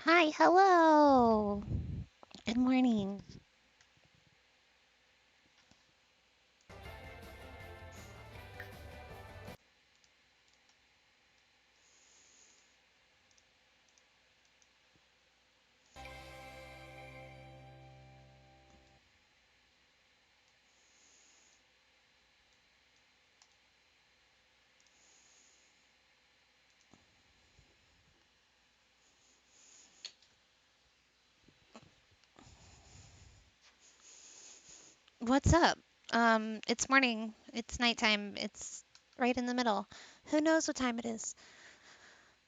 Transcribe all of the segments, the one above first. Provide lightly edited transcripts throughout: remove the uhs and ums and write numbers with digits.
Hi, hello. Good morning. What's up? It's morning. It's nighttime. It's right in the middle. Who knows what time it is?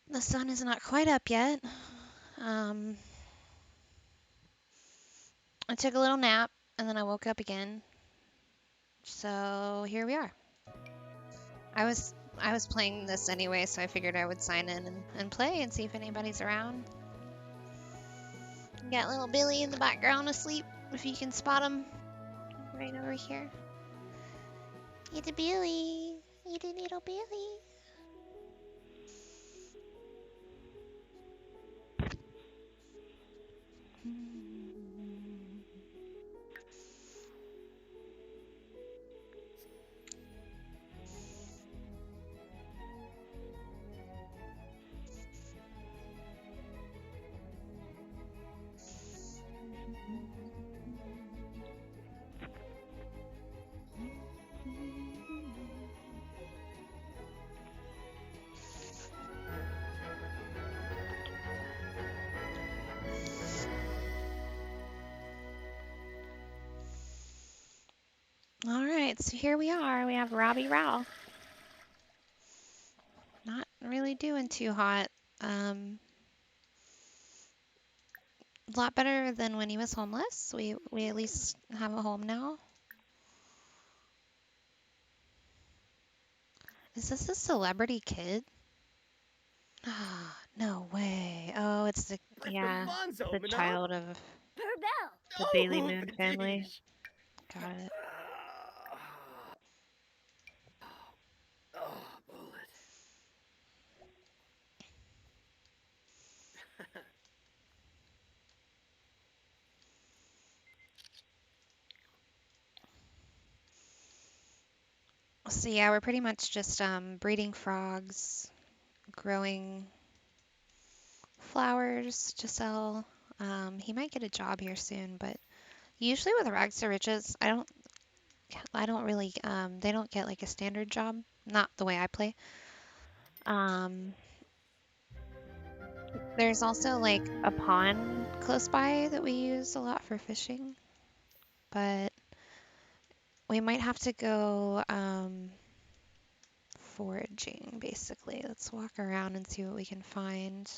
The sun is not quite up yet. Um, I took a little nap and then I woke up again. So here we are. I was playing this anyway, so I figured I would sign in and play and see if anybody's around. Got little Billy in the background asleep, if you can spot him right over here. Little Billy. Little Billy. All right, so here we are. We have Robbie Row. Not really doing too hot. A lot better than when he was homeless. We at least have a home now. Is this a celebrity kid? No way. Oh, it's the yeah, the child of the Bailey Moon family. Got it. So yeah, we're pretty much just breeding frogs, growing flowers to sell. He might get a job here soon, but usually with rags to riches, I don't really they don't get like a standard job, not the way I play. Um, there's also like a pond close by that we use a lot for fishing, but we might have to go foraging basically. Let's walk around and see what we can find.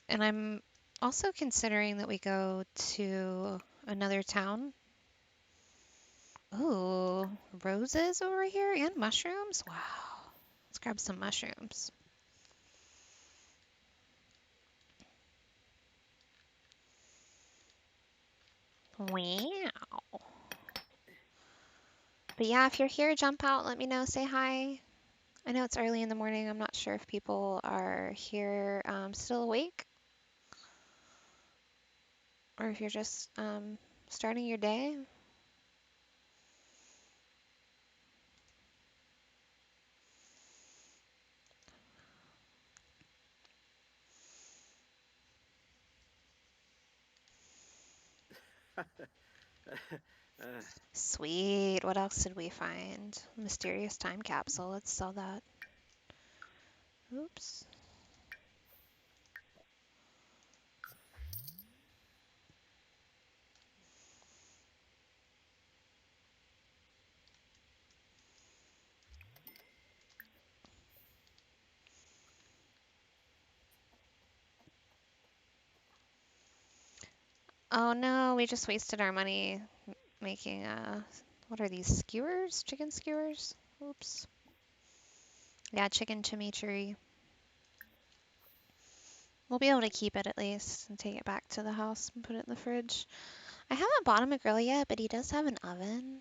And I'm also considering that we go to another town. Ooh, roses over here and mushrooms. Wow. Let's grab some mushrooms. Wow. But yeah, if you're here, jump out, let me know, say hi. I know it's early in the morning. I'm not sure if people are here still awake or if you're just starting your day. Sweet. What else did we find? Mysterious time capsule. Let's sell that. Oops. Oh no, we just wasted our money making what are these skewers? Chicken skewers? Oops. Yeah, chicken chimichurri. We'll be able to keep it at least and take it back to the house and put it in the fridge. I haven't bought him a grill yet, but he does have an oven.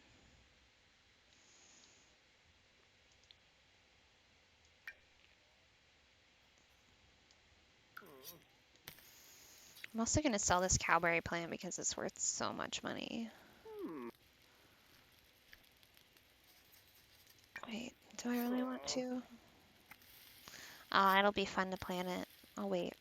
I'm also going to sell this cowberry plant because it's worth so much money. Wait, do I really want to? It'll be fun to plant it. I'll wait.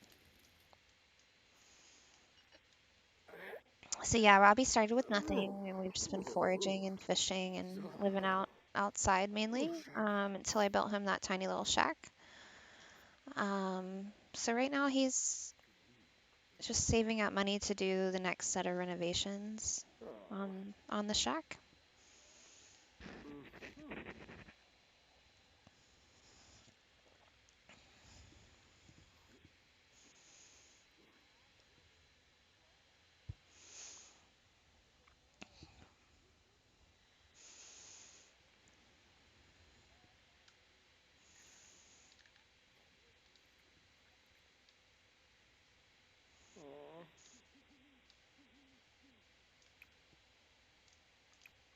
So yeah, Robbie started with nothing, and we've just been foraging and fishing and living outside mainly until I built him that tiny little shack. So right now he's just saving up money to do the next set of renovations on the shack.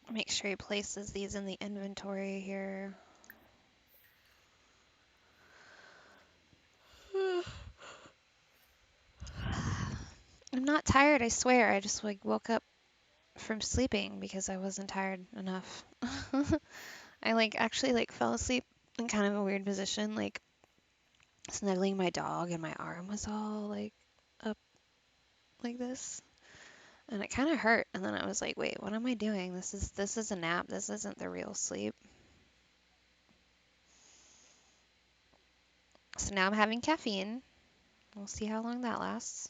Make sure he places these in the inventory here. I'm not tired, I swear. I just like woke up from sleeping because I wasn't tired enough. I like actually like fell asleep in kind of a weird position, like snuggling my dog, and my arm was all like up like this. And it kind of hurt. And then I was like, wait, what am I doing? This is a nap. This isn't the real sleep. So now I'm having caffeine. We'll see how long that lasts.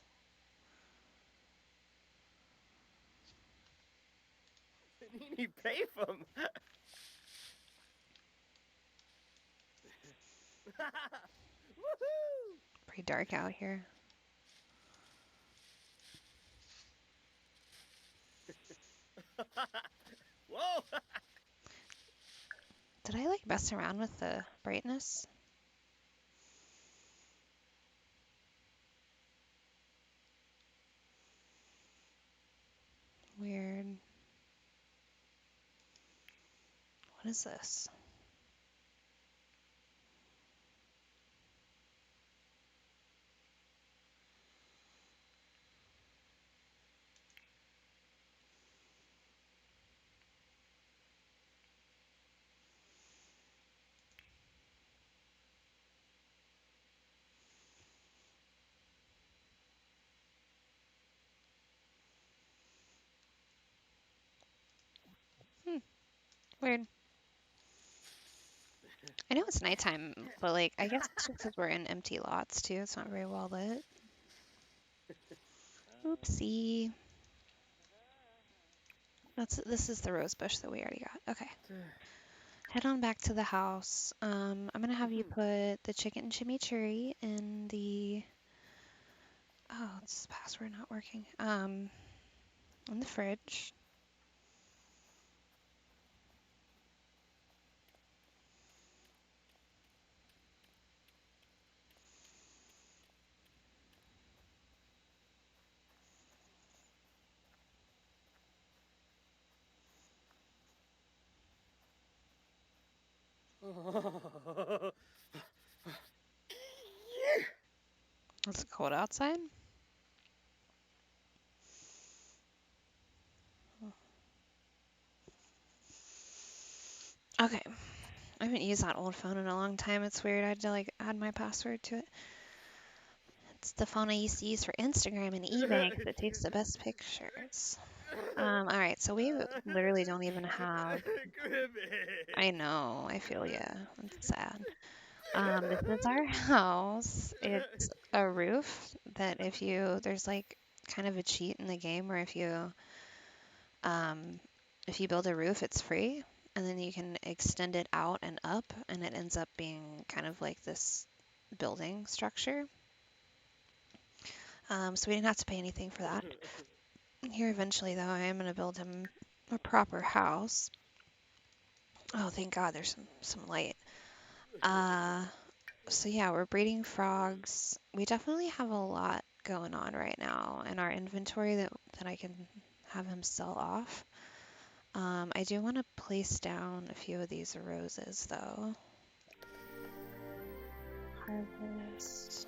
Pretty dark out here. Did I like mess around with the brightness? Weird. What is this? Hmm, weird. I know it's nighttime, but like I guess it's just because we're in empty lots too. It's not very well lit. Oopsie. This is the rose bush that we already got. Okay. Head on back to the house. I'm gonna have you put the chicken chimichurri in the it's password not working. In the fridge. It's cold outside. Okay. I haven't used that old phone in a long time. It's weird. I had to like add my password to it. It's the phone I used to use for Instagram and eBay because it takes the best pictures. All right, so we literally don't even have. I know. I feel ya. It's sad. This is our house. It's a roof that there's like kind of a cheat in the game where if you build a roof, it's free, and then you can extend it out and up, and it ends up being kind of like this building structure. So we didn't have to pay anything for that. Here eventually, though, I am going to build him a proper house. Oh, thank God, there's some light. Uh, so yeah, we're breeding frogs. We definitely have a lot going on right now in our inventory that I can have him sell off. I do want to place down a few of these roses, though. Harvest.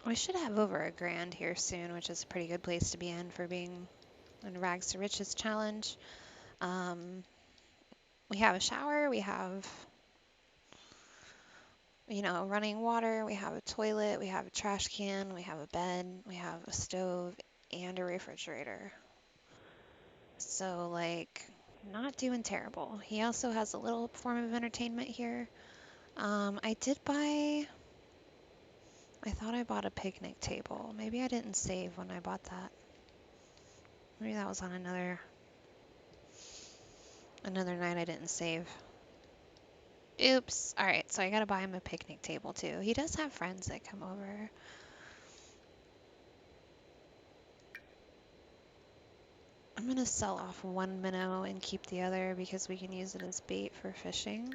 We should have over a grand here soon, which is a pretty good place to be in for being in Rags to Riches challenge. Um, we have a shower, we have, running water, we have a toilet, we have a trash can, we have a bed, we have a stove, and a refrigerator. So, like, not doing terrible. He also has a little form of entertainment here. I did buy, I thought I bought a picnic table. Maybe I didn't save when I bought that. Maybe that was on another night I didn't save. Oops. All right, so I gotta buy him a picnic table too. He does have friends that come over. I'm gonna sell off one minnow and keep the other because we can use it as bait for fishing.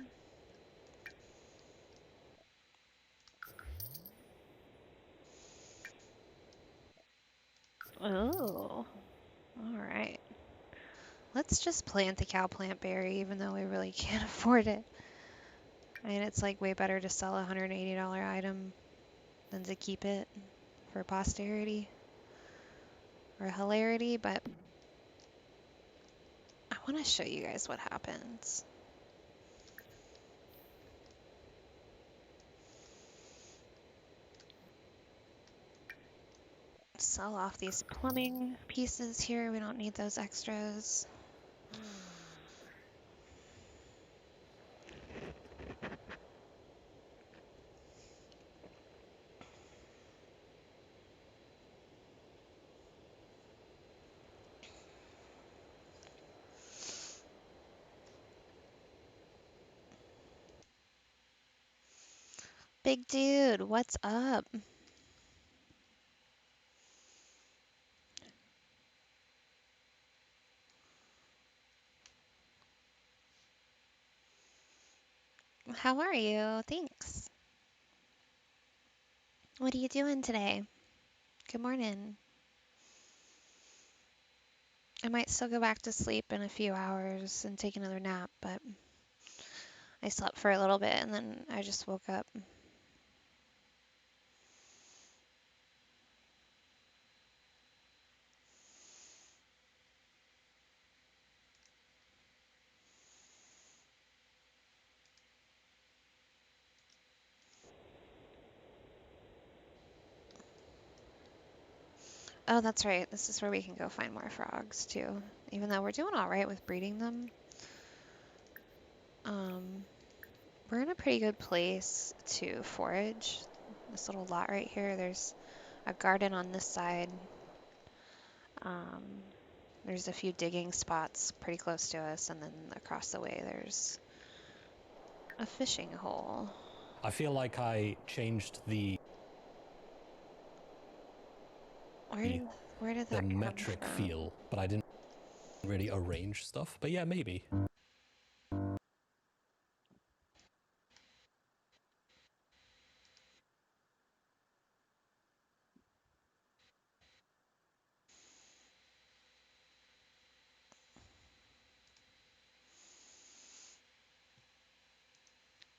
Oh, all right. Let's just plant the cow plant berry, even though we really can't afford it. I mean, it's like way better to sell a $180 item than to keep it for posterity or hilarity, but I want to show you guys what happens. Sell off these plumbing pieces here. We don't need those extras. Big dude, what's up? How are you? Thanks. What are you doing today? Good morning. I might still go back to sleep in a few hours and take another nap, but I slept for a little bit and then I just woke up. Oh, that's right. This is where we can go find more frogs too. Even though we're doing all right with breeding them. Um, we're in a pretty good place to forage. This little lot right here, there's a garden on this side. Um, there's a few digging spots pretty close to us, and then across the way there's a fishing hole. I feel like I changed the Where did that come metric from? feel, but I didn't really arrange stuff. But yeah, maybe.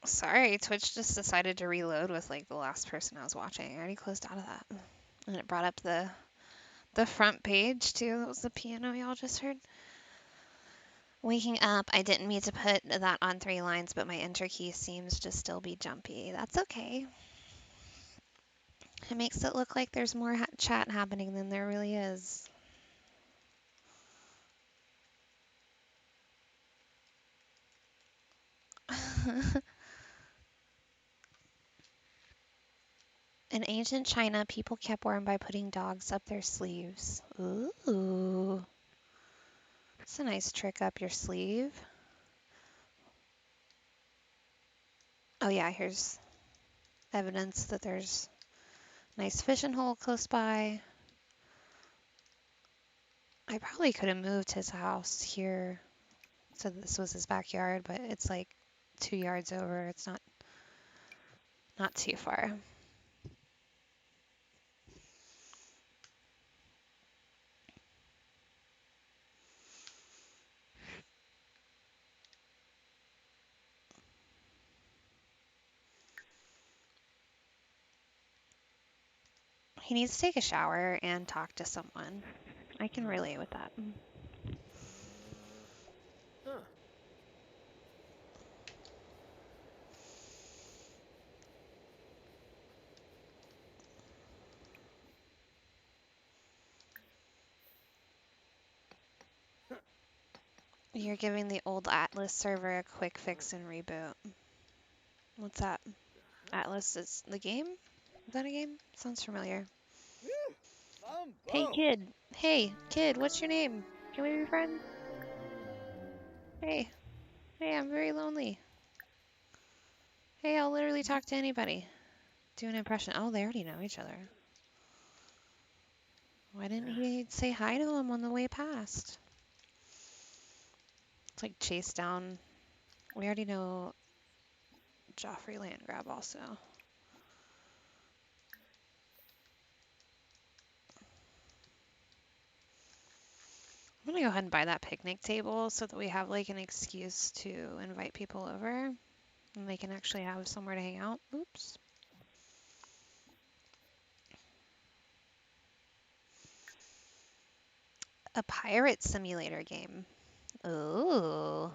Sorry, Twitch just decided to reload with like the last person I was watching. I already closed out of that. And it brought up the front page too. That was the piano y'all just heard. Waking up, I didn't mean to put that on 3 lines, but my enter key seems to still be jumpy. That's okay. It makes it look like there's more chat happening than there really is. In ancient China, people kept warm by putting dogs up their sleeves. Ooh, it's a nice trick up your sleeve. Oh yeah, here's evidence that there's a nice fishing hole close by. I probably could have moved his house here so this was his backyard, but it's like 2 yards over. It's not too far. He needs to take a shower and talk to someone. I can relate with that. Huh. You're giving the old Atlas server a quick fix and reboot. What's that? Atlas is the game? Is that a game? Sounds familiar. Hey Bumbo. kid. Hey kid, what's your name? Can we be friends? Hey. Hey, I'm very lonely. Hey, I'll literally talk to anybody. Do an impression. Oh, they already know each other. Why didn't he say hi to him on the way past? It's like chase down. We already know Joffrey Landgrab also. I'm gonna go ahead and buy that picnic table so that we have like an excuse to invite people over and they can actually have somewhere to hang out. Oops. A pirate simulator game. Ooh.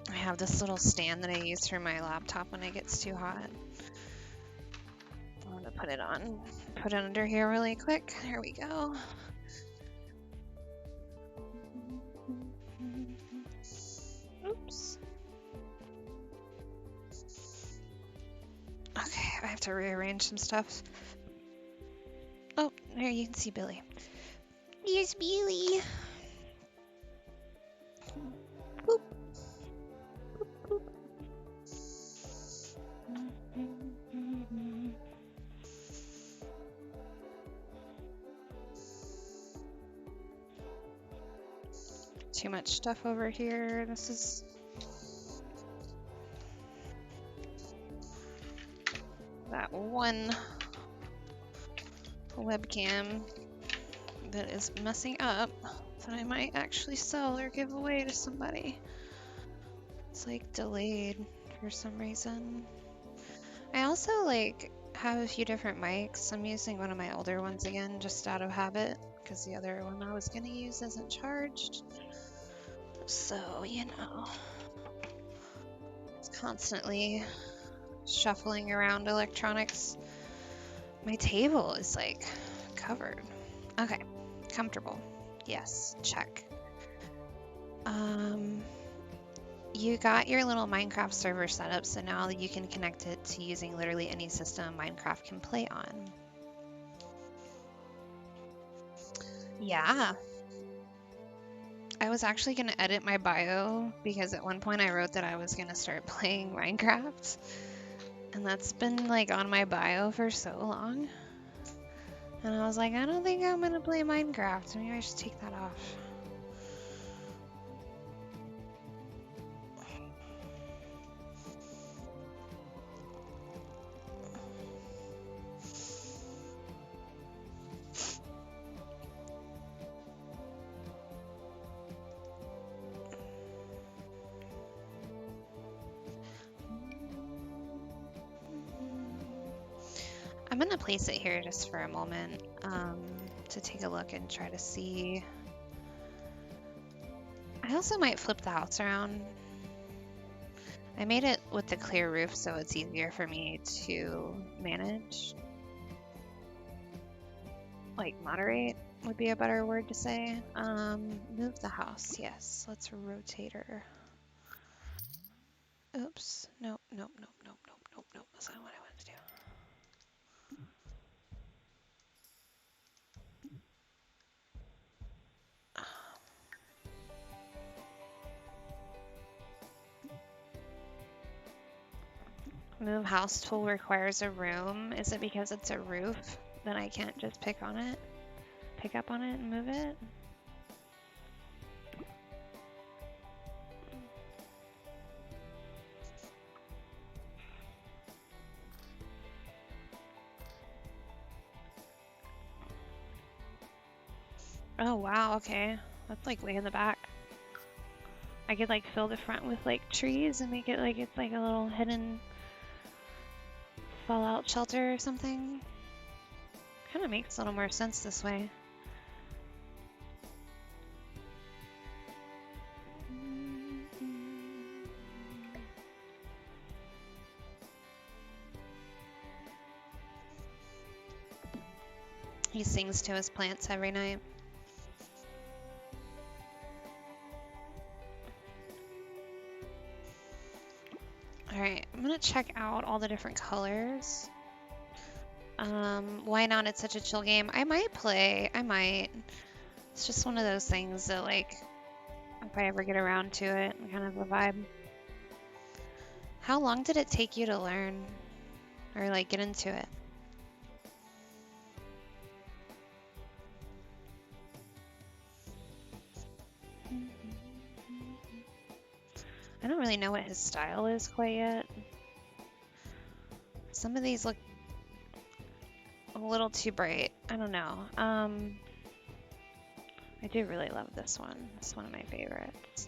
I have this little stand that I use for my laptop when it gets too hot. I'm gonna put it under here really quick. There we go. Oops. Okay, I have to rearrange some stuff. Oh, there you can see Billy. Here's Billy. Boop. Too much stuff over here. This is that one webcam that is messing up that I might actually sell or give away to somebody. It's like delayed for some reason. I also like have a few different mics. I'm using one of my older ones again just out of habit because the other one I was gonna use isn't charged. So, you know, it's constantly shuffling around electronics. My table is like covered. Okay, comfortable. Yes, check. You got your little Minecraft server set up, so now you can connect it to using literally any system Minecraft can play on. Yeah. I was actually going to edit my bio because at one point I wrote that I was going to start playing Minecraft. And that's been like on my bio for so long. And I was like, I don't think I'm going to play Minecraft. Maybe I should take that off. I'm gonna place it here just for a moment to take a look and try to see. I also might flip the house around. I made it with the clear roof so it's easier for me to manage. Like moderate would be a better word to say. Move the house, yes. Let's rotate her. Oops. Nope, nope, nope, nope, nope, nope, nope. That's not what I wanted to do. Move house tool requires a room. Is it because it's a roof? Then I can't just pick on it? Pick up on it and move it? Oh wow, okay. That's like way in the back. I could like fill the front with like trees and make it like it's like a little hidden fallout shelter or something. Kind of makes a little more sense this way. He sings to his plants every night. Alright, I'm gonna check out all the different colors. Why not? It's such a chill game. I might play. I might. It's just one of those things that, like, if I ever get around to it, kind of a vibe. How long did it take you to learn or, like, get into it? I don't really know what his style is quite yet. Some of these look a little too bright. I don't know. I do really love this one. It's one of my favorites.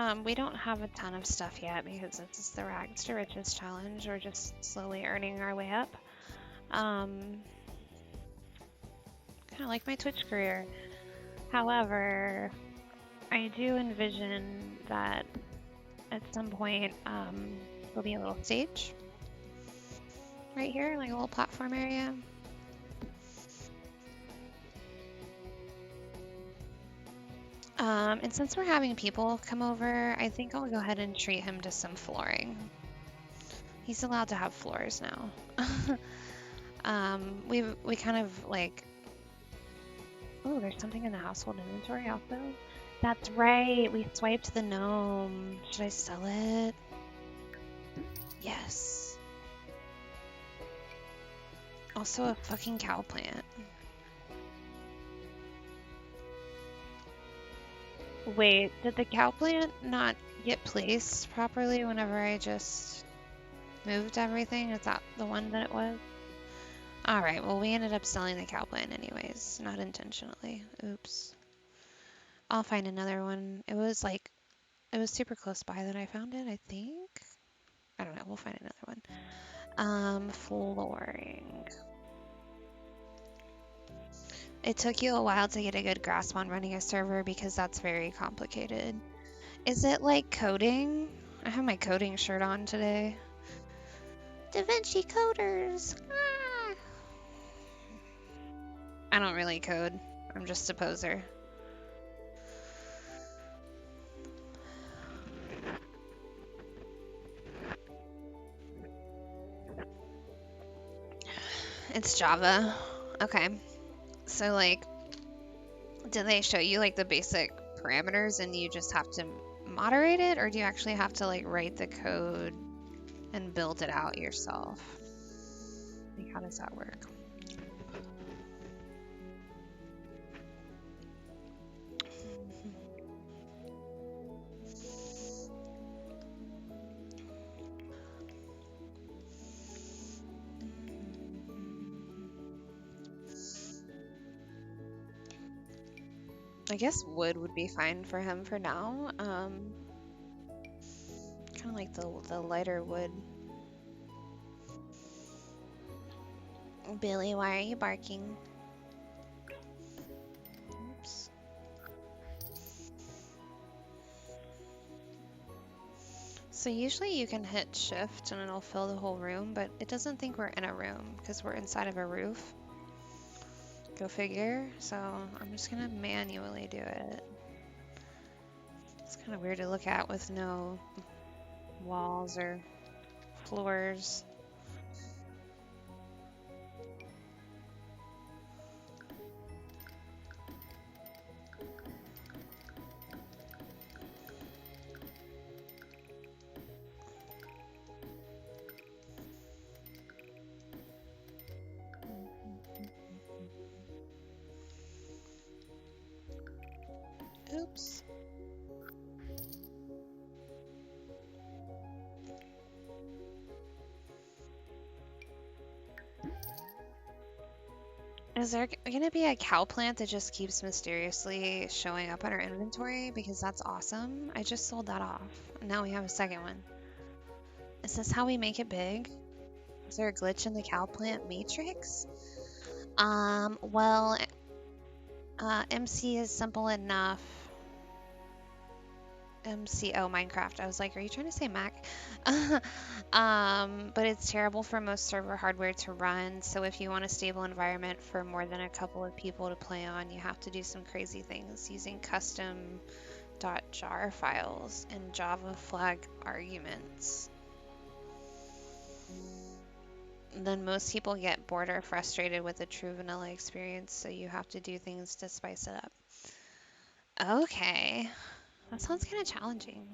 And we don't have a ton of stuff yet because this is the Rags to Riches challenge. We're just slowly earning our way up. Kind of like my Twitch career. However, I do envision that at some point there'll be a little stage right here, like a little platform area. And since we're having people come over, I think I'll go ahead and treat him to some flooring. He's allowed to have floors now. We kind of like, oh, there's something in the household inventory also. That's right, we swiped the gnome. Should I sell it? Yes. Also a fucking cow plant. Wait, did the cow plant not get placed properly whenever I just moved everything? Is that the one that it was? Alright, well we ended up selling the cow plant anyways, not intentionally. Oops. I'll find another one. It was super close by that I found it, I think. I don't know, we'll find another one. Flooring. It took you a while to get a good grasp on running a server because that's very complicated. Is it like coding? I have my coding shirt on today. Da Vinci coders! Ah! I don't really code. I'm just a poser. It's Java. Okay. So like, do they show you like the basic parameters and you just have to moderate it, or do you actually have to like write the code and build it out yourself? Like, how does that work? I guess wood would be fine for him for now. Kind of like the lighter wood. Billy, why are you barking? Oops. So usually you can hit shift and it'll fill the whole room, but it doesn't think we're in a room because we're inside of a roof. Go figure. So I'm just gonna manually do it. It's kind of weird to look at with no walls or floors. Oops. Is there gonna be a cow plant that just keeps mysteriously showing up on our inventory? Because that's awesome. I just sold that off. Now we have a second one. Is this how we make it big? Is there a glitch in the cow plant matrix? Well, MC is simple enough. MCO Minecraft. I was like, are you trying to say Mac? But it's terrible for most server hardware to run. So if you want a stable environment for more than a couple of people to play on, you have to do some crazy things using custom .jar files and Java flag arguments. Then most people get bored or frustrated with the true vanilla experience, so you have to do things to spice it up. Okay, that sounds kind of challenging.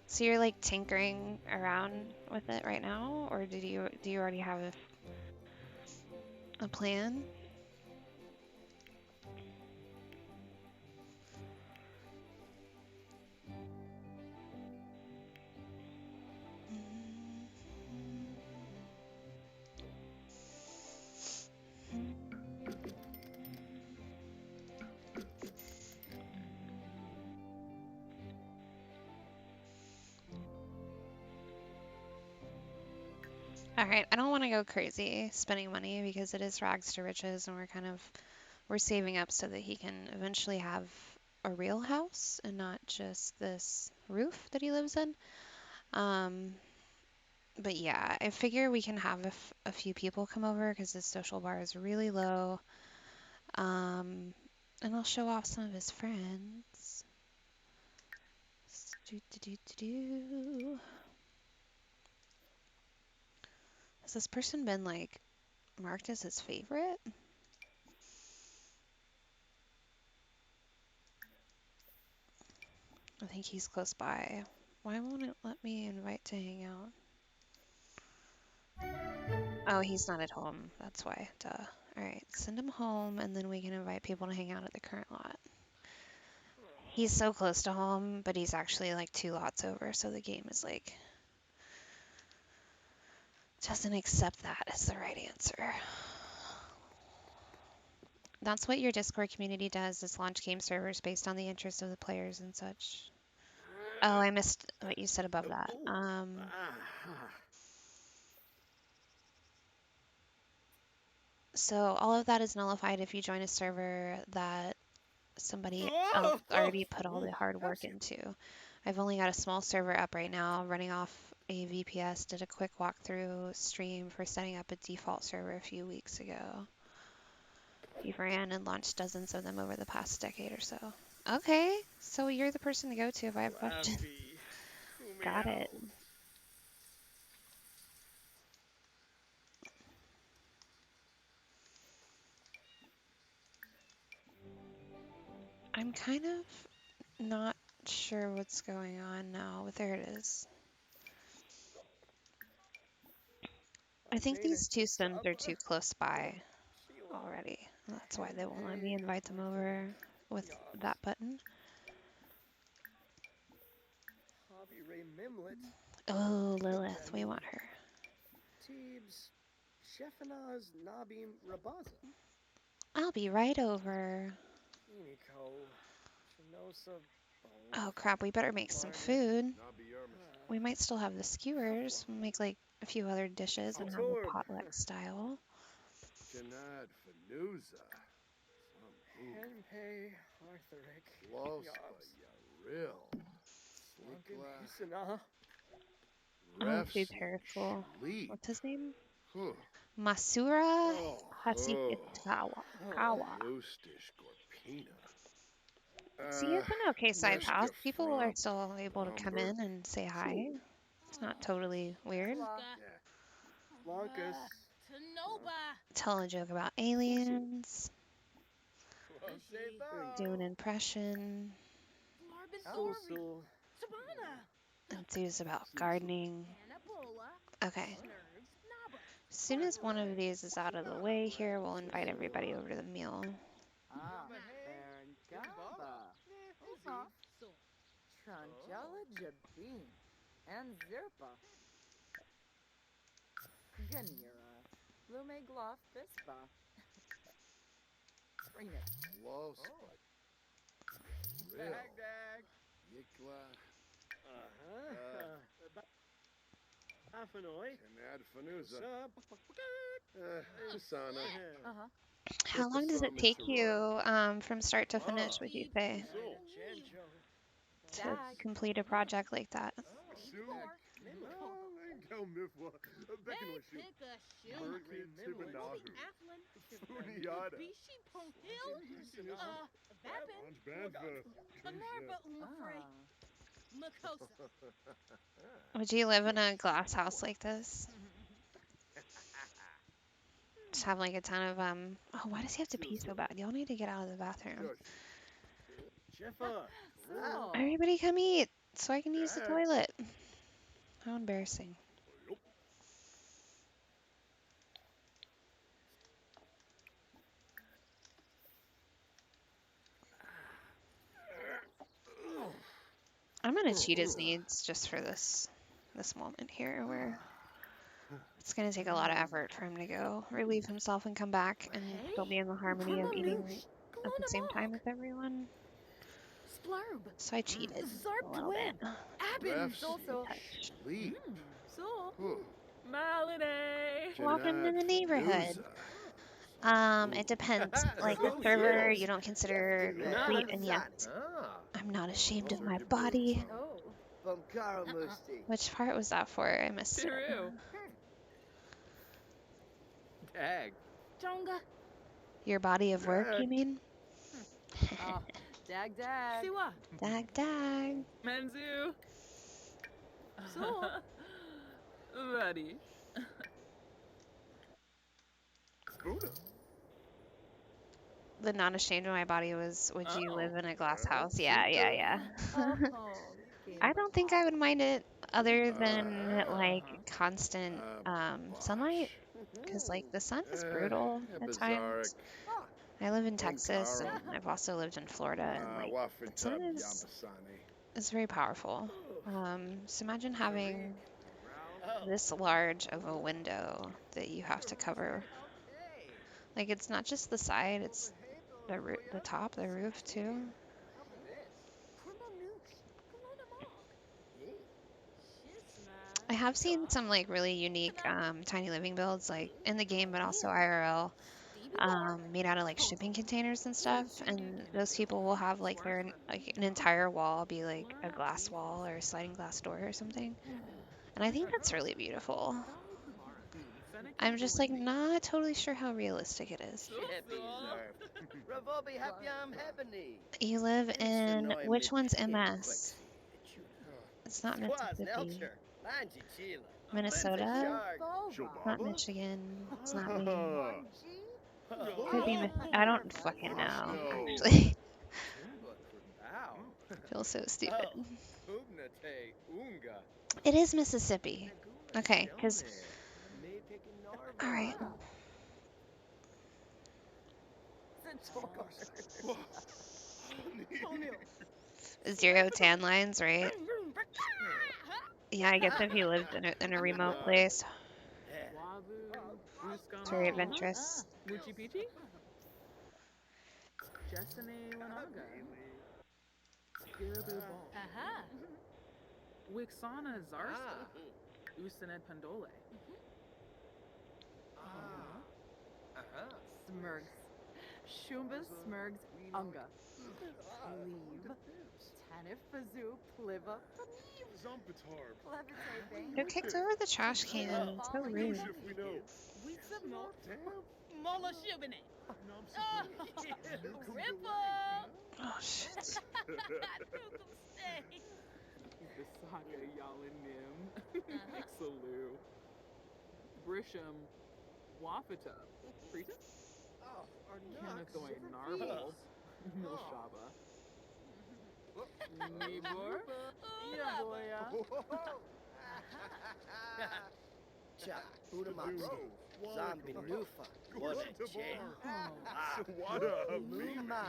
So you're like tinkering around with it right now, or do you already have a plan? All right, I don't want to go crazy spending money because it is rags to riches, and we're saving up so that he can eventually have a real house and not just this roof that he lives in. Um, but yeah, I figure we can have a few people come over because his social bar is really low. Um, and I'll show off some of his friends. Do, do, do, do, do. Has this person been like marked as his favorite? I think he's close by. Why won't it let me invite to hang out? Oh, he's not at home. That's why. Duh. All right, send him home, and then we can invite people to hang out at the current lot. He's so close to home, but he's actually like 2 lots over, so the game is like doesn't accept that as the right answer. That's what your Discord community does, is launch game servers based on the interest of the players and such. Oh, I missed what you said above that. So all of that is nullified if you join a server that somebody else already put all the hard work into. I've only got a small server up right now, running off a VPS. Did a quick walkthrough stream for setting up a default server a few weeks ago. We've ran and launched dozens of them over the past decade or so. Okay, so you're the person to go to if I have questions. Got it. I'm kind of not sure what's going on now. There it is. I think these two sims are too close by already. That's why they won't let me invite them over with that button. Oh, Lilith, we want her. I'll be right over. Oh crap, we better make some food. We might still have the skewers. We'll make like a few other dishes and have a potluck style. Janad Fanuza. Henpei Arthuric. Lovska Yaril. Slikla. Oh, food Refsi perishable. Shleep. What's his name? Huh. Masura Oh, Hasikitawa. Kawa. Lustish Gorpina. See, it's an okay sized house. Neska People are Frump. still able to come Umber. in and say hi. It's not totally weird. Blankus. Tell a joke about aliens. Do an impression. Enthuse about gardening. Okay. As soon as one of these is out of the way here, we'll invite everybody over to the meal. Tranjala Jabin and Zirpa. Ganira. Lume Gloff Bispa. Spring it. Lovska. Dag. Yikla. Janad Fanuza. Kasana. How long does it take you from start to finish, would you say, to complete a project like that? Would you live in a glass house like this? Just have like a ton of oh, why does he have to pee so bad? Y'all need to get out of the bathroom. Everybody come eat so I can use the toilet. How embarrassing. I'm gonna cheat his needs just for this moment here where it's gonna take a lot of effort for him to go relieve himself and come back and still be in the harmony of eating at the same time as everyone. Splurb. So I cheated a little bit. Touch. Welcome to the neighborhood. It depends. Like the server, you don't consider complete, and yes, I'm not ashamed of my body. Which part was that for? I missed it. Dag. Jonga. Your body of work, you mean? Dag dag. Siwa. Dag dag. Manzu. So. Buddy. The not ashamed of my body was, would you live in a glass house? Yeah. I don't think I would mind it other than like constant sunlight, because like the sun is brutal at times. I live in Texas and I've also lived in Florida, and like the sun is very powerful. So imagine having this large of a window that you have to cover. Like it's not just the side, it's the top, the roof too. I have seen some like really unique tiny living builds like in the game, but also IRL, made out of like shipping containers and stuff. And those people will have like like an entire wall be like a glass wall or a sliding glass door or something. And I think that's really beautiful. I'm just like not totally sure how realistic it is. You live in which one's MS? It's not Mississippi. Minnesota? Not Michigan. It's not Maine. Could be I don't fucking know, actually. I feel so stupid. It is Mississippi. Okay, because... Alright. Zero tan lines, right? Yeah, I guess if you lived in a remote place. It's very adventurous. Jessene Lanaga. Skiraboo Ball. Aha. Wixana Zarsta. Ah. Usaned Pandole. Smurgs. Shumba Smurgs Unga. Leave. Tanifazoo Pliva. Zumpitarb. Clever Bane. Who kicked over the trash can? So rude. If we know. Wisamo. Mola Shubine. Ripple. Oh shit. Tukum stay. Visaka Yalanim. Ixalu. Brisham. Wafata. Preta? Kanathoy Narble. Milshaba. Nibor. Yaboya. Cha, Budamatsu, Zombie Nufa, Wada Che, Wada Luma,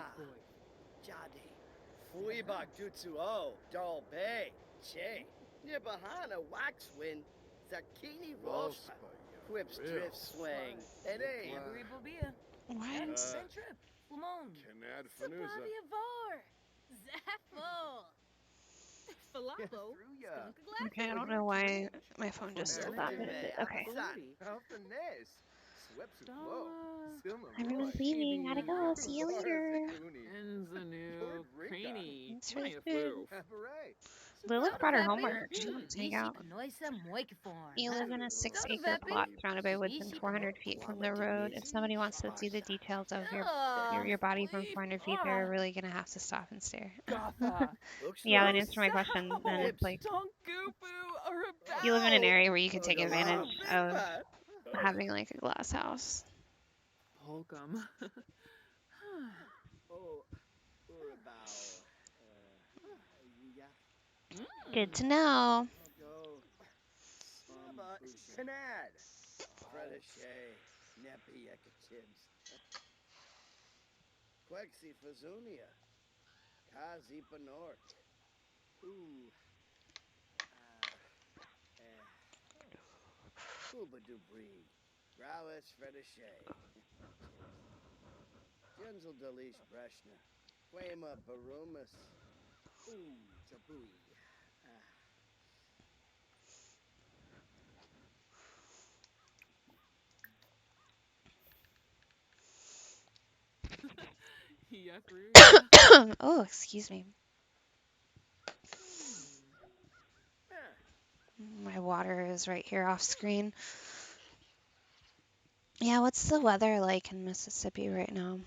Jadi, Fuibak Jutsu O, Dal Bay, Che, Nibahana Waxwin, Zakini Rosa, Quips Drift Swing, Ede, Ribobia. What? Centrip. Lamon. Canad Fanusa. Sabavia Var. Zaffle. Falafel. Okay, I don't know why my phone just stole that, but it did. Okay. Everyone's leaving. Gotta go. See you later. Enzanu. Craney. Thanks for the Twentieth food. Loof. Lilith brought her homework. She wants to hang out. Noisa Moikiform. You live in a 6-acre plot surrounded by woods and 400 feet from the road. If somebody wants to see the details of your body from 400 feet, they're really gonna have to stop and stare. Gotha. Yeah, that answered my question. Then it's like Donkupu or you live in an area where you can take advantage of having like a glass house. Holcomb. Oh, Urabao, Good to know. Go, Canad, Fredishay, Neppy Ekatims, Quexi Fazunia, Kazi Panork, Ubadubri, Growis Fredishay, Genzel Delish Breshna, Quema Barumas, Jabui. Yethru. Oh, excuse me. My water is right here off screen. Yeah, what's the weather like in Mississippi right now?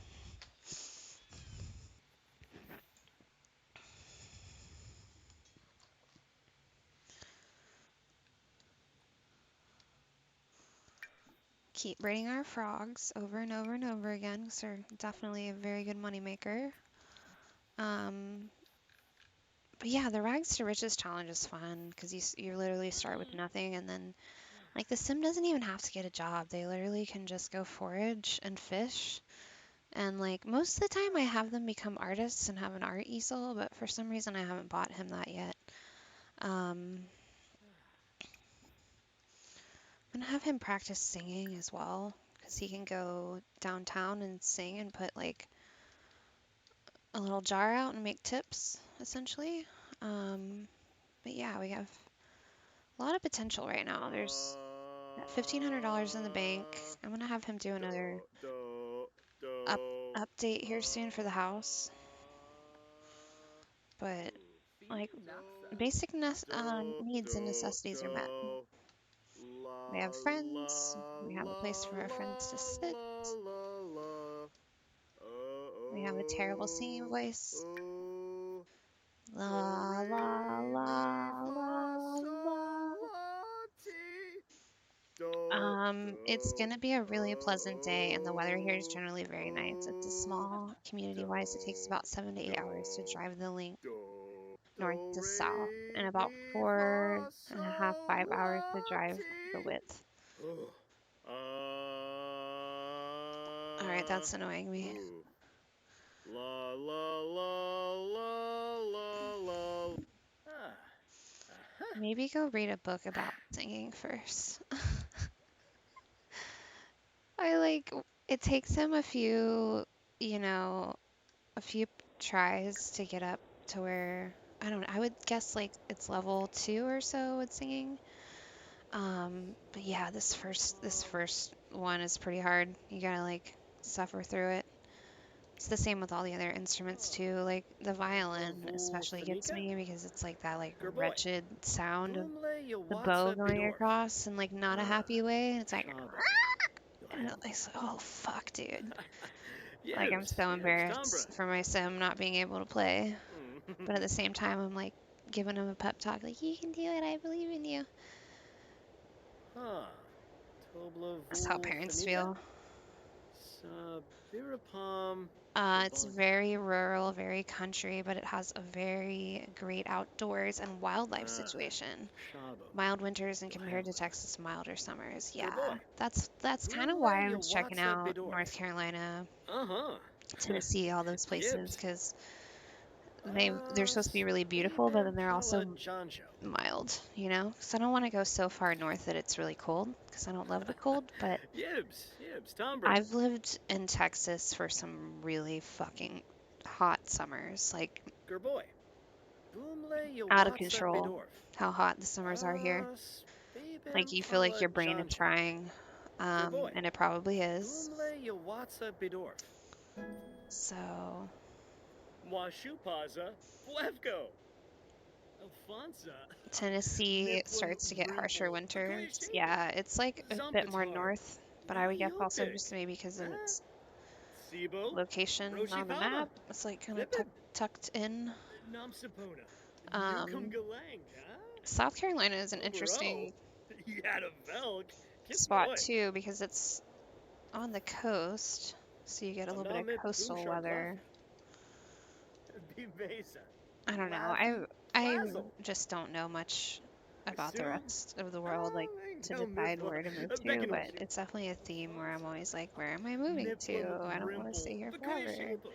Keep breeding our frogs over and over and over again because they're definitely a very good moneymaker. But yeah, the rags to riches challenge is fun because you literally start with nothing and then like the sim doesn't even have to get a job. They literally can just go forage and fish. And like most of the time I have them become artists and have an art easel, but for some reason I haven't bought him that yet. I'm gonna have him practice singing as well because he can go downtown and sing and put like a little jar out and make tips essentially. But yeah, we have a lot of potential right now. There's $1,500 in the bank. I'm gonna have him do another update here soon for the house. But like basic needs and necessities are met. We have friends. We have a place for our friends to sit. We have a terrible singing voice. La la la la la. It's gonna be a really pleasant day, and the weather here is generally very nice. It's a small community-wise. It takes about 7 to 8 hours to drive the link north to south, and about 4.5, 5 hours to drive the width. All right, that's annoying me. La la la la la la. Maybe go read a book about singing first. I like it takes him a few, you know, a few tries to get up to where I don't know, I would guess like it's level 2 or so with singing. But yeah, this first one is pretty hard. You gotta like suffer through it. It's the same with all the other instruments too. Like the violin Lavu especially gets Fanika? me because it's like that like Gerboy. wretched sound of Boomle the bow Yawatsa going Bidorf. across and like not a happy way. It's like Shabo. and it's like, oh fuck, dude. Like I'm Yibs, so Yibs, Tombra. embarrassed for my sim not being able to play. But at the same time I'm like giving him a pep talk like you can do it, I believe in you. Huh. Tobla That's how Vul parents Fanika? feel. Sabirapam. It's very rural, very country, but it has a very great outdoors and wildlife situation. Shabo. Mild winters and compared to Yohela. Texas, milder summers. Yeah, Gerboy. that's kind of Boomle why I was checking Yawatsa out Bidorf. North Carolina, Uh-huh. Tennessee, all those places, Yibs. because they're supposed to be really beautiful, but Spabam then they're Pala also Janjo. mild, you know? Because I don't want to go so far north that it's really cold, because I don't love the cold, but Yibs, Tombra. I've lived in Texas for some really fucking hot summers, like Gerboy. Boomle out of Yawatsa control Bidorf. how hot the summers are here. Like Spabam you feel like Pala your brain is Janjo. frying, Gerboy. and it probably is. Boomle Yawatsa Bidorf. So Washupaza. Flevko. Alfonsa. Tennessee Niplim starts to get harsher Rimple. winters. Akoyasheba. Yeah, it's like a bit more Zumpatar. north, but I would guess also Wayupik. just maybe because of Huh? its Sibo. location on the Roshipama. map. It's like kind of Vipin. tucked in. Namsapona. Newcomb Um, Galang, huh? South Carolina is an Obero. interesting Yada Velk. spot Kismoy. too because it's on the coast, so you get a little bit of Anamit coastal Boomshar Clef. weather. Bimesa. I don't know. Lavi. I Flazzle. just don't know much about the Sue. rest of the world, like to No decide Mithla. where to move to, Beckonum. but it's definitely a theme where I'm always like, where am I moving to? Niplim I don't want to stay Rimple. here Bakoya forever. Shapo.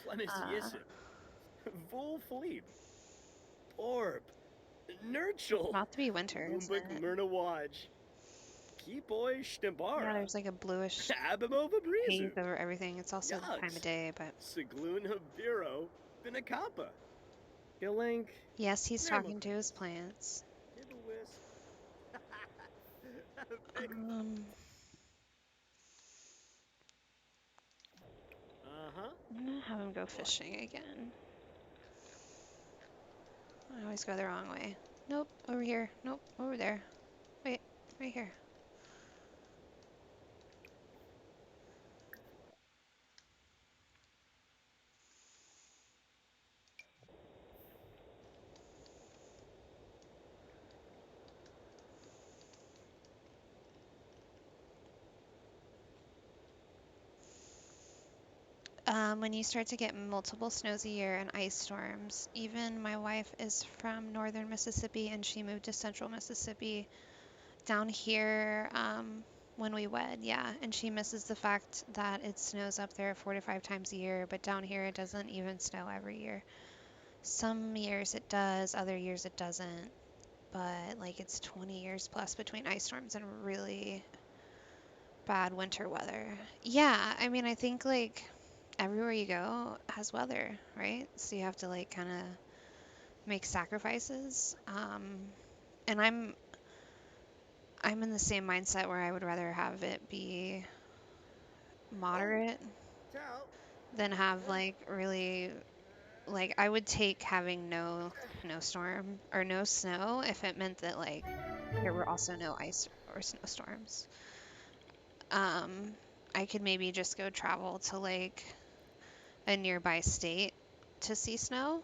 Plemis Uh, Yisip. Vul Philippe. Orb. Nurchel. about to be winter, isn't Lumbuk it? Myrna Waj. Keepoy Yeah, Stimbara. there's like a bluish Abimova haze Brizu. over everything. It's also the time of Yucks. day, but Sigluna Biro. Binakapa. Galink. yes, he's talking to his Grandmother. plants. Dibblewist. Um, Uh-huh. I'm gonna have him go fishing again. I always go the wrong way. Nope, over here. Nope, over there. Wait, right here. When you start to get multiple snows a year and ice storms, even my wife is from northern Mississippi and she moved to central Mississippi down here when we wed, yeah. And she misses the fact that it snows up there 4 to 5 times a year, but down here it doesn't even snow every year. Some years it does, other years it doesn't, but like it's 20 years plus between ice storms and really bad winter weather. Yeah, I mean, I think like everywhere you go has weather, right? So you have to like kind of make sacrifices. And I'm in the same mindset where I would rather have it be moderate Ciao. than have like really like I would take having no snowstorm or no snow if it meant that like there were also no ice or snowstorms. Um, I could maybe just go travel to like a nearby state to see snow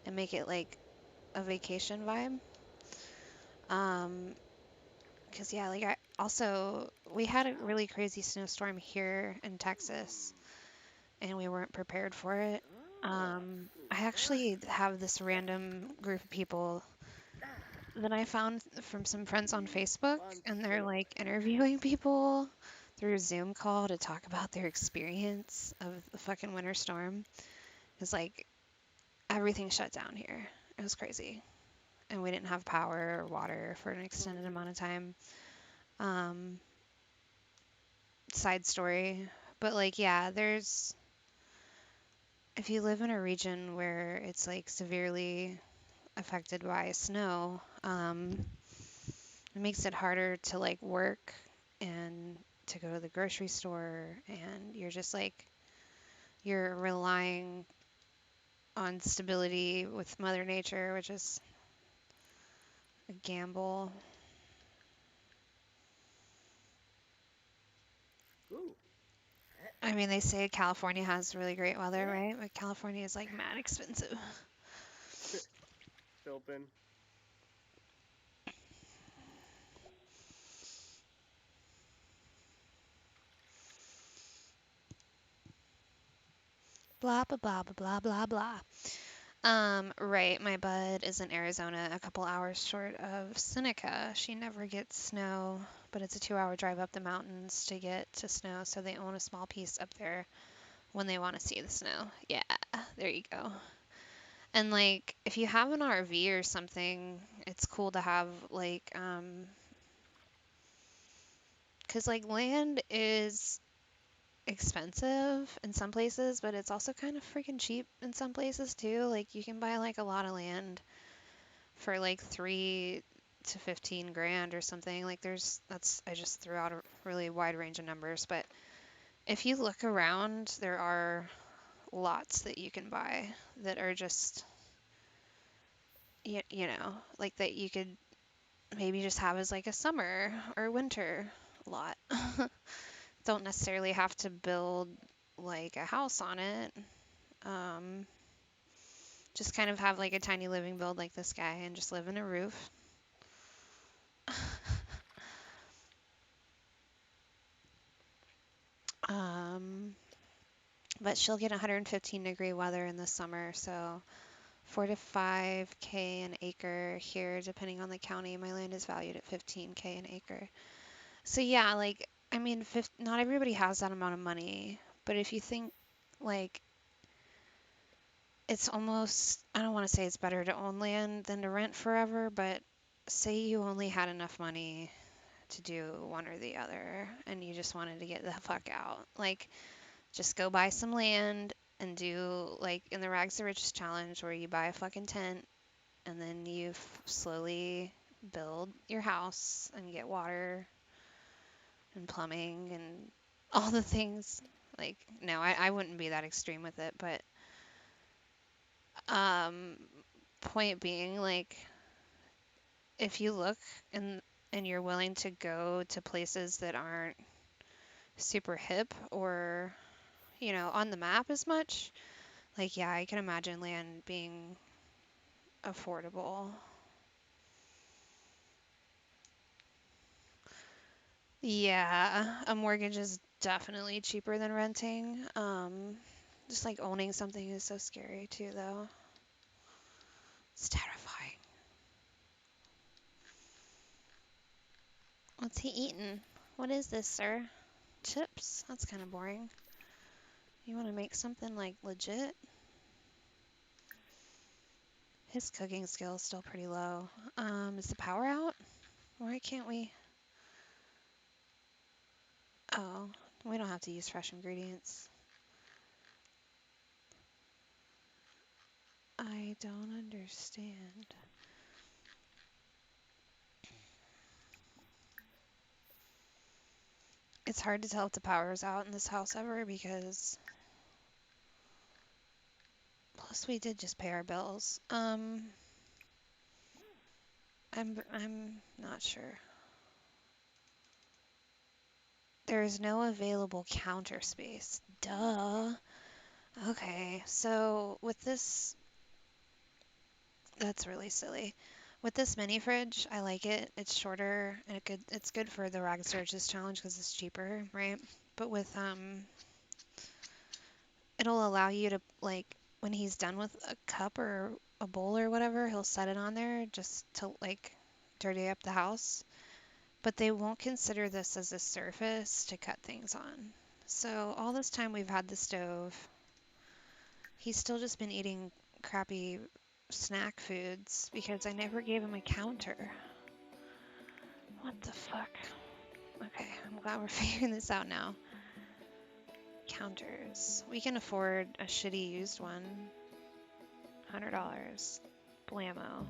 and make it like a vacation vibe. Um, because yeah, like I also we had a really crazy snowstorm here in Texas and we weren't prepared for it. I actually have this random group of people that I found from some friends on Facebook and they're like interviewing people through Zoom call to talk about their experience of the fucking winter storm. It's like everything shut down here. It was crazy. And we didn't have power or water for an extended amount of time. Um, Side story. But like, yeah, there's if you live in a region where it's like severely affected by snow, it makes it harder to like work and to go to the grocery store, and you're just like you're relying on stability with Mother Nature, which is a gamble. Ooh, I mean, they say California has really great weather, right? But California is like mad expensive. Philpin. Blah blah blah blah blah blah blah. Right, my bud is in Arizona, a couple hours short of Seneca. She never gets snow, but it's a 2-hour drive up the mountains to get to snow, so they own a small piece up there when they want to see the snow. Yeah, there you go. And like, if you have an RV or something, it's cool to have like, 'cause like land is expensive in some places, but it's also kind of freaking cheap in some places too. Like you can buy like a lot of land for like 3 to 15 grand or something. Like I just threw out a really wide range of numbers, but if you look around, there are lots that you can buy that are just, like that you could maybe just have as like a summer or winter lot. Don't necessarily have to build like a house on it. Um, just kind of have like a tiny living build like this guy and just live in a roof. Um, but she'll get 115-degree weather in the summer, so 4 to 5K an acre here, depending on the county. My land is valued at 15K an acre. So yeah, like I mean, not everybody has that amount of money, but if you think like it's almost, I don't want to say it's better to own land than to rent forever, but say you only had enough money to do one or the other and you just wanted to get the fuck out. Like just go buy some land and do like in the Rags to Riches challenge where you buy a fucking tent and then you slowly build your house and get water and plumbing and all the things. Like, no, I wouldn't be that extreme with it, but um, point being, like, if you look and you're willing to go to places that aren't super hip or, on the map as much, like, yeah, I can imagine land being affordable. Yeah, a mortgage is definitely cheaper than renting. Just like owning something is so scary too, though. It's terrifying. What's he eating? What is this, sir? Chips? That's kind of boring. You want to make something like legit? His cooking skill is still pretty low. Is the power out? Why can't we? Oh, we don't have to use fresh ingredients. I don't understand. It's hard to tell if the power's out in this house ever because plus we did just pay our bills. I'm not sure. There's no available counter space. Duh. Okay, so with this, that's really silly. With this mini fridge, I like it. It's shorter and it's good for the Rag Searches challenge because it's cheaper, right? But with it'll allow you to like when he's done with a cup or a bowl or whatever, he'll set it on there just to like dirty up the house. But they won't consider this as a surface to cut things on. So all this time we've had the stove, he's still just been eating crappy snack foods because I never gave him a counter. What the fuck? Okay, I'm glad we're figuring this out now. counters. We can afford a shitty used one. $100. Blammo.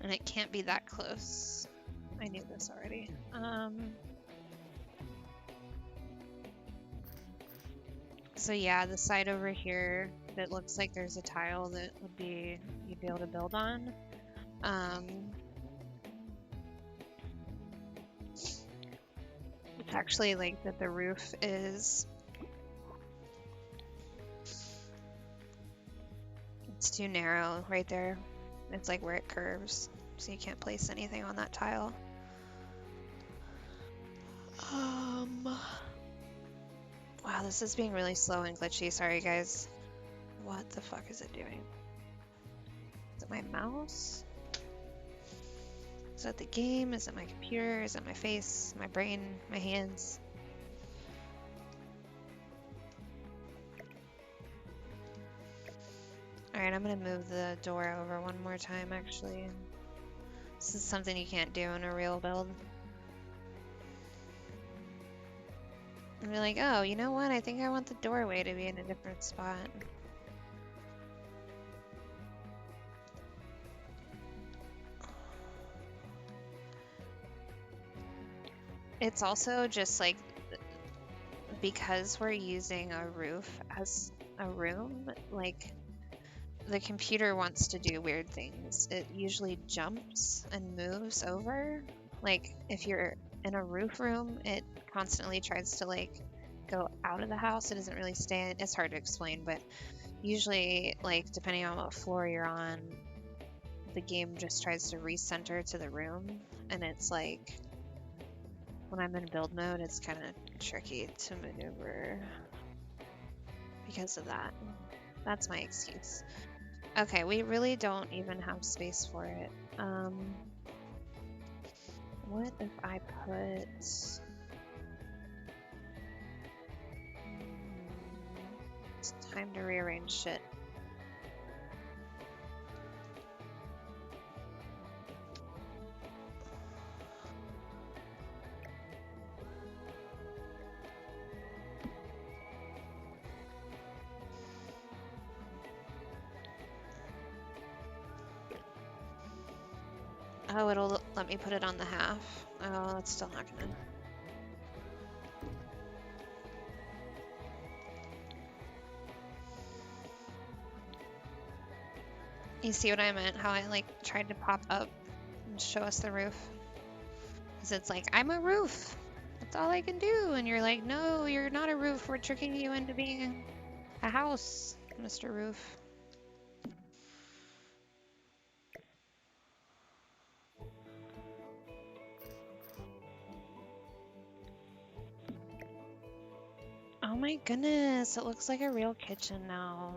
And it can't be that close. I knew this already. So yeah, the side over here that looks like there's a tile that would be you'd be able to build on. It's actually like that the roof is it's too narrow right there. It's like where it curves, so you can't place anything on that tile. Wow, this is being really slow and glitchy. Sorry, guys. What the fuck is it doing? Is it my mouse? Is that the game? Is it my computer? Is it my face? My brain? My hands? Alright, I'm gonna move the door over one more time, actually. This is something you can't do in a real build. And be like, oh, you know what? I think I want the doorway to be in a different spot. It's also just like, because we're using a roof as a room, like, the computer wants to do weird things. It usually jumps and moves over. Like, if you're in a roof room, it constantly tries to, like, go out of the house. It doesn't really stay in. It's hard to explain, but usually, like, depending on what floor you're on, the game just tries to recenter to the room. And it's like, when I'm in build mode, it's kind of tricky to maneuver because of that. That's my excuse. Okay, we really don't even have space for it. What if I put... It's time to rearrange shit. Oh, it'll let me put it on the half. Oh, that's still not gonna... You see what I meant? How I, like, tried to pop up and show us the roof? Because it's like, I'm a roof! That's all I can do! And you're like, no, you're not a roof. We're tricking you into being a house, Mr. Roof. Oh my goodness, it looks like a real kitchen now.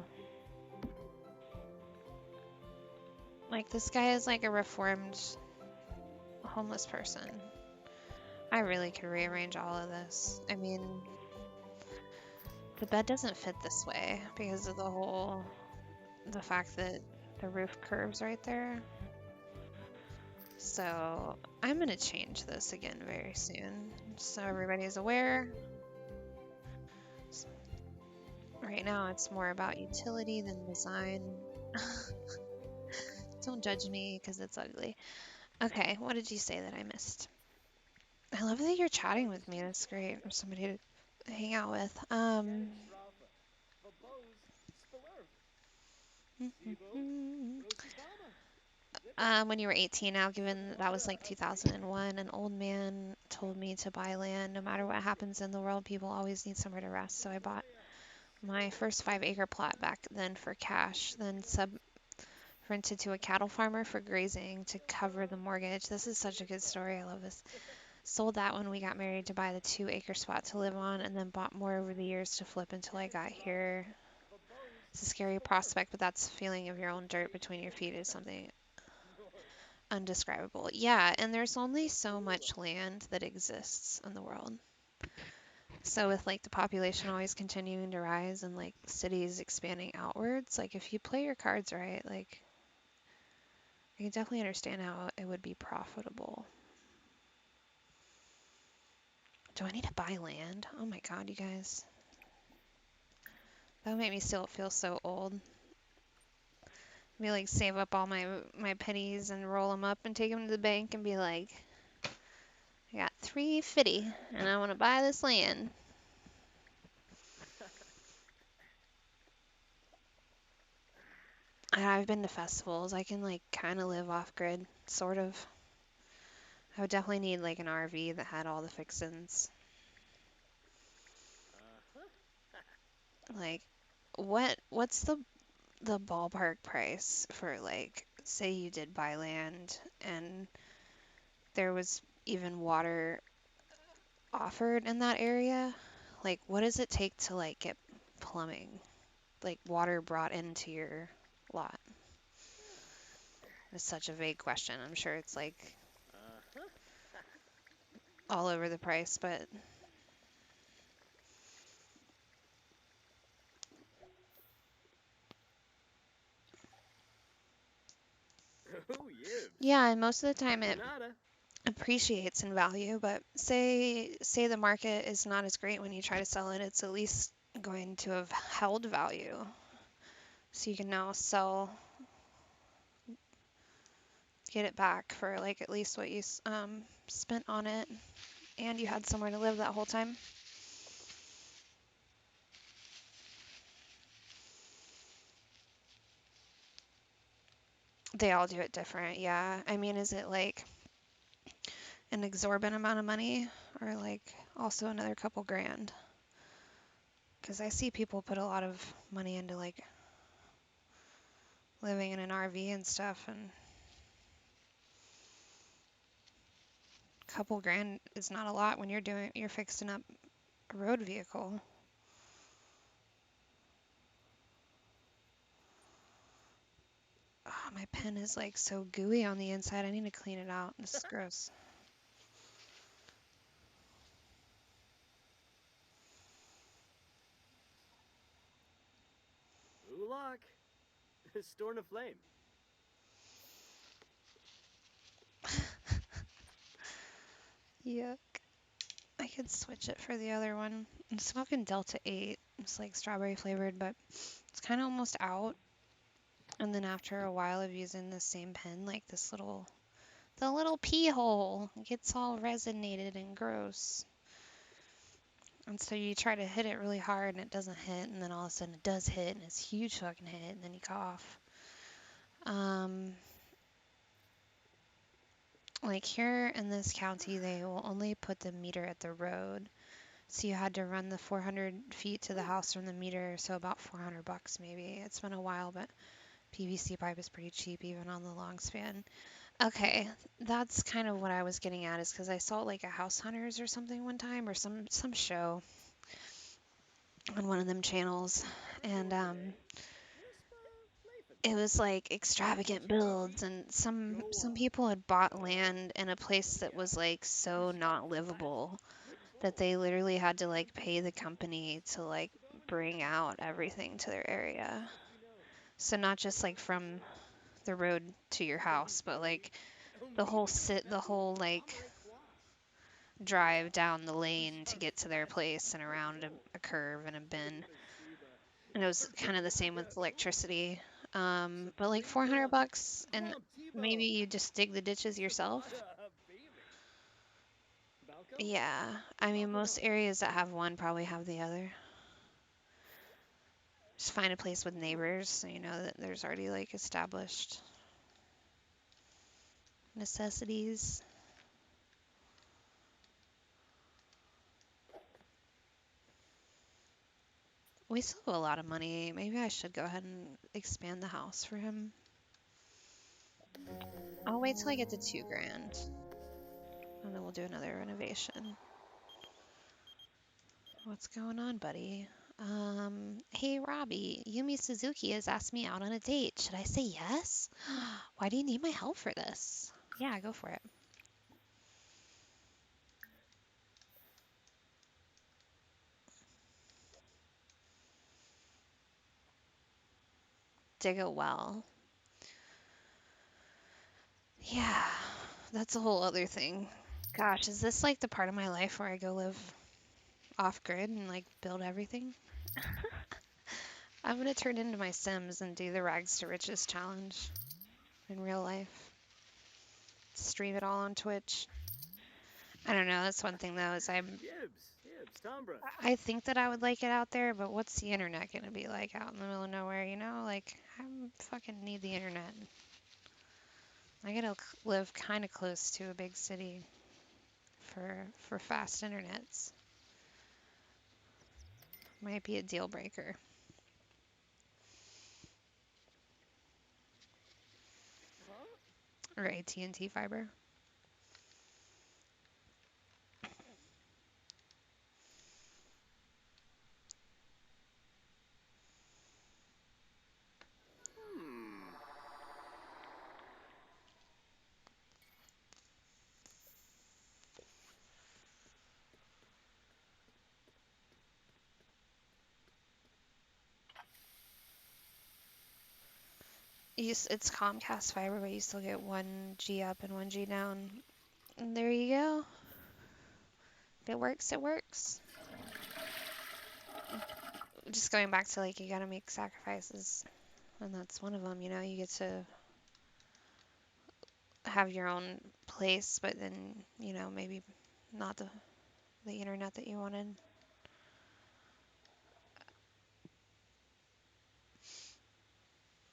Like, this guy is like a reformed homeless person. I really could rearrange all of this. I mean, the bed doesn't fit this way because of the fact that the roof curves right there. So I'm gonna change this again very soon, so everybody is aware. Right now it's more about utility than design. Don't judge me because it's ugly. Okay, what did you say that I missed? I love that you're chatting with me. That's great for somebody to hang out with. When you were 18 now, given that was like 2001, an old man told me to buy land. No matter what happens in the world, people always need somewhere to rest. So I bought my first 5-acre plot back then for cash, then rented to a cattle farmer for grazing to cover the mortgage. This is such a good story. I love this. Sold that when we got married to buy the 2-acre spot to live on, and then bought more over the years to flip until I got here. It's a scary prospect, but that's the feeling of your own dirt between your feet is something undescribable. Yeah, and there's only so much land that exists in the world. So with like the population always continuing to rise and like cities expanding outwards, like if you play your cards right, like I can definitely understand how it would be profitable. Do I need to buy land? Oh my God, you guys. That would make me still feel so old. Be like save up all my pennies and roll them up and take them to the bank and be like, I got 350 and I want to buy this land. And I've been to festivals. I can like kind of live off grid, sort of. I would definitely need like an RV that had all the fixins. Like, what's the ballpark price for like, say you did buy land and there was even water offered in that area? Like, what does it take to like get plumbing, like water brought into your lot? It's such a vague question. I'm sure it's like all over the price, but Oh, yibs. yeah, and most of the time it Nada. appreciates in value, but say the market is not as great when you try to sell it, it's at least going to have held value. So you can now sell, get it back for like at least what you spent on it, and you had somewhere to live that whole time. They all do it different, yeah. I mean, is it like an exorbitant amount of money or like also another couple grand? Because I see people put a lot of money into like living in an RV and stuff, and a couple grand is not a lot when you're fixing up a road vehicle. Oh, my pen is like so gooey on the inside. I need to clean it out. This is gross. Ulak. Storn a flame. Yuck. I could switch it for the other one. I'm smoking Delta 8. It's like strawberry flavored, but it's kind of almost out. And then after a while of using the same pen, like the little pee hole gets all resonated and gross. And so you try to hit it really hard and it doesn't hit, and then all of a sudden it does hit and it's a huge fucking hit, and then you cough. Like here in this county, they will only put the meter at the road. So you had to run the 400 feet to the house from the meter, so about 400 bucks maybe. It's been a while, but PVC pipe is pretty cheap even on the long span. Okay, that's kind of what I was getting at, is because I saw like a House Hunters or something one time, or some show on one of them channels, and it was like extravagant builds, and some people had bought land in a place that was like so not livable that they literally had to like pay the company to like bring out everything to their area. So not just like from the road to your house, but like the whole like drive down the lane to get to their place and around a curve and a bend. And it was kind of the same with electricity. But like 400 bucks, and maybe you just dig the ditches yourself. Yeah, I mean, most areas that have one probably have the other. Just find a place with neighbors so you know that there's already like established necessities. We still have a lot of money. Maybe I should go ahead and expand the house for him. I'll wait till I get to 2 grand and then we'll do another renovation. What's going on, buddy? Hey Robbie, Yumi Suzuki has asked me out on a date. Should I say yes? Why do you need my help for this? Yeah, go for it. Dig a well. Yeah, that's a whole other thing. Gosh, is this like the part of my life where I go live off grid and like build everything? I'm gonna turn into my Sims and do the rags to riches challenge in real life. Stream it all on Twitch. I don't know. That's one thing though, is Yibs, Tombra. I think that I would like it out there, but what's the internet gonna be like out in the middle of nowhere? You know, like I fucking need the internet. I gotta live kind of close to a big city for fast internets. Might be a deal breaker. Or AT&T fiber. It's Comcast fiber, but you still get 1G up and 1G down. And there you go. If it works, it works. Just going back to like you gotta make sacrifices, and that's one of them. You know, you get to have your own place, but then you know maybe not the internet that you wanted.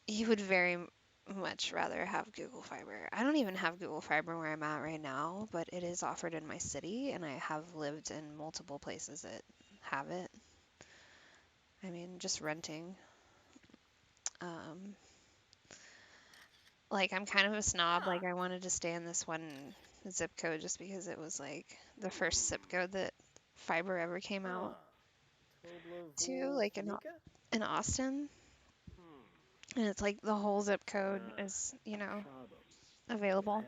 You would very much rather have Google Fiber. I don't even have Google Fiber where I'm at right now, but it is offered in my city, and I have lived in multiple places that have it. I mean, just renting. Um, like I'm kind of a snob. Like I wanted to stay in this one zip code just because it was like the first zip code that fiber ever came out to, like Fanika? in Austin. And it's like the whole zip code is, you know, available.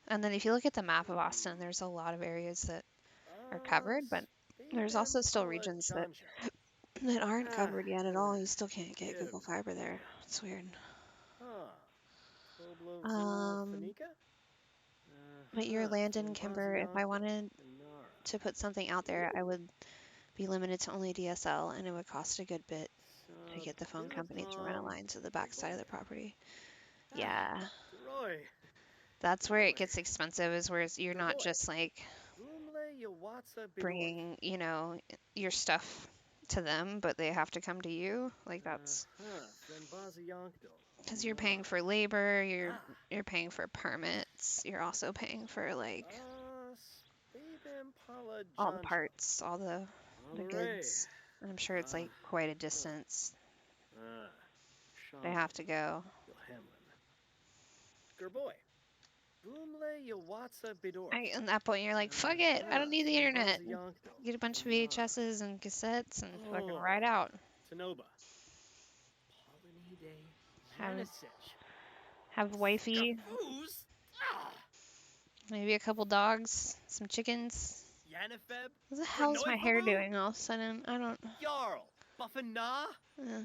And then if you look at the map of Austin, there's a lot of areas that are covered, but there's also still regions that aren't covered yet at all. You still can't get Google Fiber there. It's weird. Um, Fanika? but your Landon, Kimber, if I wanted to put something out there, I would be limited to only DSL, and it would cost a good bit to get the phone company to run a line to the backside of the property. Yeah, Roy. that's where it gets expensive, is where you're not just like Boomle Yawatsa Bidor. bringing, you know, your stuff to them, but they have to come to you. Like that's Flembazi Yonkdo. because you're paying for labor, you're paying for permits, you're also paying for like all the parts, all the goods. And I'm sure it's like quite a distance they have to go. Gerboy. Boomle Yawatsa Bidor. At that point, you're like, fuck it, I don't need the internet. Get a bunch of VHSs and cassettes and fucking ride out. Tanoba. Polynide Have wifey, Scafoos? maybe a couple dogs, some chickens. Yanifeb? What the hell is my hair doing all of a sudden? I don't. Jarl. Buffana? Uh,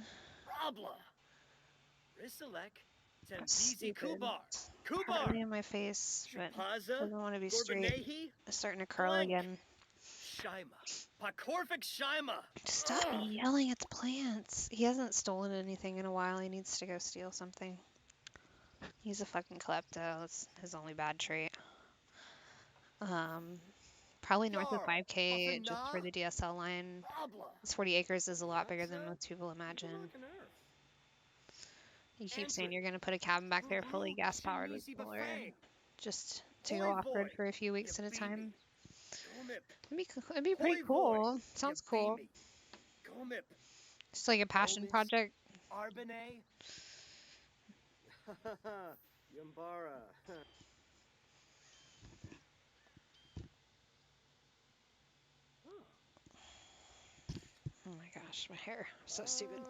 Rabla. Risalek. that's Tembizi stupid. Kubar. Partly Kubar. in my face, but Shapaza. doesn't want to be straight. Gorbanehi. It's starting to curl Blank. again. Shima. Pakorvik Shima. Stop yelling at the plants. He hasn't stolen anything in a while. He needs to go steal something. He's a fucking klepto. That's his only bad trait. Probably north of 5K just for the DSL line. This 40 acres is a lot bigger than most people imagine. You keep saying you're going to put a cabin back there fully gas powered with solar just to go off grid for a few weeks at a time. It'd be pretty cool. Sounds cool. Just like a passion project. Arbane. Yambara. Oh my gosh, my hair. So stupid.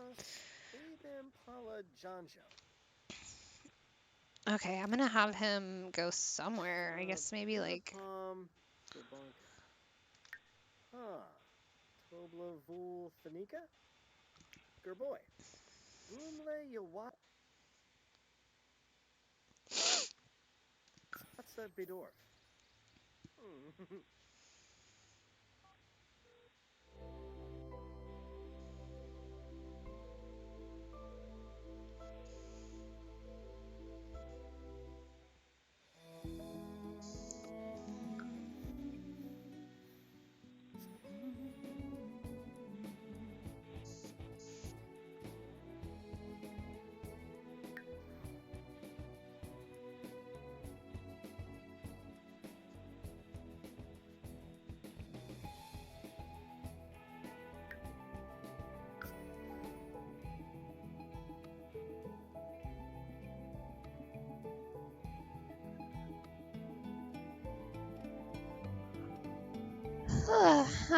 Okay, I'm gonna have him go somewhere. I guess maybe like Toblavul Fanika? Gerboy. Boomle Yawa. Yasa Bidorf.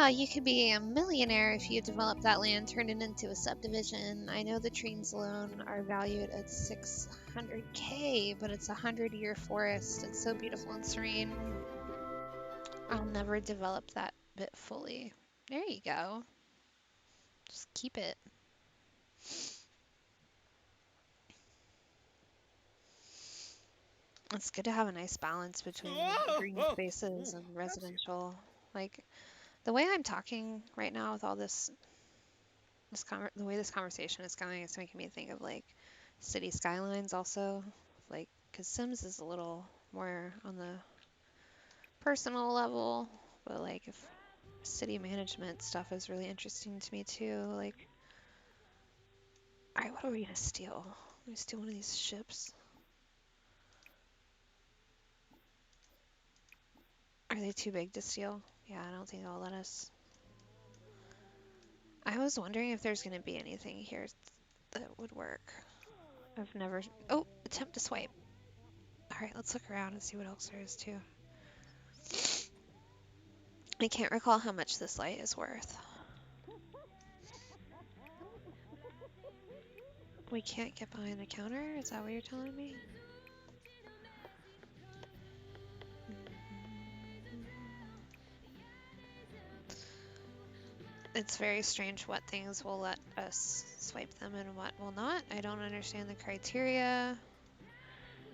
You could be a millionaire if you develop that land, turn it into a subdivision. I know the trees alone are valued at 600K, but it's a 100-year forest. It's so beautiful and serene. I'll never develop that bit fully. There you go. Just keep it. It's good to have a nice balance between green spaces and residential. Like the way I'm talking right now with all the way this conversation is going, it's making me think of like city skylines also, like because Sims is a little more on the personal level, but like if city management stuff is really interesting to me too. Like, all right, what are we gonna steal? Let me steal one of these ships. Are they too big to steal? Yeah, I don't think they'll let us. I was wondering if there's gonna be anything here that would work. I've never. Oh, attempt to swipe. All right, let's look around and see what else there is too. I can't recall how much this light is worth. We can't get behind the counter? Is that what you're telling me? It's very strange what things will let us swipe them and what will not. I don't understand the criteria.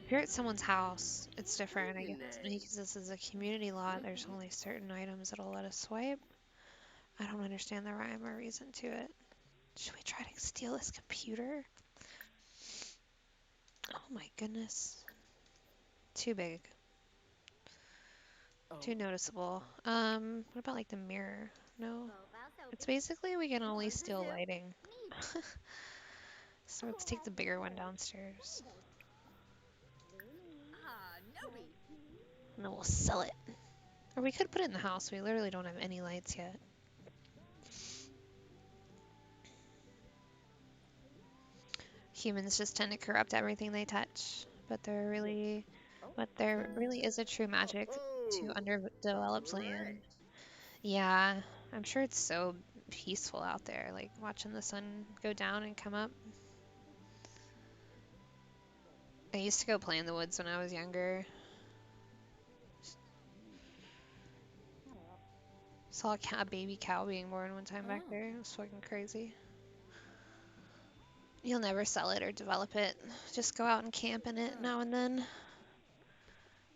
If you're at someone's house, it's different. I guess because this is a community lot, there's only certain items that'll let us swipe. I don't understand the rhyme or reason to it. Should we try to steal this computer? Oh my goodness. Too big. Too noticeable. What about like the mirror? No. It's basically we can only steal lighting. So let's take the bigger one downstairs. And then we'll sell it. Or we could put it in the house. We literally don't have any lights yet. Humans just tend to corrupt everything they touch. But there really is a true magic to underdeveloped land. Yeah, I'm sure it's so peaceful out there, like watching the sun go down and come up. I used to go play in the woods when I was younger. Saw a baby cow being born one time back there. It was fucking crazy. You'll never sell it or develop it. Just go out and camp in it now and then.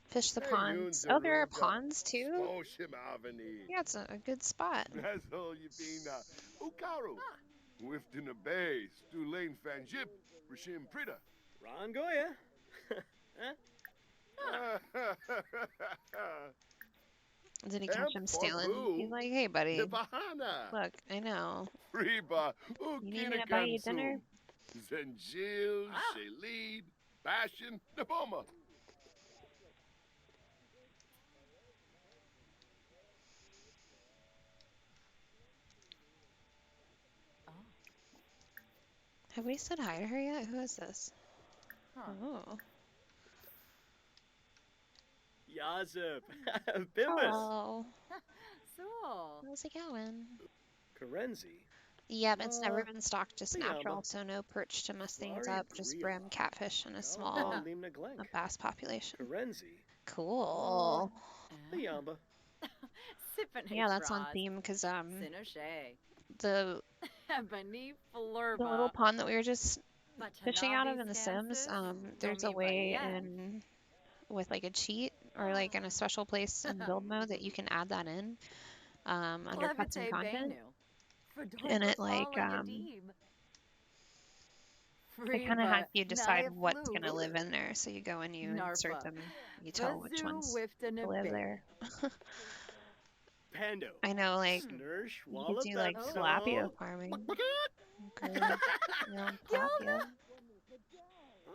Fish the ponds. Oh, there are ponds too? Yeah, it's a good spot. Ukaru. Wiftin a bay, stu lane fan jip, Rishim Prida. Ron Goya. Did he catch him stealing? He's like, hey, buddy. Look, I know. Reba, You need me to buy you dinner? Zenjil, Shalid, Bastion, Naboma. Have we said hi to her yet? Who is this? Oh. Yazip. Bimbus. Hello. So. How's it going? Karenzi. Yep, it's never been stocked, just Liamba. natural, so no perch to mess things Flari up, just Bria. brim, catfish, and a small Limna Glenk. a bass population. Karenzi. Cool. Liamba. Yeah, that's on theme because Sinoche. the Bani the Flurba. little pond that we were just fishing out of in The Watanabe Sims, Scansis, there's a Domi way Bayen. in with like a cheat or like in a special place in build mode that you can add that in under custom Clevite content, Benu. and Fedorko's Hall Yadim. it kind of has Friba you decide Naya what's Flu. gonna live in there. So you go and you insert Narfa. them, you tell which Vazu ones Wiftana to live Bay. there. Pando. I know, like Snursh you could Walla do like tilapia farming. Grow your own tilapia.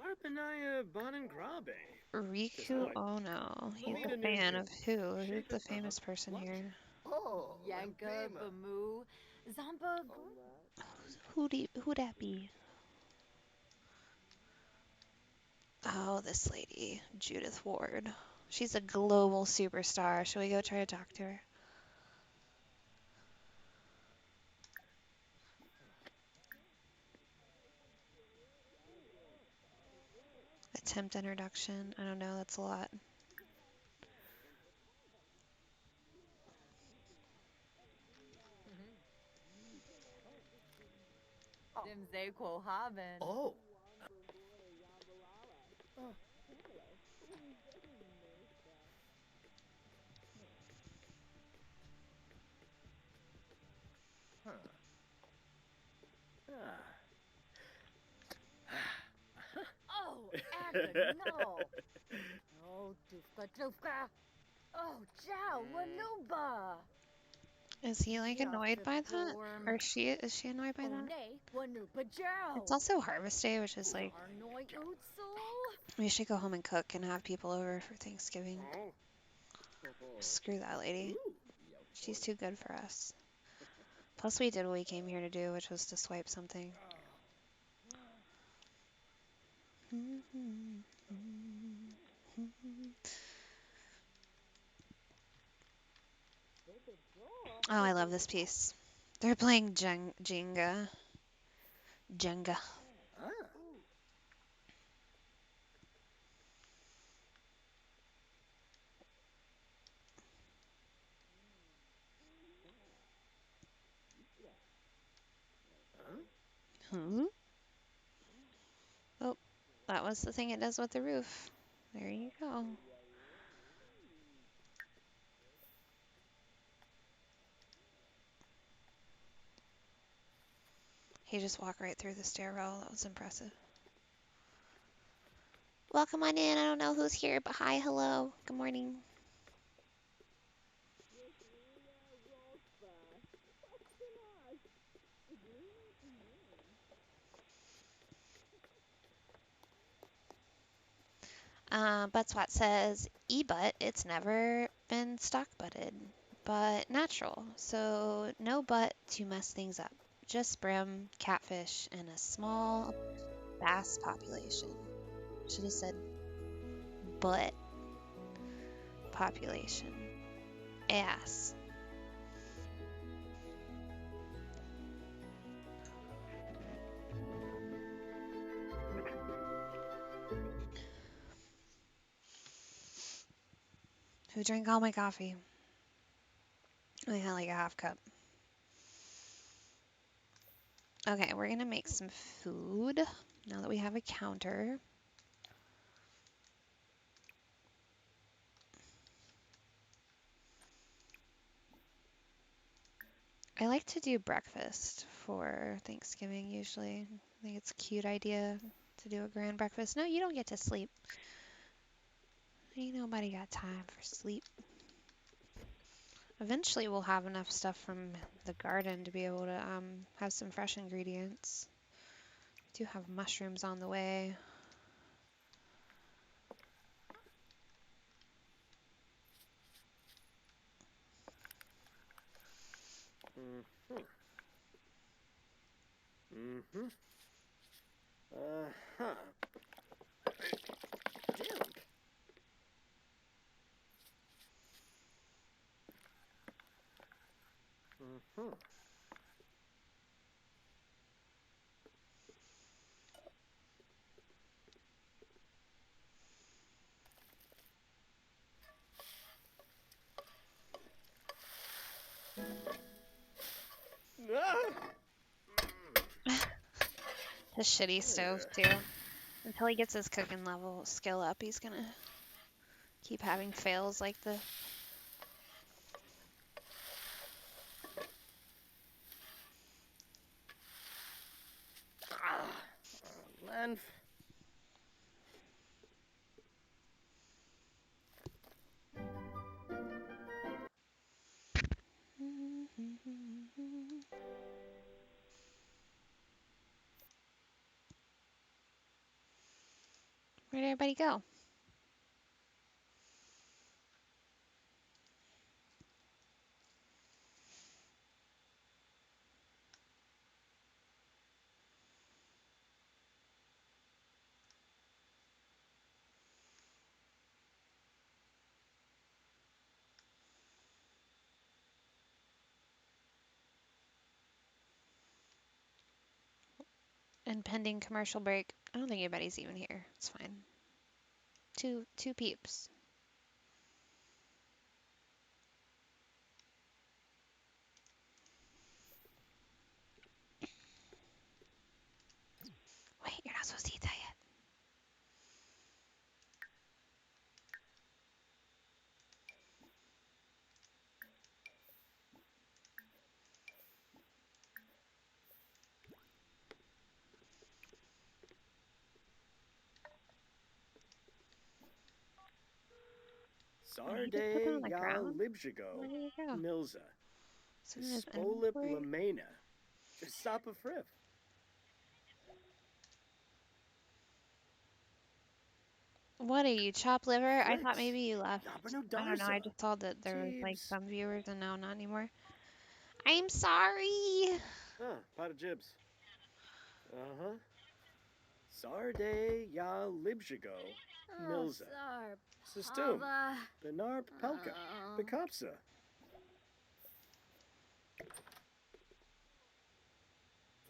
Arpanaya Bonangrabe. Riku Ono. He's a Lolita fan Nuku. of who? Who's Shape the it famous up. person What? here? Oh, Yanka Bima. Bamu. Zamba Who that be? Oh, this lady, Judith Ward. She's a global superstar. Shall we go try to talk to her? Attempt introduction. I don't know, that's a lot. Dimze Quohaben. Oh. Oh, Aga, no. Oh, Dufka Dufka. Oh, Chow, Wanuba. Is he like annoyed by that? Or is she annoyed by that? One, Wanuba Chow. It's also Harvest Day, which is like, Arnoy Utsul. we should go home and cook and have people over for Thanksgiving. Oh. Screw that lady. She's too good for us. Plus we did what we came here to do, which was to swipe something. Oh, I love this piece. They're playing Jenga. Jenga. Ah. Hmm? Oh, that was the thing it does with the roof. There you go. He just walked right through the stairwell. That was impressive. Welcome on in. I don't know who's here, but hi, hello. Good morning. Buttswat says, E-butt, it's never been stock butted, but natural. So no butt to mess things up. Just brim, catfish, and a small bass population. Should have said butt population. Ass. Who drank all my coffee? I had like a half cup. Okay, we're gonna make some food now that we have a counter. I like to do breakfast for Thanksgiving usually. I think it's a cute idea to do a grand breakfast. No, you don't get to sleep. Ain't nobody got time for sleep. Eventually we'll have enough stuff from the garden to be able to have some fresh ingredients. We do have mushrooms on the way. Mm-hmm. Mm-hmm. Uh-huh. Duke. Mm-hmm. His shitty stove too. Until he gets his cooking level skill up, he's gonna Keep having fails like this. Lenf. Where'd everybody go? And pending commercial break. I don't think anybody's even here. It's fine. Two peeps. Wait, you're not supposed to eat that yet. Oh, he just put that on Sarde the ya ground? libjigo. Where did it go? Milza. Is it in his Spolip inventory? lamena. Sapa frif. What are you, chopped liver? I thought Fritz. maybe you left. Yabano I don't know. I Darza. just saw that there was like Jeebs. some viewers and now not anymore. I'm sorry. Ah, pot of jibs. Uh-huh. Sarde ya libjigo. Oh, Milza. Sarp. Sistum. Hava. Benar pelka. Oh. Bekapsa.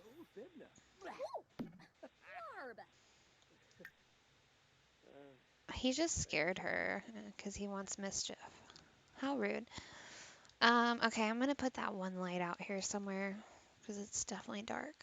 Oh, Fibna. Barb. He just scared her because he wants mischief. How rude. Okay, I'm gonna put that one light out here somewhere because it's definitely dark.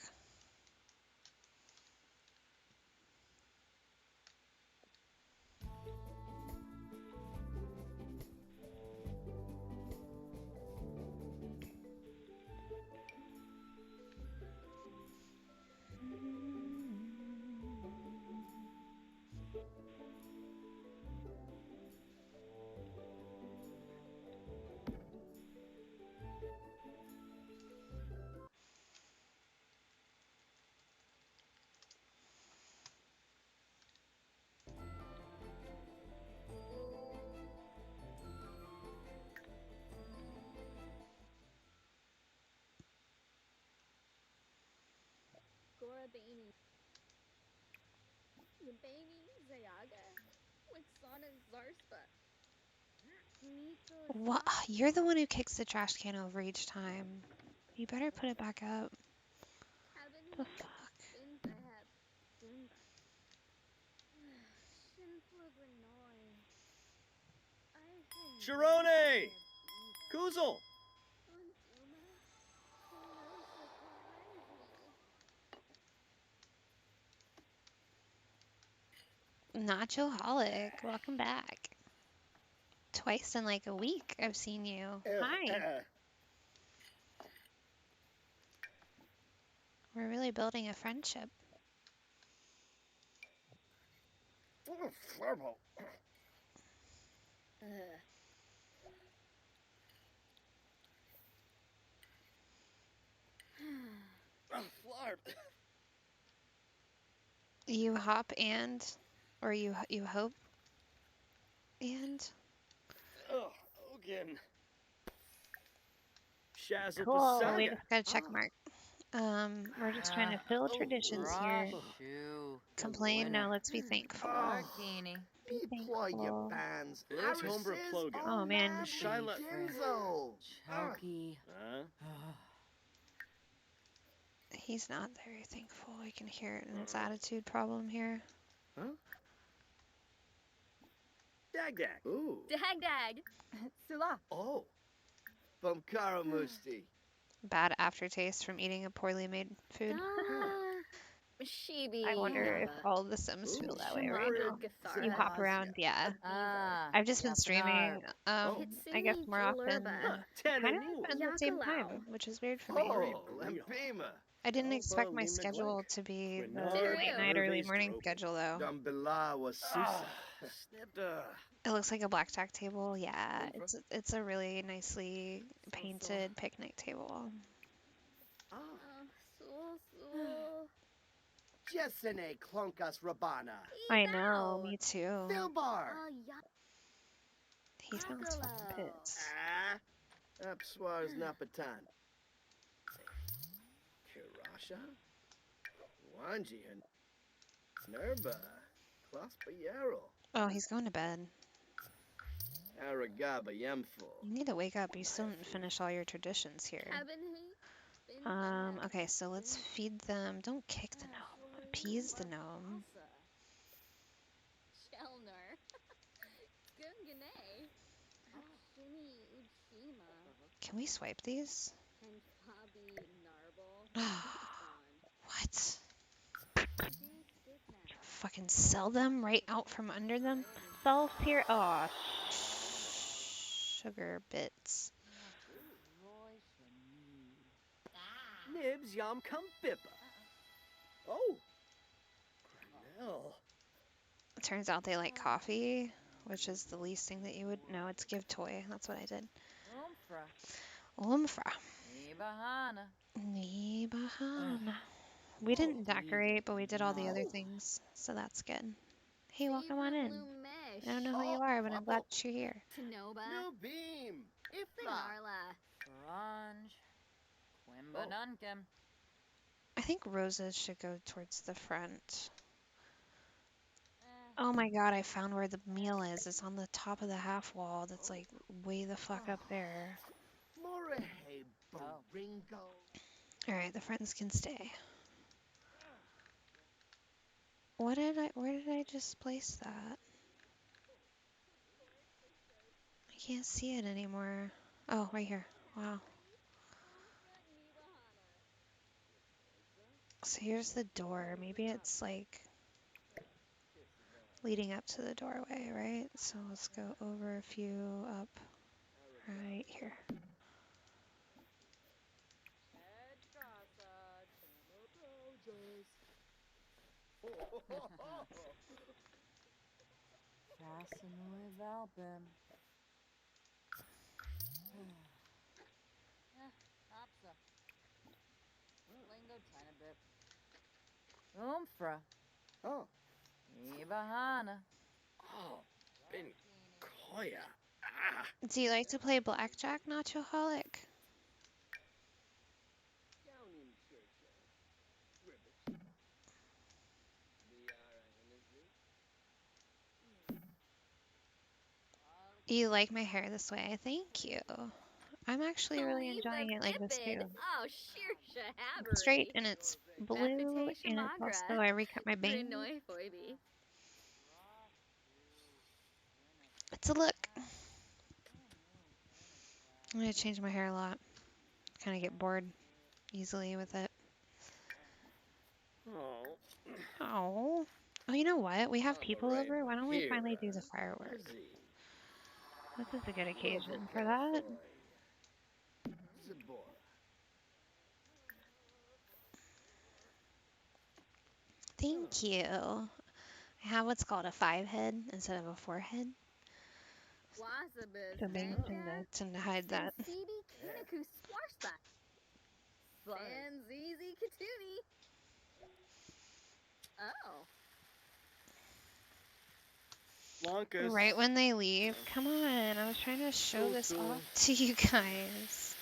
Gorabani. Yabani. Zayaga. Wixana Zarspa. Nico What? You're the one who kicks the trash can over each time. You better put it back up. The fuck? Binzahab. Dimba. Shinflugranoi. Chirone! Kuzel! Onduma. Kolosa Karazi. Nachoholic, welcome back. Twice in like a week I've seen you. Hi. We're really building a friendship. Flurbo. Flarb. You hop and, or you hope and. Oh, again. Shazzle Cool. We Pasaya. just got a check mark. We're just trying to fill traditions here. Shoe. Complain, now let's be thankful. Martini. Be Deploy your thankful. bands. It's Hombra Plogan. Oh man. Shyla. Ginzo. Chokey. He's not very thankful. I can hear it in his attitude problem here. Huh? Dag Dag. Ooh. Dag dag. Sula. Oh. Bumkara Musti. Bad aftertaste from eating a poorly made food. Shibi. I wonder if all of the Sims feel that way right Shimano now. Gathara. You hop around, yeah. Ah, I've just been streaming, Oh. I guess Kitsune more often, Jalurba. kind of at the same Yakalau. time, which is weird for me. Oh, Lempima. I didn't expect Alba my Limig schedule Lake. to be the Renard late night, early Herves morning Drope. schedule, though. Dumbila was Ah, Susa. Snipta. It looks like a blackjack table. Yeah, it's a really nicely painted picnic table. Ah. Sul. Jessene Klonkas Rabana. I know, me too. Filbar. Ya. He sounds fucking pissed. Ah. Apswars Napatan. Kirasha. Wanji and Nerba. Klaspayaro. Oh, he's going to bed. Aragaba Yemful. You need to wake up. You still didn't finish all your traditions here. Okay, so let's feed them. Don't kick the gnome. Appease the gnome. Chelner. Gungane. Shini Uchima. Can we swipe these? And Bobby Narble. What? Fucking sell them right out from under themselves here? Oh, sugar bits. Nibs Yam Cum Pippa. Oh. Granell. Turns out they like coffee, which is the least thing that you would know. It's give toy. That's what I did. Umfra. Ibahana. Nibahana. We didn't decorate, but we did all the other things, so that's good. Hey, welcome on in. I don't know who you are, but I'm glad that you're here. Tanoba. New beam. Ifla. Finarla. Franj. Quimba Nunkim. I think roses should go towards the front. Oh my god, I found where the meal is. It's on the top of the half wall. That's like way the fuck up there. Morehe Boringo. Alright, the friends can stay. Where did I just place that? I can't see it anymore. Oh, right here. Wow. So here's the door. Maybe it's like leading up to the doorway, right? So let's go over a few up right here. Fasinoi Valpim. Opsa. Lingo Tenebit. Umfra. Oh. Ibahana. Oh. Ben Koya. Ah. Do you like to play blackjack, Nachoholic? You like my hair this way? Thank you. I'm actually really enjoying it like this too. Oh, sheer shahabbery. Straight and it's blue Reputation and it's magra. also I recut my bangs. Grinoi Foibi. It's a look. I'm gonna change my hair a lot. Kind of get bored easily with it. Oh. Oh. Oh, you know what? We have people Alright, over. Why don't we here, finally do the fireworks? Izzy. This is a good occasion Lobo for that. Califoy. Zabora. Thank you. I have what's called a 5-head instead of a 4-head. Wasabus. So maybe to hide that. Phoebe Kinaku Swarspa. Sanzizi Katuni. Oh. Blanca's. Right when they leave. Come on, I was trying to show So this cool. off to you guys.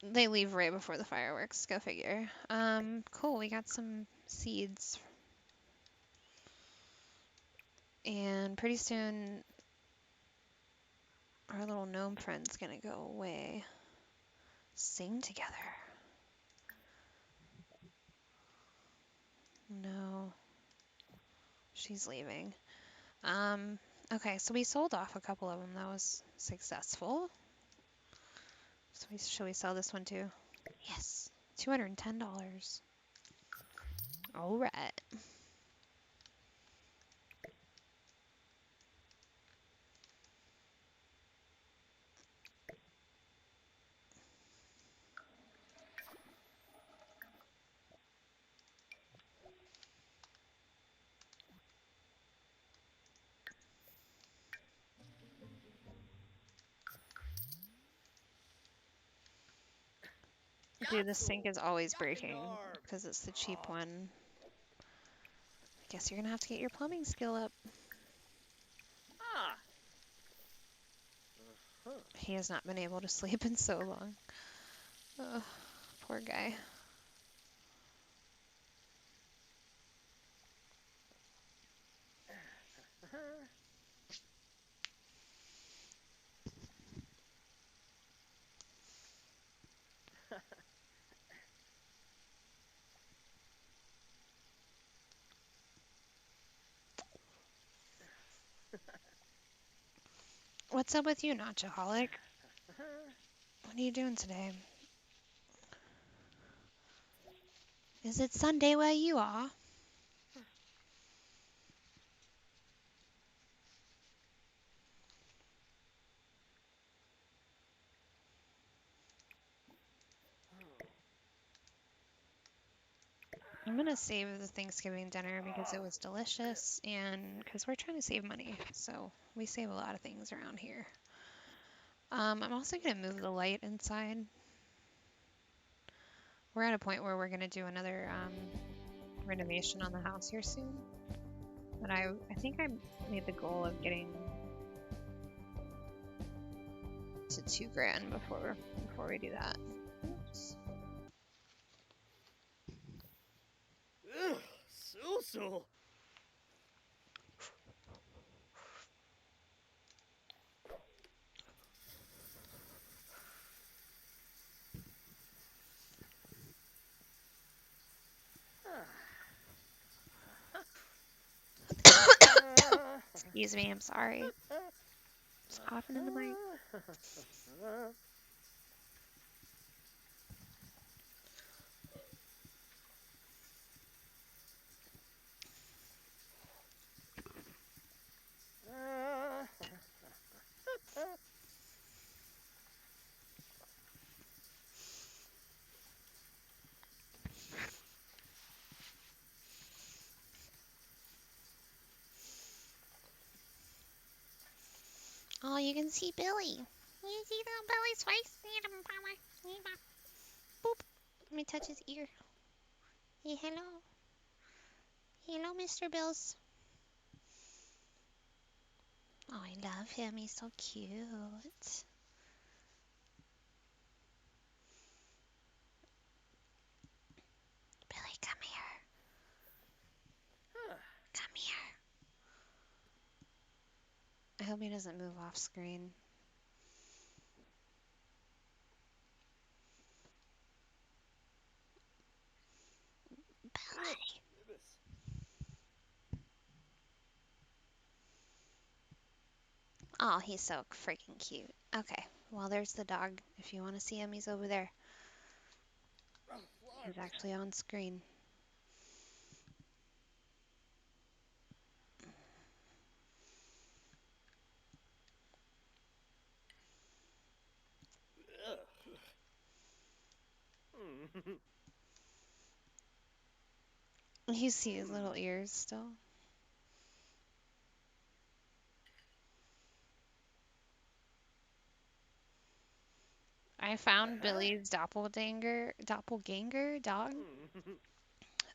They leave right before the fireworks. Go figure. Cool. We got some seeds. And pretty soon, our little gnome friend's gonna go away. Sing together. No. She's leaving. Okay, so we sold off a couple of them. That was successful. So should we sell this one too? Yes, $210. All right. Dude, the sink is always breaking because it's the cheap one. I guess you're gonna have to get your plumbing skill up. Ah. He has not been able to sleep in so long. Ugh, poor guy. What's up with you, Nachoholic? What are you doing today? Is it Sunday where you are? I'm gonna save the Thanksgiving dinner because it was delicious and because we're trying to save money. So we save a lot of things around here. I'm also gonna move the light inside. We're at a point where we're gonna do another renovation on the house here soon. But I think I made the goal of getting to 2 grand before we do that. Oops. Ugh, Sul. Excuse me, I'm sorry. Just coughing in the mic. Oh, you can see Billy. You see little Billy's face? Boop. Let me touch his ear. Hey, hello. Hello, Mr. Bills. Oh, I love him. He's so cute. Billy, come here. Come here. I hope he doesn't move off screen. Billy. Oh, he's so freaking cute. Okay, well, there's the dog. If you want to see him, he's over there. He's actually on screen. You see his little ears still. I found Billy's doppelganger dog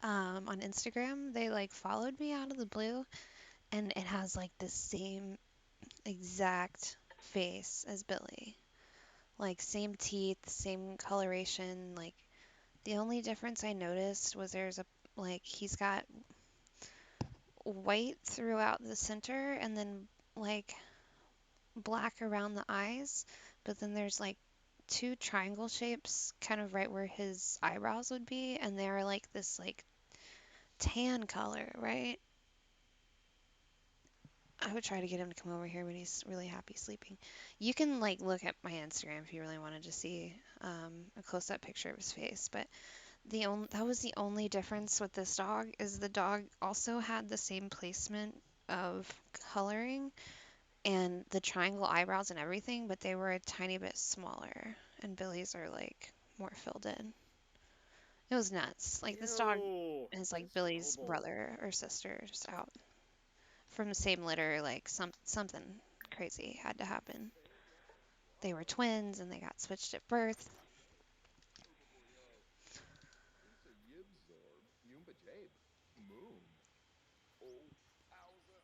on Instagram. They like followed me out of the blue, and it has like the same exact face as Billy. Like same teeth, same coloration. Like the only difference I noticed was there's a like he's got white throughout the center and then like black around the eyes, but then there's like two triangle shapes kind of right where his eyebrows would be, and they're like this like tan color, right? I would try to get him to come over here when he's really happy sleeping. You can like look at my Instagram if you really wanted to see a close-up picture of his face, but that was the only difference with this dog is the dog also had the same placement of coloring and the triangle eyebrows and everything, but they were a tiny bit smaller, and Billy's are like more filled in. It was nuts. Like this dog Yo, is like that's Billy's Bobo. brother or sister, just out from the same litter. Like something crazy had to happen. They were twins and they got switched at birth. Inter Yibzorb, Yumba Jabe, Moon. Oh, Owza.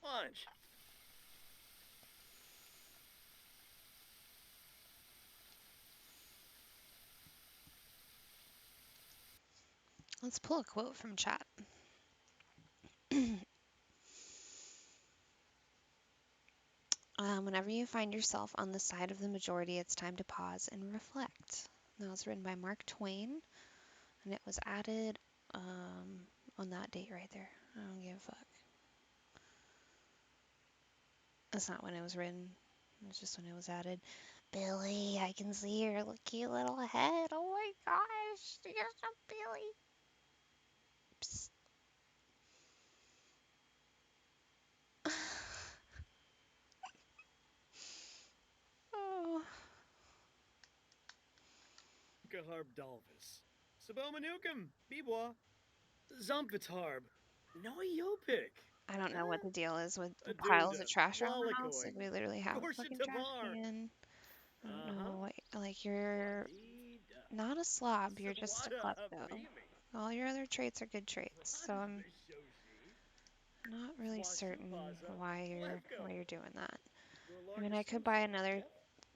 Lunch. Let's pull a quote from chat. Whenever you find yourself on the side of the majority, it's time to pause and reflect. That was written by Mark Twain, and it was added on that date right there. I don't give a fuck. That's not when it was written. It's just when it was added. Billy, I can see your cute little head. Oh my gosh, you're so Billy. Psst. Oh. Kaharb Dalvis. Sabomanukum. Bibwa. Zumpitarb. Noyopik. I don't know what the deal is with piles Adunda. of trash around the house. Lalakoi. Like we literally have a fucking trash Gorshatavar. can. I don't know what. Like you're Fadida. not a slob. You're just a Sawada klepto. Rimi. All your other traits are good traits. So I'm Shoshi. not really certain Swashupaza. why Lefko. you're doing that. Your I mean, I largest could buy Simpson. another Jeff.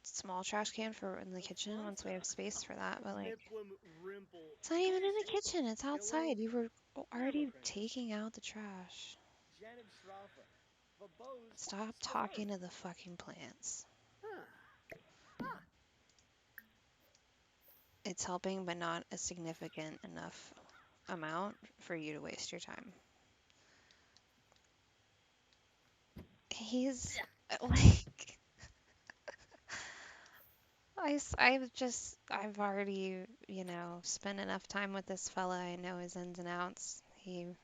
small trash can for in the kitchen once we Alfonso. have space for that, but like Mifflin Rimple. it's not even in the Shaper. kitchen. It's Hello. outside. You were already Namapringus. taking out the trash. Janib Shrafa. Babos. Stop talking Stavarva. to the fucking plants. It's helping, but not a significant enough amount for you to waste your time. He's like, I've already, spent enough time with this fella. I know his ins and outs. He's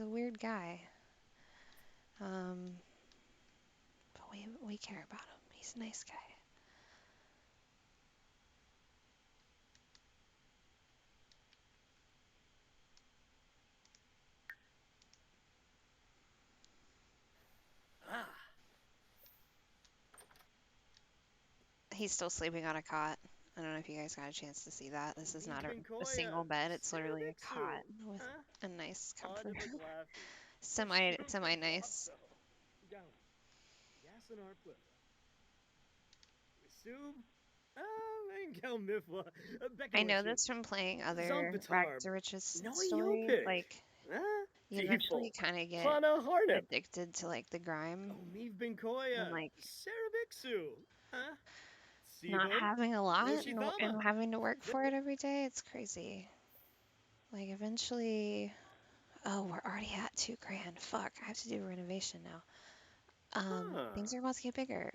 a weird guy. But we care about him. He's a nice guy. Ah. He's still sleeping on a cot. I don't know if you guys got a chance to see that. This is not a single bed. It's literally a cot with a nice comforter. Semi nice. I know this from playing other Rags to Riches stories. Like you eventually kind of get addicted to like the grime and like not having a lot and having to work for it every day. It's crazy. Like eventually, oh, we're already at $2,000. Fuck, I have to do a renovation now. Things are about to get bigger.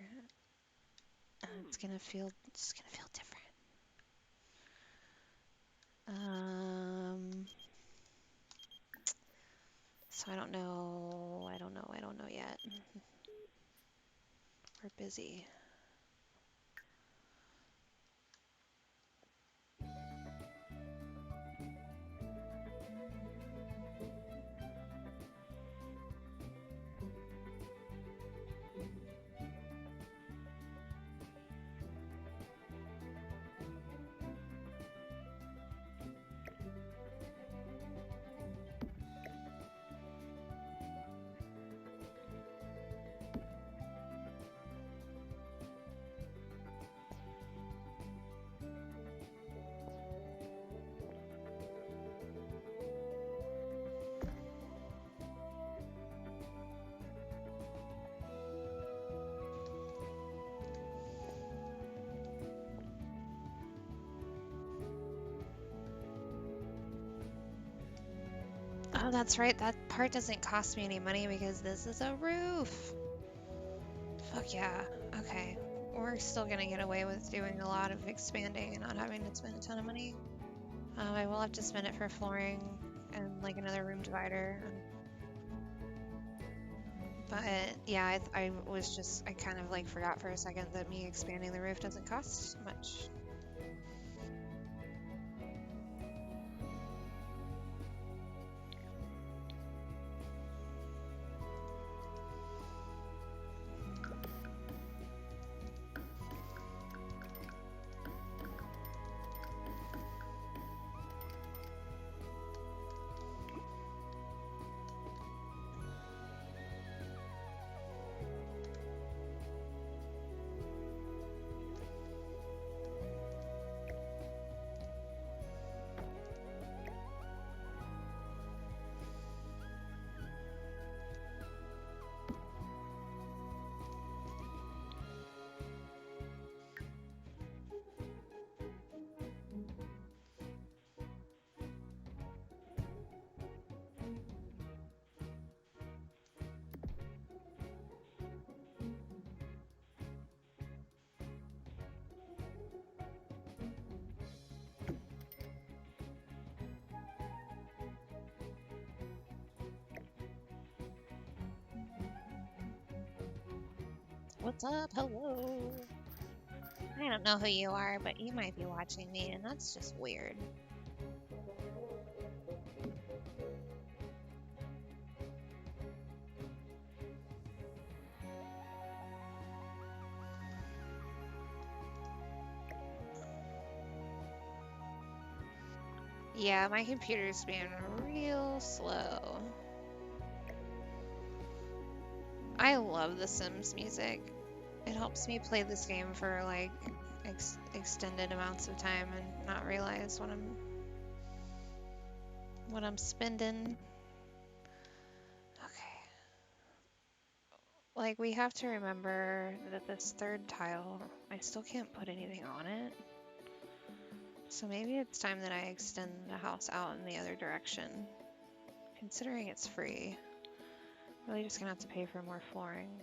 And it's gonna feel different. So I don't know. I don't know yet. We're busy. Oh, that's right. That part doesn't cost me any money because this is a roof. Fuck yeah. Okay. We're still gonna get away with doing a lot of expanding and not having to spend a ton of money. I will have to spend it for flooring and like another room divider. But yeah, I was just, I kind of like forgot for a second that me expanding the roof doesn't cost much. What's up? Hello. I don't know who you are, but you might be watching me, and that's just weird. Yeah, my computer's being real slow. I love the Sims music. It helps me play this game for like extended amounts of time and not realize what I'm spending. Okay. Like we have to remember that this third tile, I still can't put anything on it. So maybe it's time that I extend the house out in the other direction. Considering it's free, really just gonna have to pay for more flooring.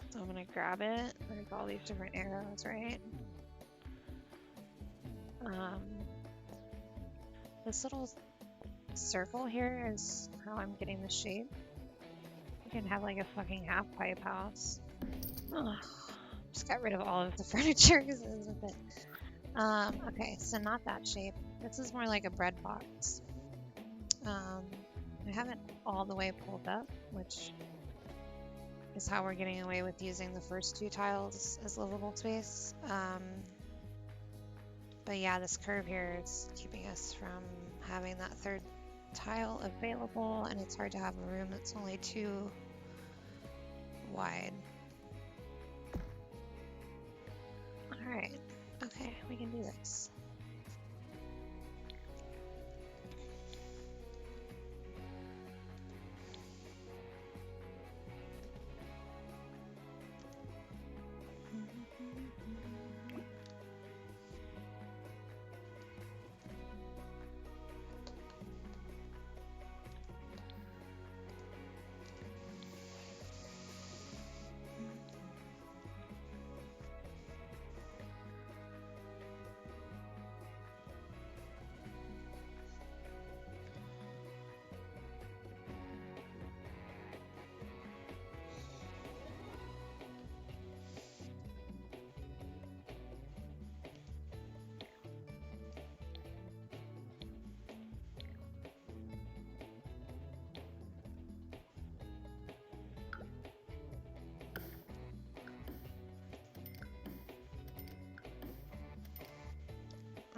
So I'm gonna grab it, like all these different arrows, right? This little circle here is how I'm getting the shape. You can have like a fucking half pipe house. Ugh. Just got rid of all of the furniture because it was a bit. Okay, so not that shape. This is more like a bread box. I haven't all the way pulled up, which is how we're getting away with using the first two tiles as livable space. But yeah, this curve here is keeping us from having that third tile available, and it's hard to have a room that's only 2 wide. Alright, okay, we can do this.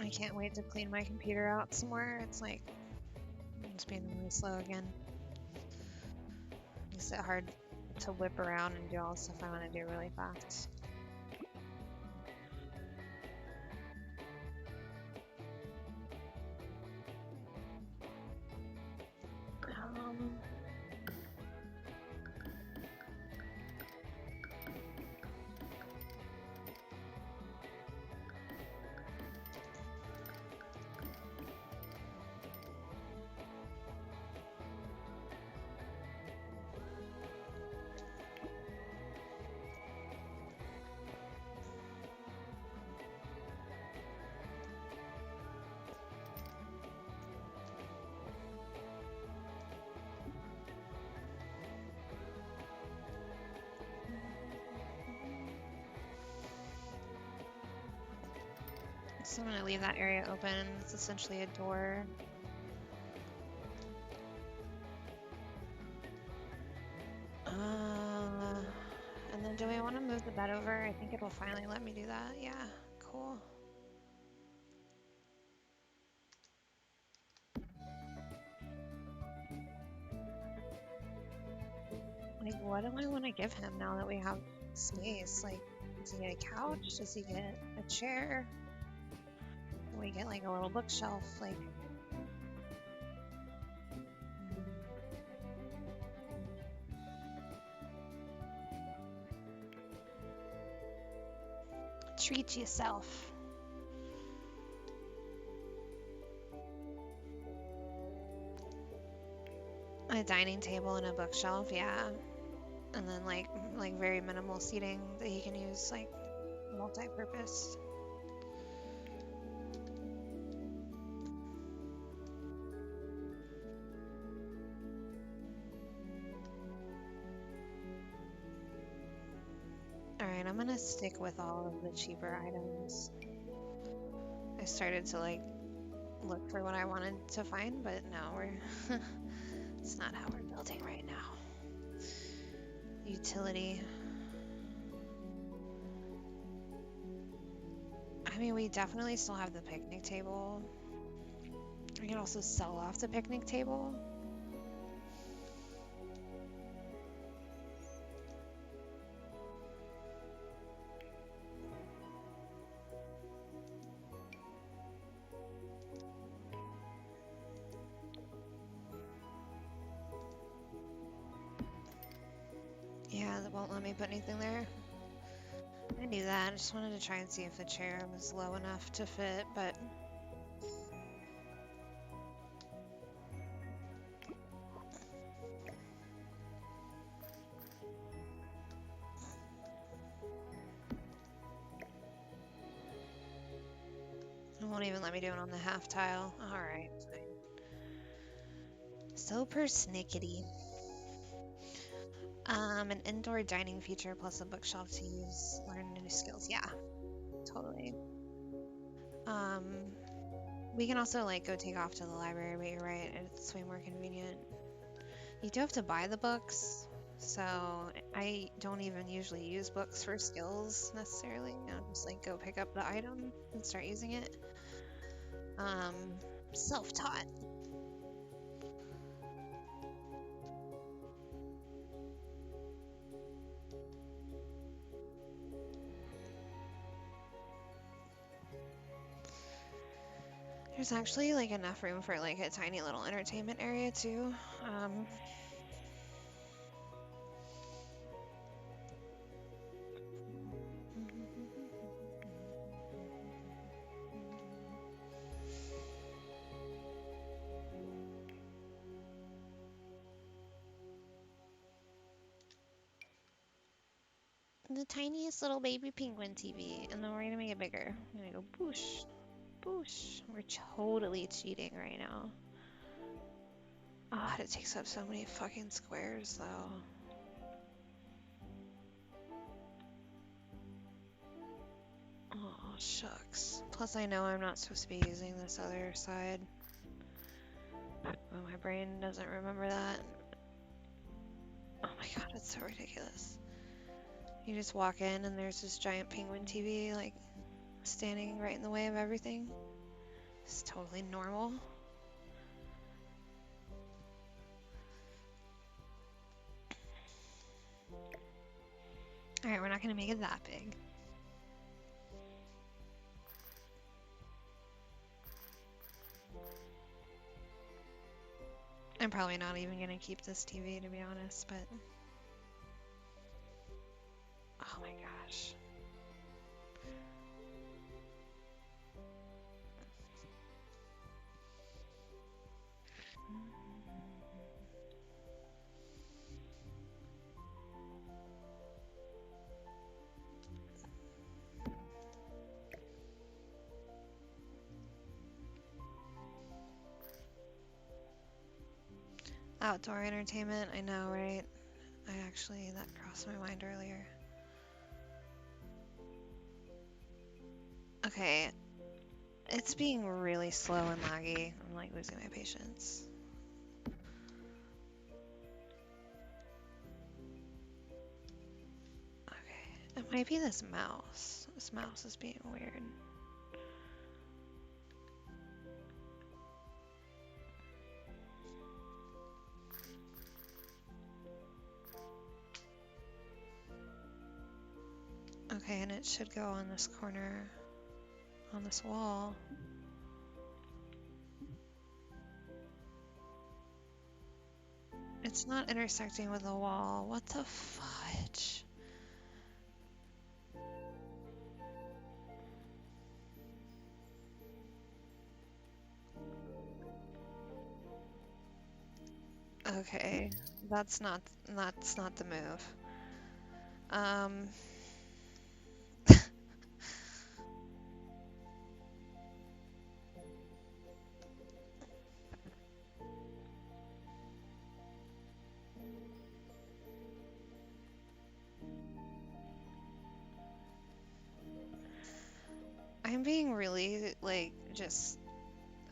I can't wait to clean my computer out somewhere. It's like, it's being really slow again. Makes it hard to whip around and do all the stuff I want to do really fast. So I'm gonna leave that area open. It's essentially a door. And then do we want to move the bed over? I think it'll finally let me do that. Yeah, cool. Like, what do I want to give him now that we have space? Like, does he get a couch? Does he get a chair? Do we get like a little bookshelf? Like, treat yourself. A dining table and a bookshelf, yeah. And then like very minimal seating that he can use like multi-purpose. Alright, I'm gonna stick with all of the cheaper items. I started to like look for what I wanted to find, but no, we're it's not how we're building right now. Utility. I mean, we definitely still have the picnic table. We can also sell off the picnic table. Yeah, that won't let me put anything there. I knew that. I just wanted to try and see if the chair was low enough to fit, but it won't even let me do it on the half tile. Alright, fine. So persnickety. An indoor dining feature plus a bookshelf to use, learn new skills. Yeah, totally. We can also like go take off to the library, but you're right, it's way more convenient. You do have to buy the books, so I don't even usually use books for skills necessarily. I'll just like go pick up the item and start using it. Self-taught. There's actually like enough room for like a tiny little entertainment area too. The tiniest little baby penguin TV, and then we're gonna make it bigger. I'm gonna go boosh, boosh. We're totally cheating right now. God, it takes up so many fucking squares though. Oh, shucks. Plus I know I'm not supposed to be using this other side. But my brain doesn't remember that. Oh my god, it's so ridiculous. You just walk in and there's this giant penguin TV like standing right in the way of everything. It's totally normal. Alright, we're not gonna make it that big. I'm probably not even gonna keep this TV to be honest, but oh my gosh. Outdoor entertainment, I know, right? That crossed my mind earlier. Okay. It's being really slow and laggy. I'm like losing my patience. Okay, it might be this mouse. This mouse is being weird. Okay, and it should go on this corner, on this wall. It's not intersecting with the wall. What the fudge? Okay, that's not the move. Um, I'm being really like just.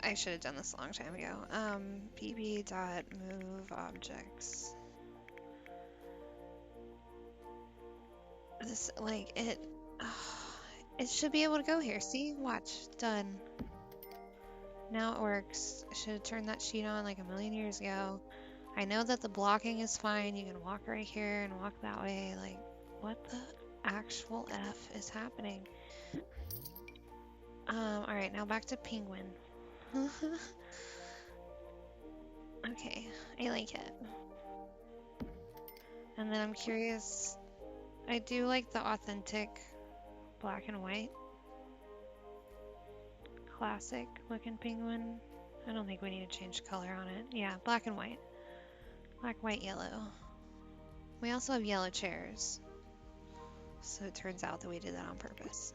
I should have done this a long time ago. BB dot move objects. This like it. It should be able to go here. See, watch, done. Now it works. I should have turned that sheet on like a million years ago. I know that the blocking is fine. You can walk right here and walk that way. Like, what the actual F is happening? Alright, now back to penguin. Okay, I like it. And then I'm curious, I do like the authentic black and white. Classic looking penguin. I don't think we need to change color on it. Yeah, black and white. Black, white, yellow. We also have yellow chairs. So it turns out that we did that on purpose.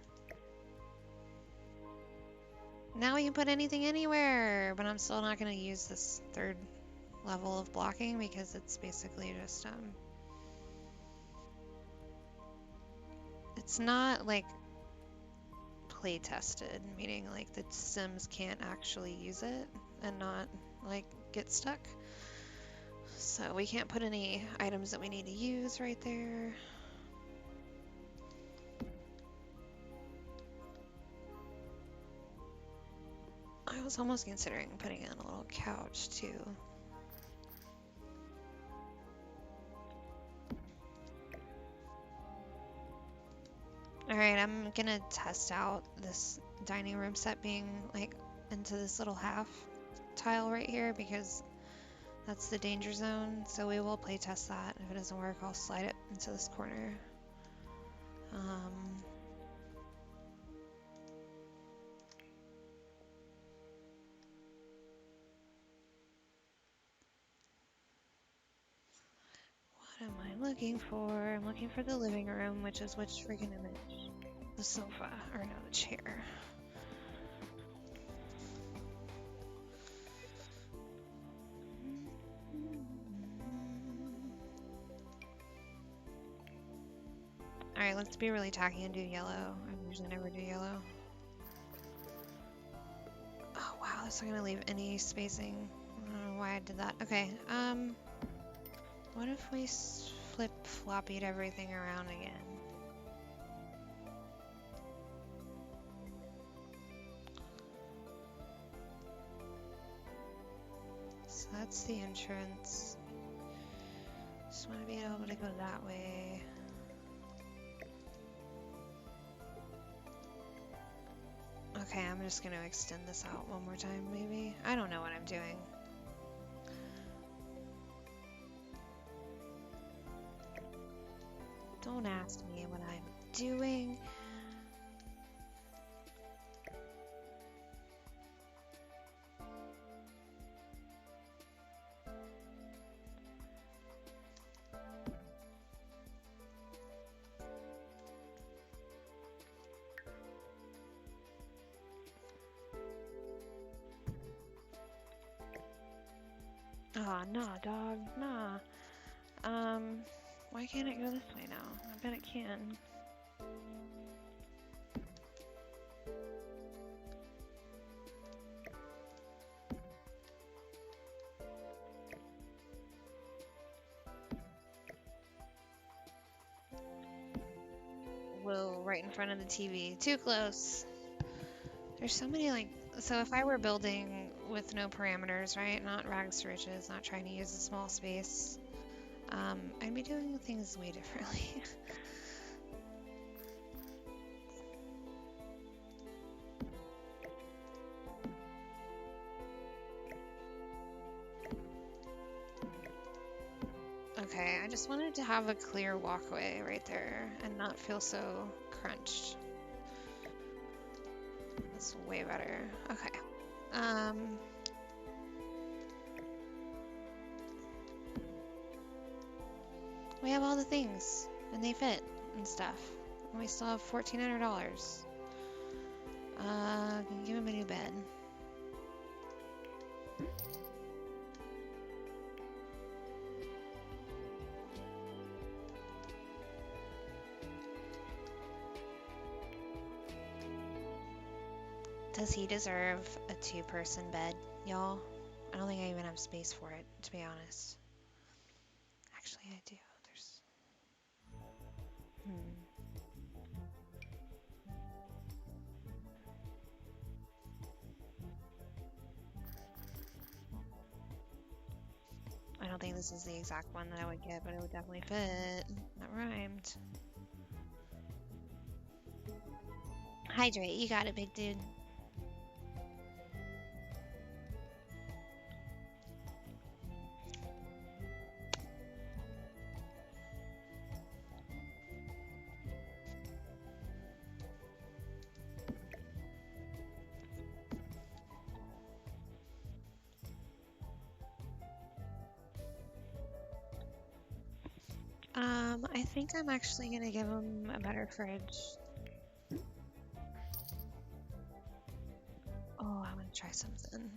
Now we can put anything anywhere, but I'm still not going to use this third level of blocking because it's basically just, it's not like play tested, meaning like the Sims can't actually use it and not like get stuck. So we can't put any items that we need to use right there. I was almost considering putting in a little couch too. Alright, I'm gonna test out this dining room set being like into this little half tile right here because that's the danger zone. So we will play test that. If it doesn't work, I'll slide it into this corner. What am I looking for? I'm looking for the living room, which is which freaking image? The sofa, or no, the chair. Alright, let's be really tacky and do yellow. I usually never do yellow. Oh wow, that's not gonna leave any spacing. I don't know why I did that. Okay, what if we flip-floppied everything around again? So that's the entrance. Just want to be able to go that way. Okay, I'm just going to extend this out one more time, maybe. I don't know what I'm doing. Don't ask me what I'm doing. Aw, nah, dog, nah. Why can't it go this way now? I bet it can. right in front of the TV. Too close. There's so many like, so if I were building with no parameters, right? Not rags to riches, not trying to use a small space, I'd be doing things way differently. Okay, I just wanted to have a clear walkway right there and not feel so crunched. That's way better. Okay. We have all the things and they fit and stuff. And we still have $1,400. Give him a new bed. Does he deserve a two-person bed, y'all? I don't think I even have space for it, to be honest. Actually, I do. There's... I don't think this is the exact one that I would get, but it would definitely fit. That rhymed. Hydrate, you got it, big dude. I think I'm actually gonna give him a better fridge. Oh, I'm gonna try something.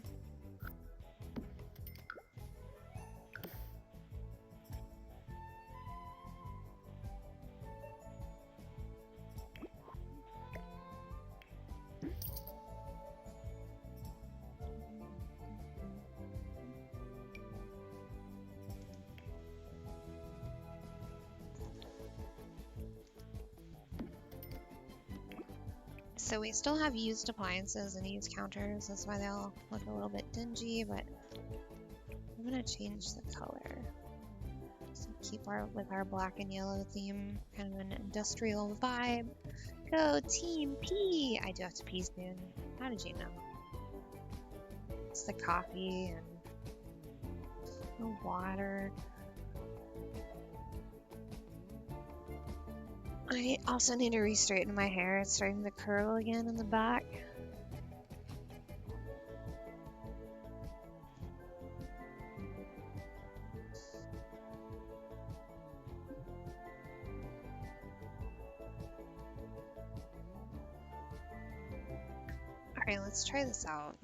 So we still have used appliances and used counters. That's why they all look a little bit dingy, but I'm gonna change the color. So keep with our black and yellow theme, kind of an industrial vibe. Go Team P! I do have to pee soon. How did you know? It's the coffee and the water. I also need to re-straighten my hair. It's starting to curl again in the back. Alright, let's try this out.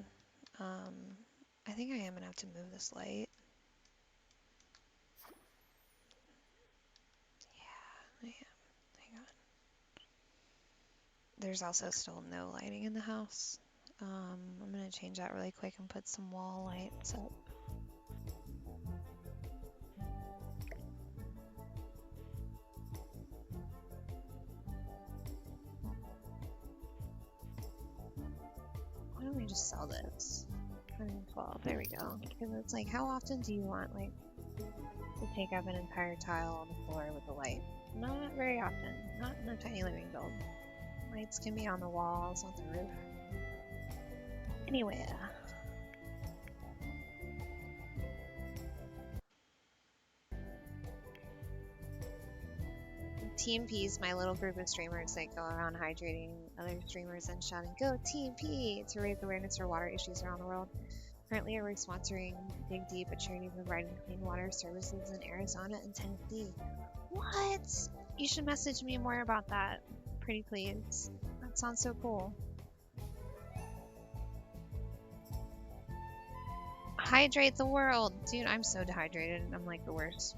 I think I am gonna have to move this light. Yeah, I am. Hang on. There's also still no lighting in the house. I'm gonna change that really quick and put some wall lights up. Why don't we just sell this? 112, there we go. Because it's like, how often do you want like to take up an entire tile on the floor with a light? Not very often. Not in a tiny living build. Lights can be on the walls, on the roof. Anyway. Team P is my little group of streamers that go around hydrating other streamers and shouting, "Go Team P!" to raise awareness for water issues around the world. Currently, we're sponsoring Dig Deep, a charity providing clean water services in Arizona and Tennessee. What? You should message me more about that, pretty please. That sounds so cool. Hydrate the world! Dude, I'm so dehydrated. I'm like the worst.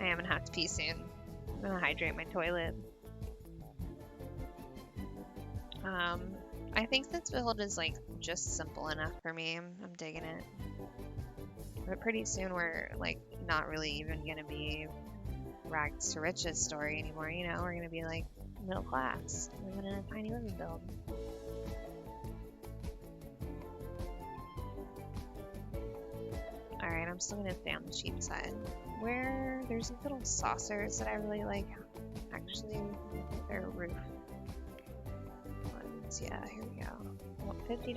I am gonna have to pee soon. I'm gonna hydrate my toilet. I think this build is like just simple enough for me. I'm digging it. But pretty soon we're like not really even gonna be rags to riches story anymore, you know, we're gonna be like middle class, living in a tiny living build. Alright, I'm still gonna stay on the cheap side. Where there's these little saucers that I really like. Actually, they're roof ones. Yeah, here we go. $50,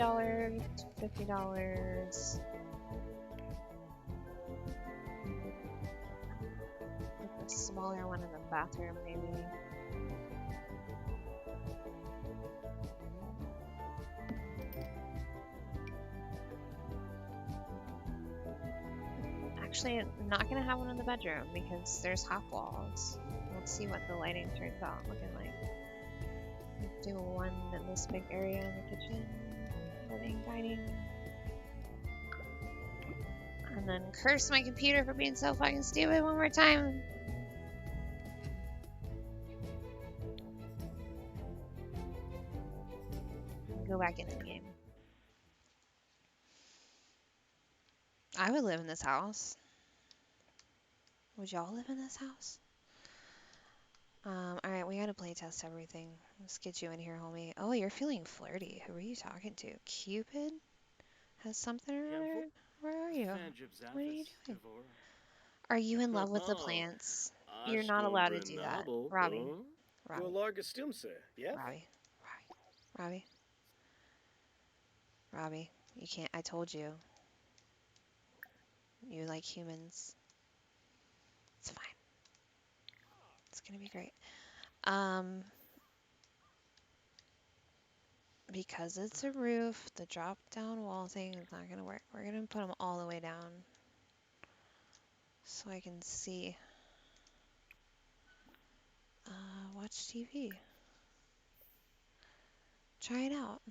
$50. A smaller one in the bathroom, maybe. Actually, I'm not gonna have one in the bedroom because there's half walls. Let's see what the lighting turns out looking like. Do one in this big area in the kitchen, living, dining. And then curse my computer for being so fucking stupid one more time. Go back into the game. I would live in this house. Would y'all live in this house? Alright, we gotta play test everything. Let's get you in here, homie. Oh, you're feeling flirty. Who are you talking to? Cupid? Has something or other? Where are you? What are you doing? Are you in love with the plants? You're not allowed to do that. Robbie. Robbie. Yeah? Robbie. Robbie. Robbie. You can't. I told you. You like humans. It's fine. It's gonna be great. Because it's a roof, the drop down wall thing is not gonna work. We're gonna put them all the way down so I can see. Watch TV. Try it out.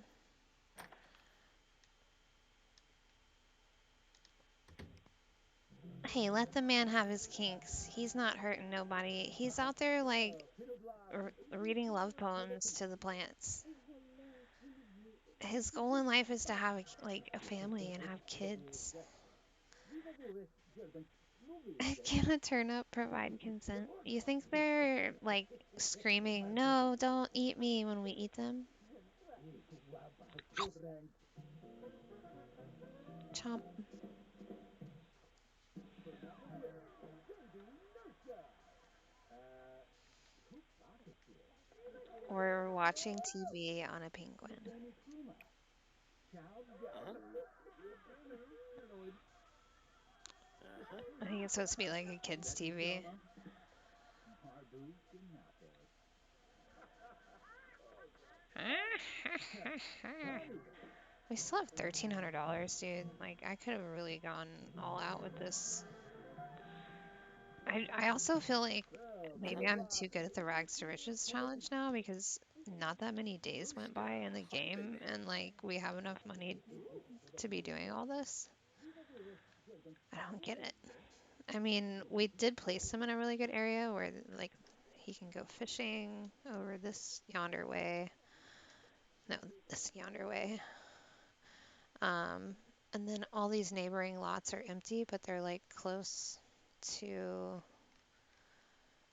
Hey, let the man have his kinks. He's not hurting nobody. He's out there like reading love poems to the plants. His goal in life is to have like a family and have kids. Can a turnip provide consent? You think they're like screaming, "No, don't eat me" when we eat them? Chomp. We're watching TV on a penguin. I think it's supposed to be like a kid's TV. We still have $1,300, dude. Like, I could have really gone all out with this. I also feel like maybe I'm too good at the rags to riches challenge now because not that many days went by in the game and like we have enough money to be doing all this. I don't get it. I mean, we did place him in a really good area where like he can go fishing over this yonder way. No, this yonder way. And then all these neighboring lots are empty, but they're like close to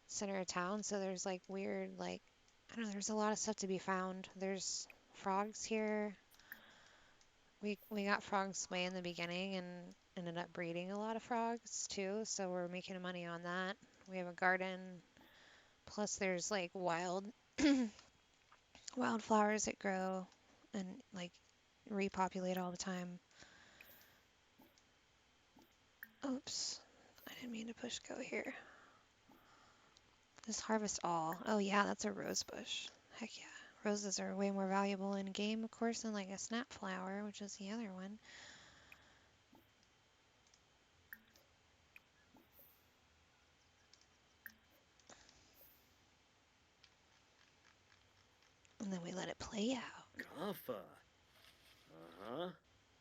center of town, so there's like weird like I don't know, there's a lot of stuff to be found. There's frogs here. We got frogs way in the beginning and ended up breeding a lot of frogs too, so we're making money on that. We have a garden. Plus there's like wildflowers that grow and like repopulate all the time. Oops. I didn't mean to push go here. Just harvest all. Oh yeah, that's a rose bush. Heck yeah. Roses are way more valuable in game, of course, than like a snap flower, which is the other one. And then we let it play out. Alpha.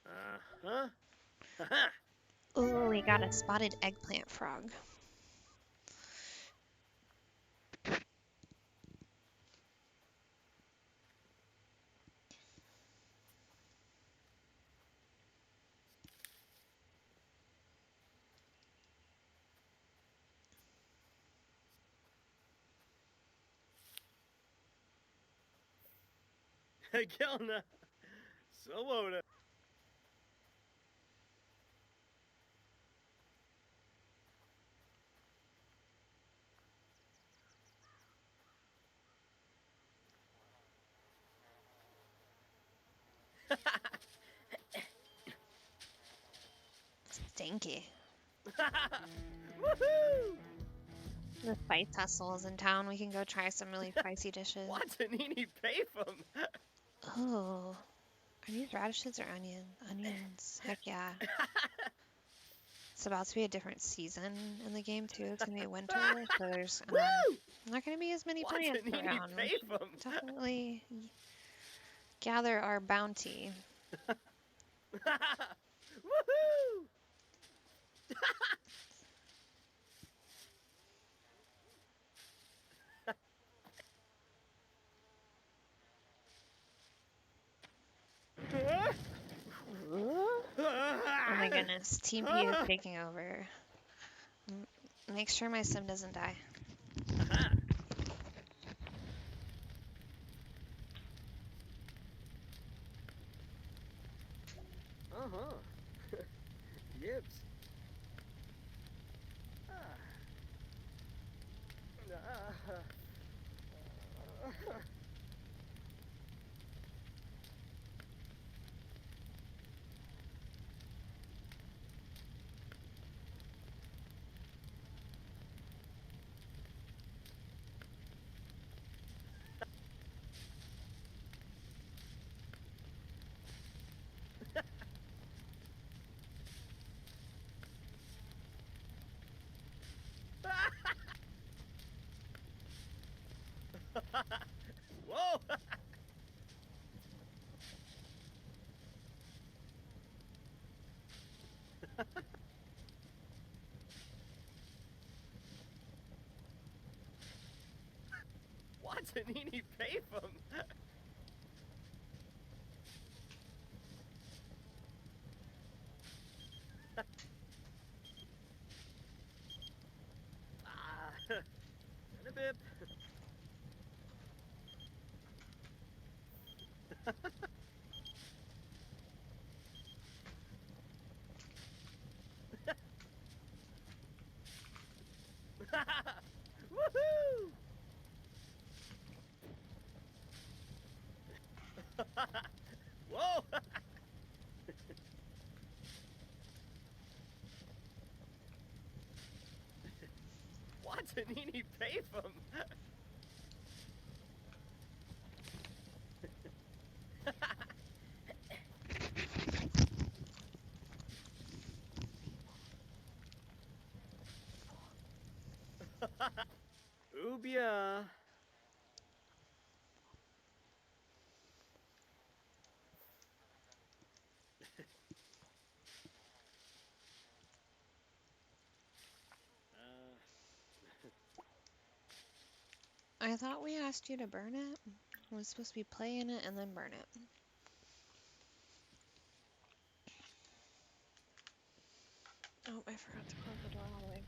Ha-ha. Ooh, we got a spotted eggplant frog. Gelna. Swoboda. Stinky. Woohoo! The Spice Hustle is in town. We can go try some really spicy dishes. Watanini Payfum. Oh, are these radishes or onion? Onions. Heck yeah. It's about to be a different season in the game too. It's gonna be winter, so there's Woo! not gonna be as many plants Watanini around. We should Payfum. definitely gather our bounty. Woohoo! Oh my goodness, Team P is taking over. Make sure my sim doesn't die. Yips. Whoa! Watanini Payfum. And a bip. Woohoo! Whoa! Watanini Payfum. Ubia. I thought we asked you to burn it. I was supposed to be playing it and then burn it. Oh, I forgot to close the door all the way.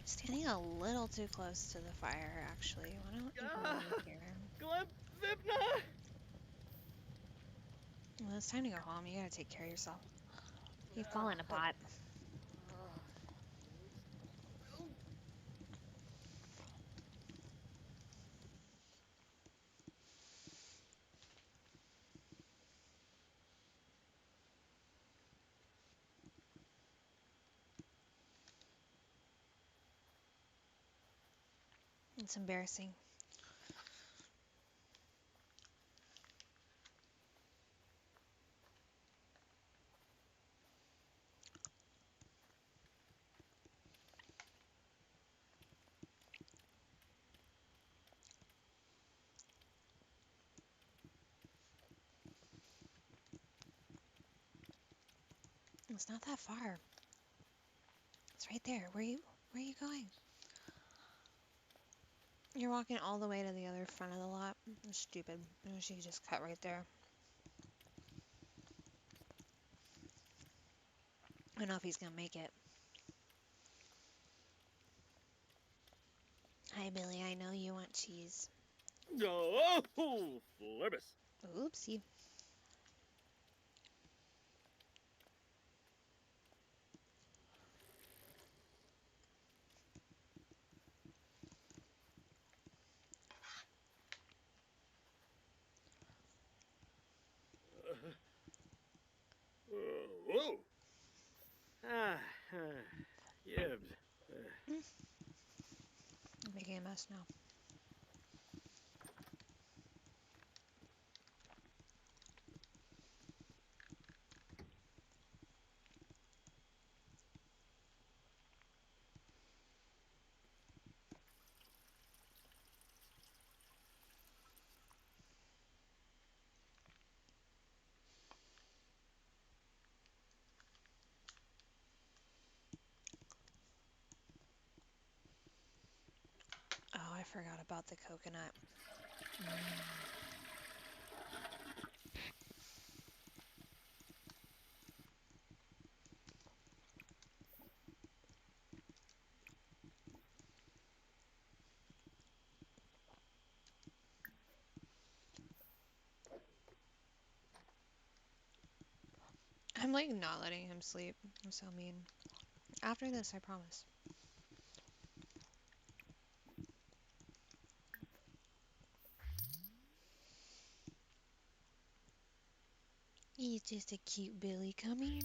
Standing a little too close to the fire, actually. Why don't you go over here? Glib Vipna. Well, it's time to go home. You gotta take care of yourself. You've fallen a pot. It's embarrassing. It's not that far. It's right there. Where are you going? You're walking all the way to the other front of the lot. That's stupid. You should just cut right there. I don't know if he's gonna make it. Hi, Billy. I know you want cheese. Oh, Flirbus. Oopsie. Whoa. Ah, Yibs. I'm making a mess now. Oh, I forgot about the coconut. I'm like not letting him sleep. I'm so mean. After this, I promise. He's just a cute Billy. Come here.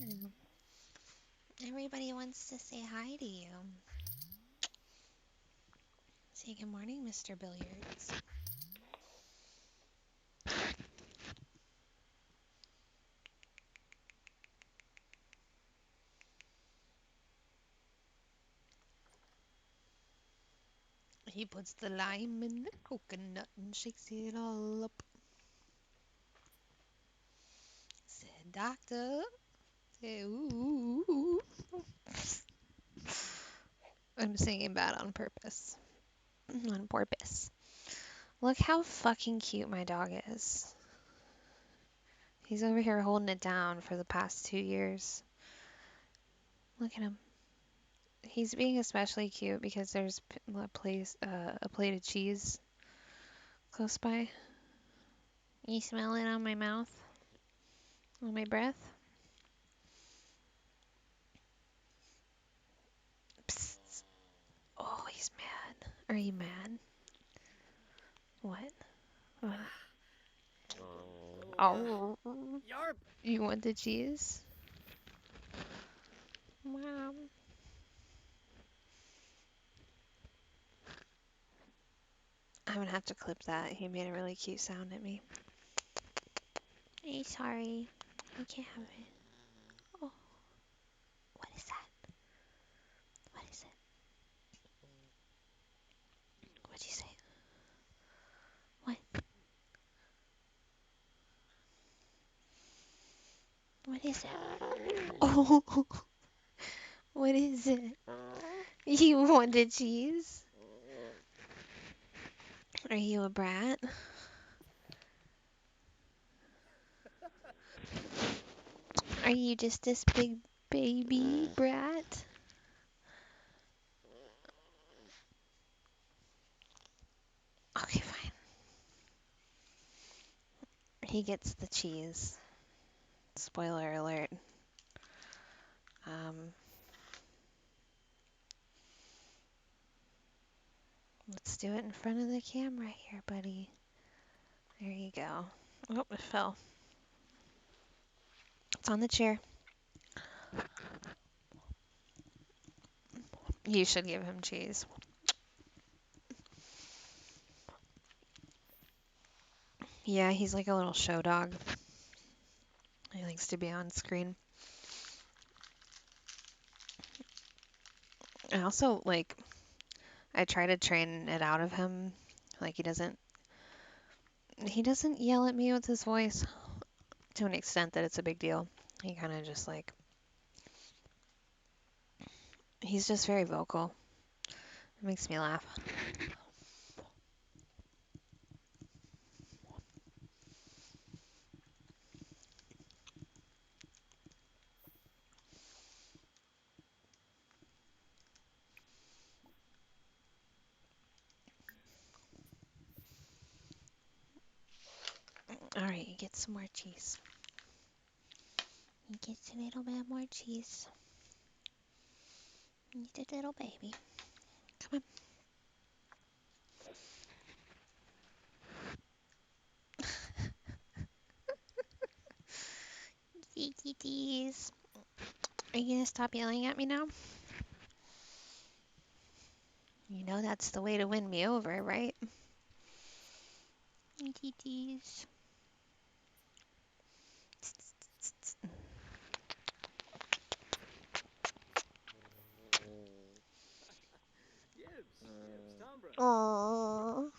Everybody wants to say hi to you. Say good morning, Mr. Billiards. He puts the lime in the coconut and shakes it all up. Said doctor. Said, ooh. I'm singing bad on purpose. On purpose. Look how fucking cute my dog is. He's over here holding it down for the past 2 years. Look at him. He's being especially cute because there's a plate of cheese close by. You smell it on my mouth? On my breath? Psst. Oh, he's mad. Are you mad? What? What? Oh. Yarp. You want the cheese? Mom. I'm gonna have to clip that. He made a really cute sound at me. Hey, sorry. You can't have it. Oh. What is that? What is it? What'd you say? What? What is it? Oh. What is it? You want the cheese? Are you a brat? Are you just this big baby brat? Okay, fine. He gets the cheese. Spoiler alert. Um, let's do it in front of the camera here, buddy. There you go. Oh, it fell. It's on the chair. You should give him cheese. Yeah, he's like a little show dog. He likes to be on screen. I also, like, I try to train it out of him. Like, he doesn't yell at me with his voice to an extent that it's a big deal. He kind of just, like, He's just very vocal. It makes me laugh. All right, you get some more cheese. You get a little bit more cheese. You did, little baby. Come on. Kitties. Are you gonna stop yelling at me now? You know that's the way to win me over, right? Kitties. Yibs, Tombra. Aww.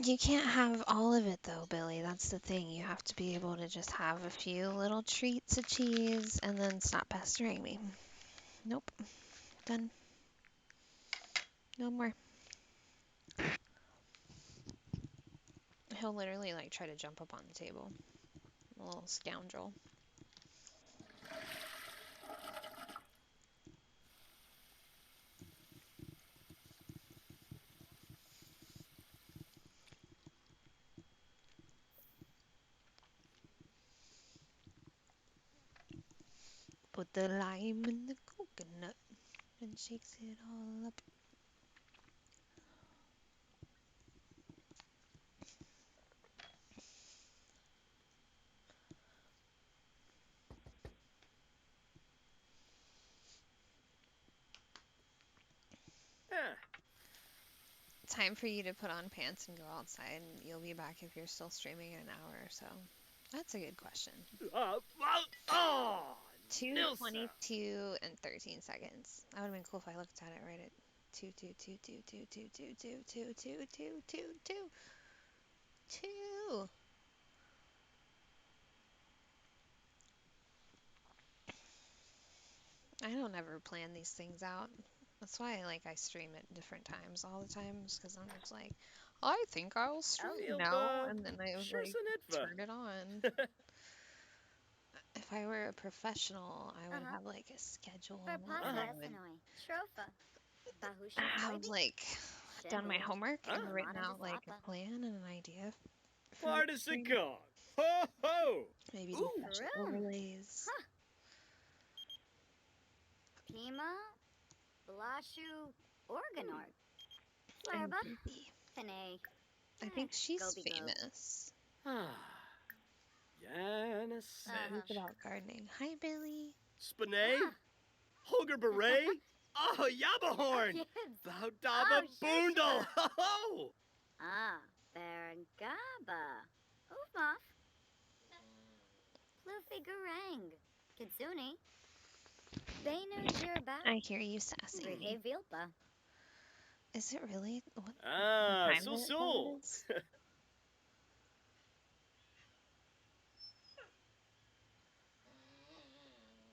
You can't have all of it though, Billy. That's the thing. You have to be able to just have a few little treats of cheese and then stop pestering me. Nope. Done. No more. He'll literally like try to jump up on the table. A little scoundrel. Put the lime in the coconut and shakes it all up. Yeah. Time for you to put on pants and go outside, and you'll be back if you're still streaming in an hour or so. That's a good question. Oh, Nilsa. 2:22 and 13 seconds. That would have been cool if I looked at it right at 2. I don't ever plan these things out. That's why I stream at different times all the times, because I'm just like, I think I'll stream now, and then I Sure Sanitva. turn it on. If I were a professional, I would have a schedule, and I would Trofa. have done my homework and written out a plan and an idea for the stream. Partisicon. Ho ho. Maybe do special overlays. Pima, Blashu, Organord, And Flarba, Ruby. Panay. I think she's Goby Gob. famous. Yanis. Think about gardening. Hi, Billy. Spinay. Holger Beret. Oh, Yabahorn. Yibs. Bautaba Boondle. Ho ho. Berengaba. Ufmoff. Pluffy Garang. Kitsune. Bainu Jirba. I hear you sassing Rihe me. Vilpa. Is it really? What Ah, time so that so. is?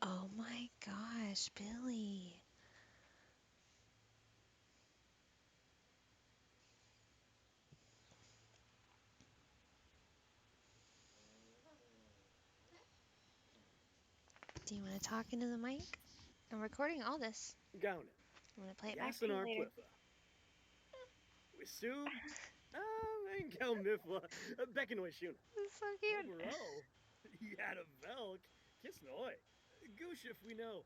Oh my gosh, Billy. Do you want to talk into the mic? I'm recording all this. Gaunin. I'm going to play it back for you Yasinar later. Pliffa. Wisub. Engel Mifla. Beckanoy Shuna. It's so cute. Overall. Yada Velk. Kisnoy. Goosh if we know.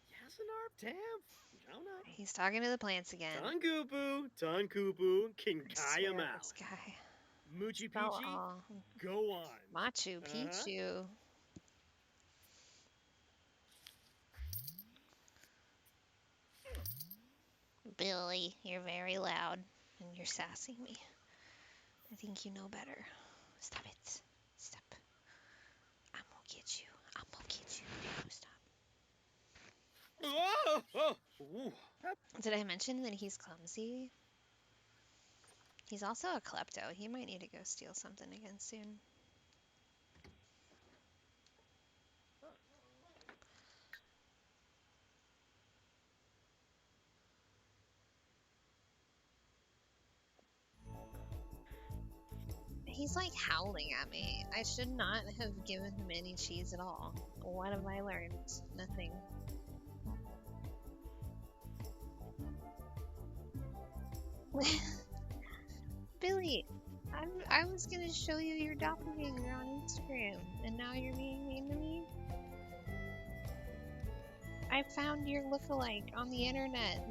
Yasinar Tamf. Jauna. He's talking to the plants again. Tunkupu. I swear, Kinkaya Mao. this guy. Moochie Spell Peachy. all. Go on. Machu Picchu. Billy, you're very loud and you're sassing me. I think you know better. Stop it. Stop. I'm gonna get you. I'm gonna get you. No, stop. Ooh. Did I mention that he's clumsy? He's also a klepto. He might need to go steal something again soon. He's like howling at me. I should not have given him any cheese at all. What have I learned? Nothing. Billy, I was gonna show you your doppelganger on Instagram, and now you're being mean to me? I found your lookalike on the internet.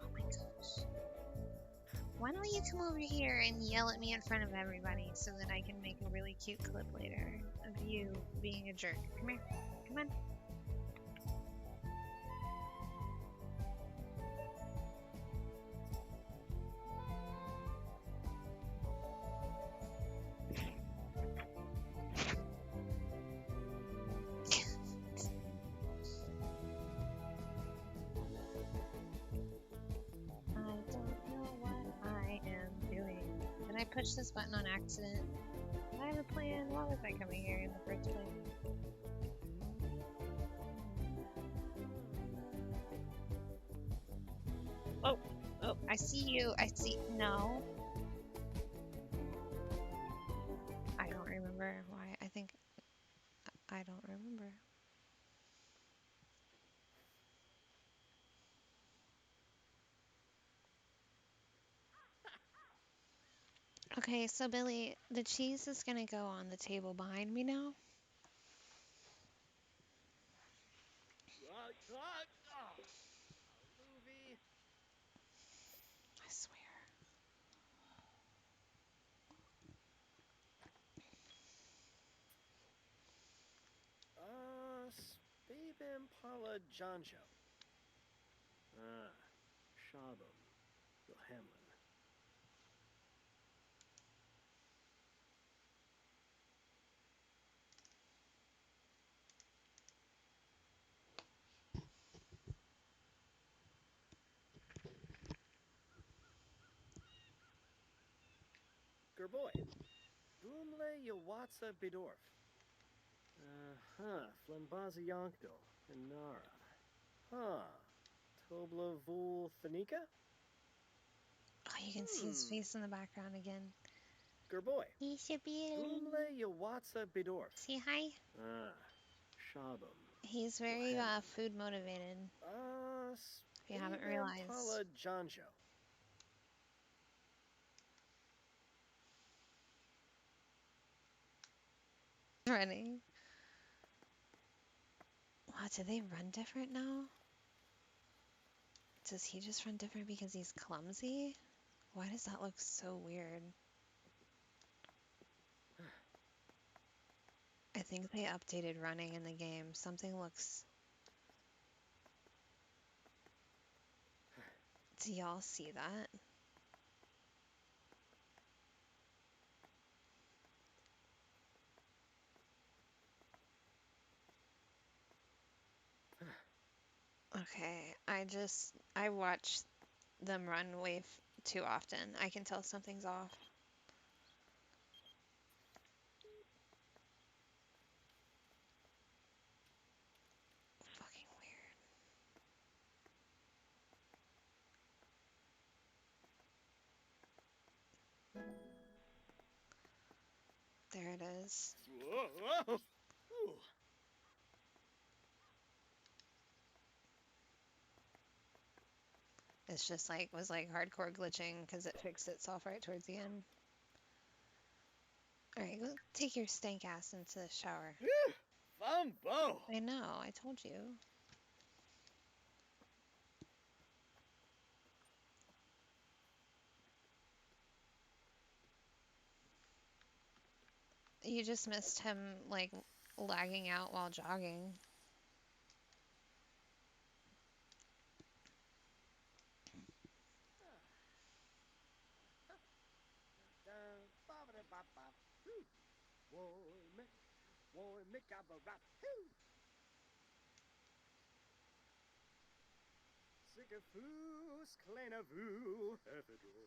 Oh my gosh. Why don't you come over here and yell at me in front of everybody so that I can make a really cute clip later of you being a jerk? Come here. Come on. I don't know what I am doing. Did I push this button on accident? Did I have a plan? Why was I coming here in the first place? Oh, oh, I see you. I see. No. I don't remember why. I think I don't remember. Okay, so Billy, the cheese is gonna go on the table behind me now. Movie. I swear. Spabe Impala Jonjo. Shabam. Wilhamlin. Gerboy. Boomle Yawatsa Bidorf. Flembazi Yonkdo. Inara. Tobla Vul Thanika? Oh, you can see his face in the background again. Gerboy. He should be. Boomle Yawatsa Bidorf. See, hi. Shabam. He's very food motivated. If you haven't realized. Impala Jonjo. Running. Wow, do they run different now? Does he just run different because he's clumsy? Why does that look so weird? I think they updated running in the game. Something looks... Do y'all see that? Okay, I watch them run way too often. I can tell something's off. Fucking weird. There it is. Whoa. Ooh. It's just like, was like hardcore glitching because it fixed itself right towards the end. Alright, go take your stank ass into the shower. Fumbo. I know, I told you. You just missed him, like, lagging out while jogging. Ecafus, Kleinavu, Ephedro.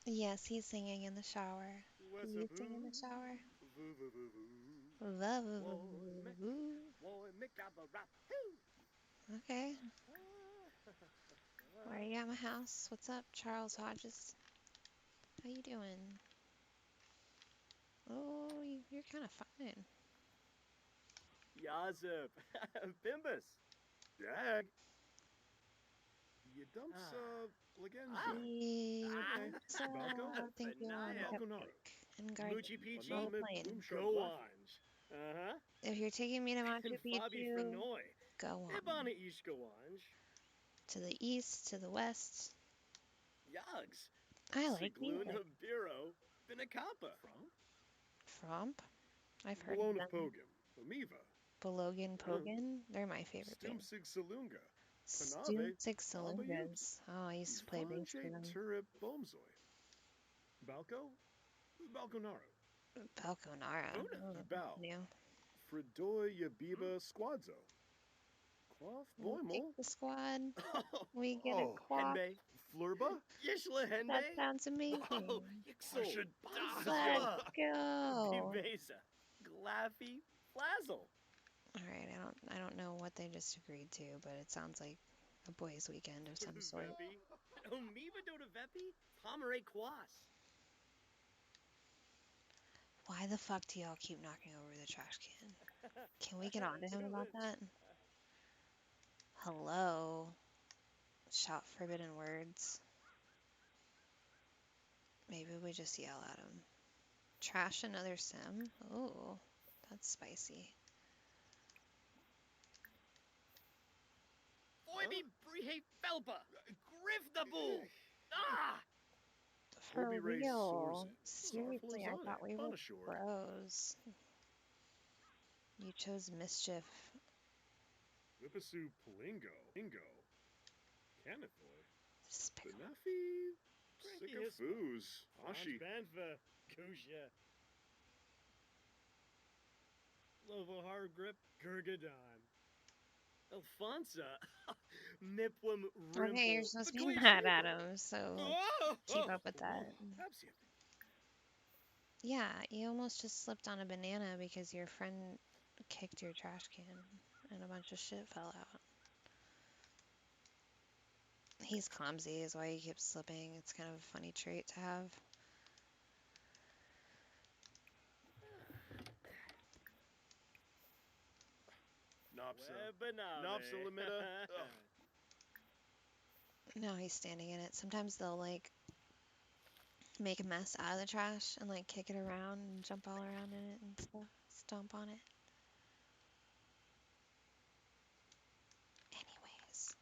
Yes, he's singing in the shower. Do you sing in the shower? Okay. Why are you at my house? What's up, Charles Hodges? How you doing? Oh, you're kind of fine. Yazip, Bimbus, Dag. You dumps, Legenzo. I think you want a cupcake and garden. Well, plane. Go on. Uh-huh. If you're taking me to Machu Fabi Picchu, Frenoy. go on. Ibana Ishkawanj. To the east, to the west. Yags. I like Sigloon music. Habiro. Binakapa. Fromp? I've heard of Bologna them. Pogam. Amiva. Belogan Pogan? They're my favorite band. Stumsig Salunga. Stumsig Salungas. Oh, I used to play bass for them. Turip Bomzoy. Balco? Balconaro. Balconara. Oh, Bow. new. Fridoy Yabiba Squadzo. Quaff We'll take Boimel. the squad. We get a quaff. Henbei. Flurba? Yishla That Henbei. sounds amazing. Oh, Yixo. Let's go. Bibesa. Glaffy. Flazzle. All right, I don't know what they just agreed to, but it sounds like a boys' weekend of some sort. Omiva Dodavepi. Pomeray Quas. Why the fuck do y'all keep knocking over the trash can? Can we get on to him about that? Hello. Shout forbidden words. Maybe we just yell at him. Trash another sim? Oh, that's spicy. Oibi Brihe Felpa. Griff the Bull. Ah! For Obi Ray real. Sources. Seriously, I thought we were Unassured. bros. You chose mischief. Whippasu Palingo. Ingo. Canathoy. Despicable. Benefi. Sycophus. Ashi. Banfa. Kusha. Lovohar Grip. Gurgadon. Alfonsa. Mipwim Rimple. Okay, you're supposed to be mad at him, so keep up with that. Yeah, you almost just slipped on a banana because your friend kicked your trash can and a bunch of shit fell out. He's clumsy is why he keeps slipping. It's kind of a funny trait to have. Nopsa Limita. No, he's standing in it. Sometimes they'll like make a mess out of the trash and like kick it around and jump all around in it and stuff. Stomp on it. Anyways.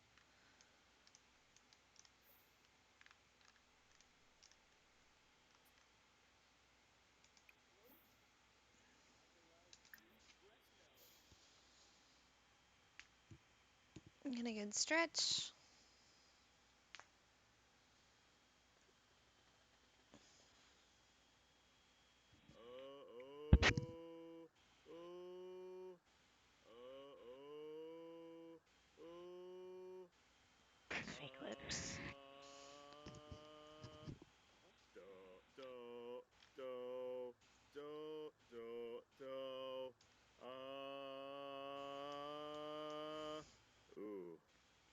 I'm gonna get stretch. Fake lips.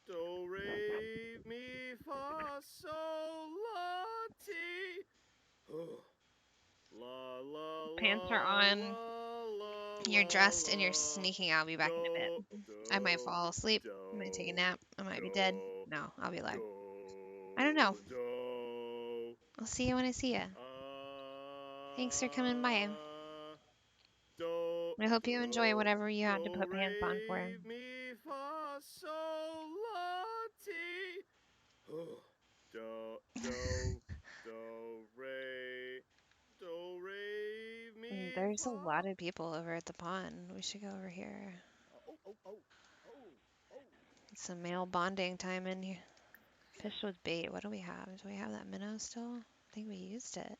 Do re mi fa sol la ti. La la la. Pants are on. You're dressed and you're sneaking out. I'll be back in a bit. I might fall asleep. I might take a nap. I might be dead. No, I'll be alive. I don't know. I'll see you when I see you. Thanks for coming by. I hope you enjoy whatever you have to put pants on for him. There's a lot of people over at the pond. We should go over here. Some male bonding time in here. Fish with bait. What do we have? Do we have that minnow still? I think we used it.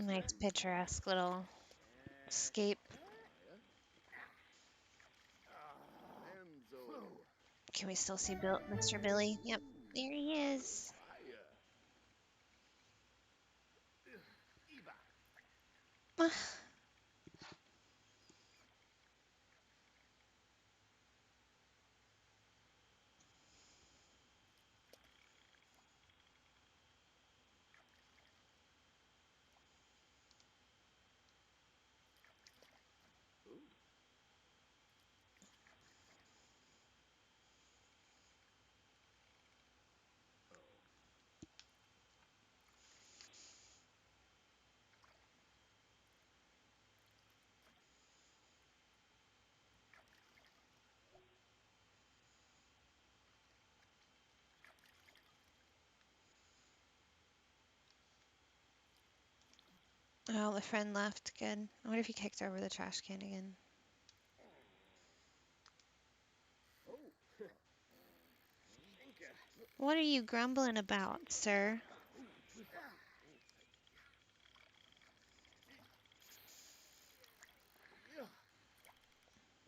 Nice picturesque little escape. Enzo. Can we still see Mr. Billy? Yep, there he is. Eva. Oh, the friend left. Good. I wonder if he kicked over the trash can again. Oh. Stinker. What are you grumbling about, sir?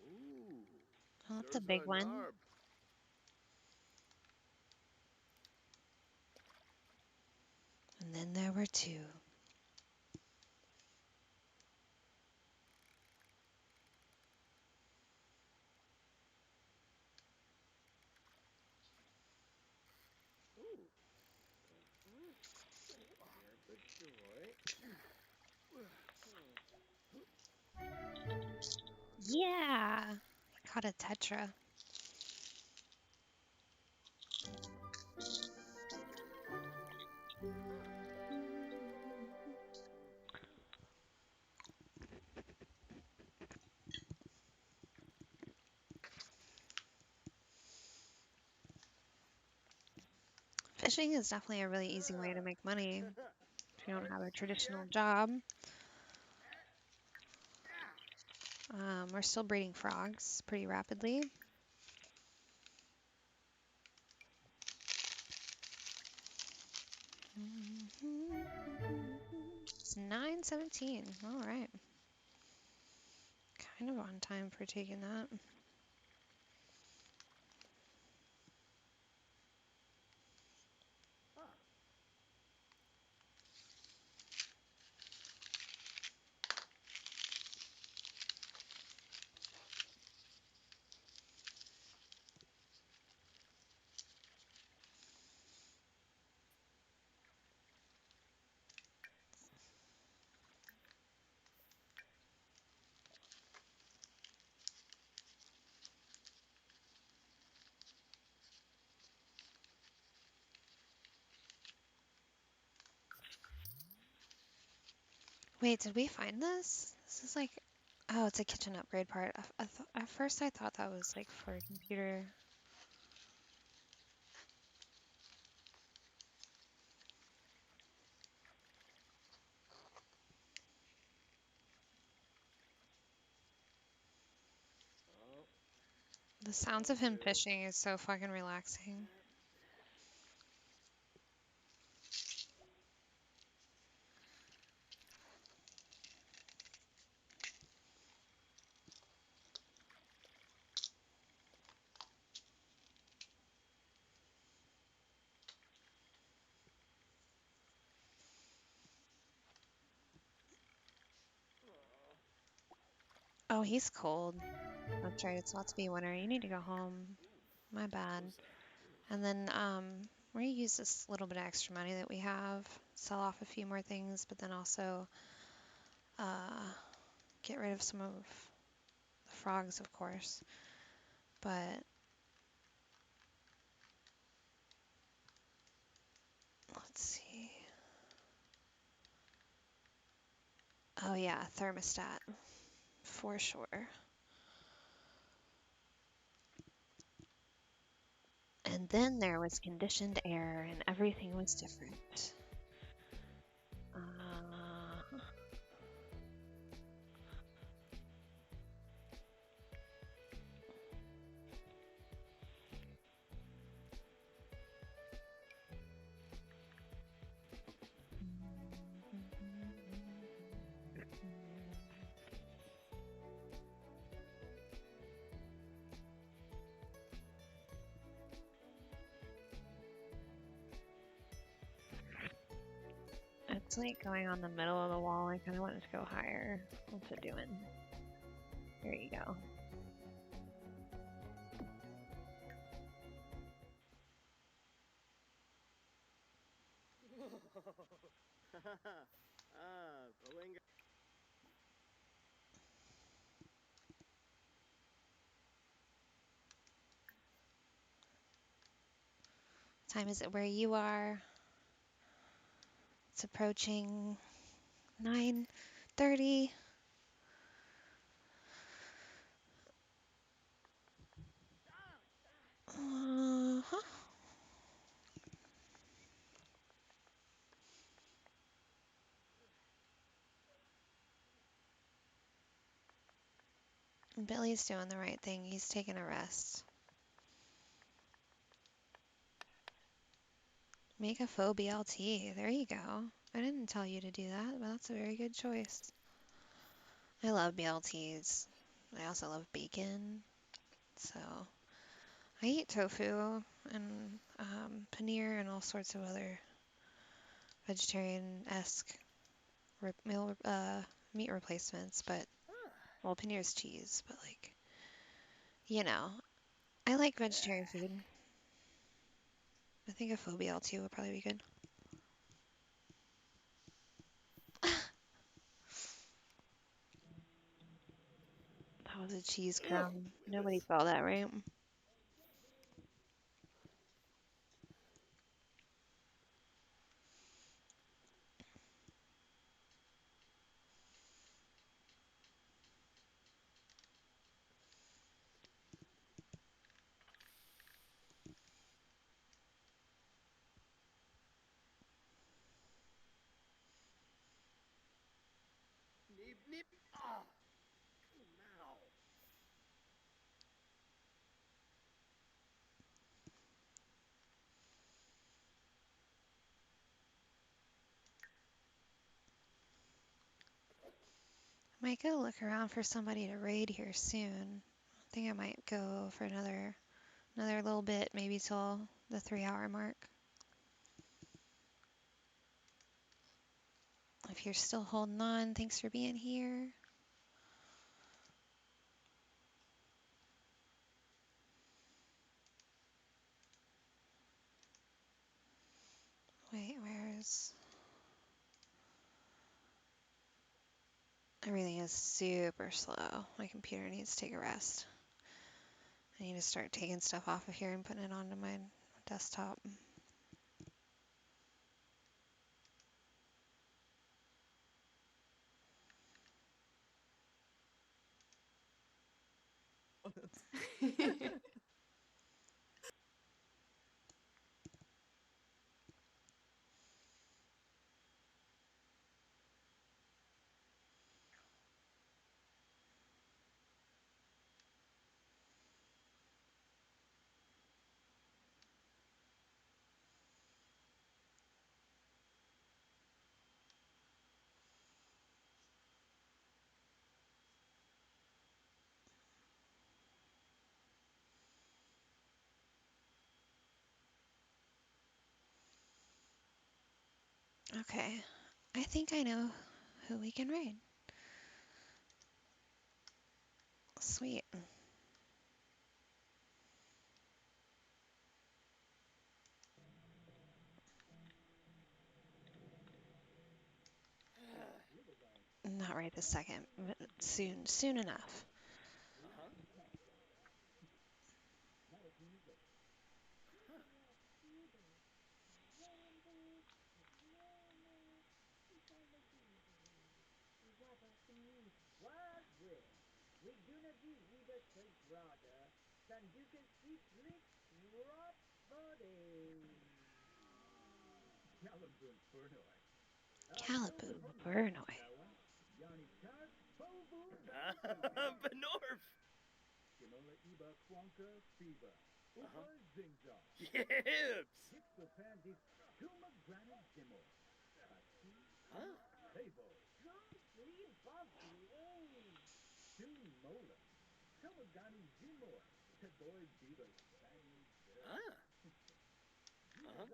Ooh. Oh, that's a There's big a one. narb. And then there were two. Ooh. Here's the joy. Yeah! He caught a tetra. Fishing is definitely a really easy way to make money if you don't have a traditional job. We're still breeding frogs pretty rapidly. It's 9:17. All right. Kind of on time for taking that. Wait, did we find this? This is like, oh, it's a kitchen upgrade part. At first I thought that was like for a computer. The sounds of him fishing is so fucking relaxing. Oh, he's cold. That's right, it's about to be winter. You need to go home. My bad. And then we're gonna use this little bit of extra money that we have, sell off a few more things, but then also get rid of some of the frogs, of course. But let's see. Oh yeah, thermostat for sure. And then there was conditioned air, and everything was different. It's like going on the middle of the wall. I kind of want it to go higher. What's it doing? There you go. Balinga. Time is it where you are? It's approaching 9:30. Uh-huh. Billy's doing the right thing. He's taking a rest. Make a faux BLT. There you go. I didn't tell you to do that, but that's a very good choice. I love BLTs. I also love bacon. So I eat tofu and paneer and all sorts of other vegetarian-esque meat replacements, but well, paneer is cheese, but like, you know, I like vegetarian food. I think a faux BLT would probably be good. That was a cheese crumb. Nobody saw that, right? Nip, nip. Ah, now. Might go look around for somebody to raid here soon. I think I might go for another little bit, maybe till the 3-hour mark. If you're still holding on, thanks for being here. Wait, where's... Everything is super slow. My computer needs to take a rest. I need to start taking stuff off of here and putting it onto my desktop. Okay, I think I know who we can raid. Sweet. Not right this second, but soon enough. Uh-huh. Caliboo, Burnoy. Benorf. Gibbs. Huh? Ah. Uh-huh.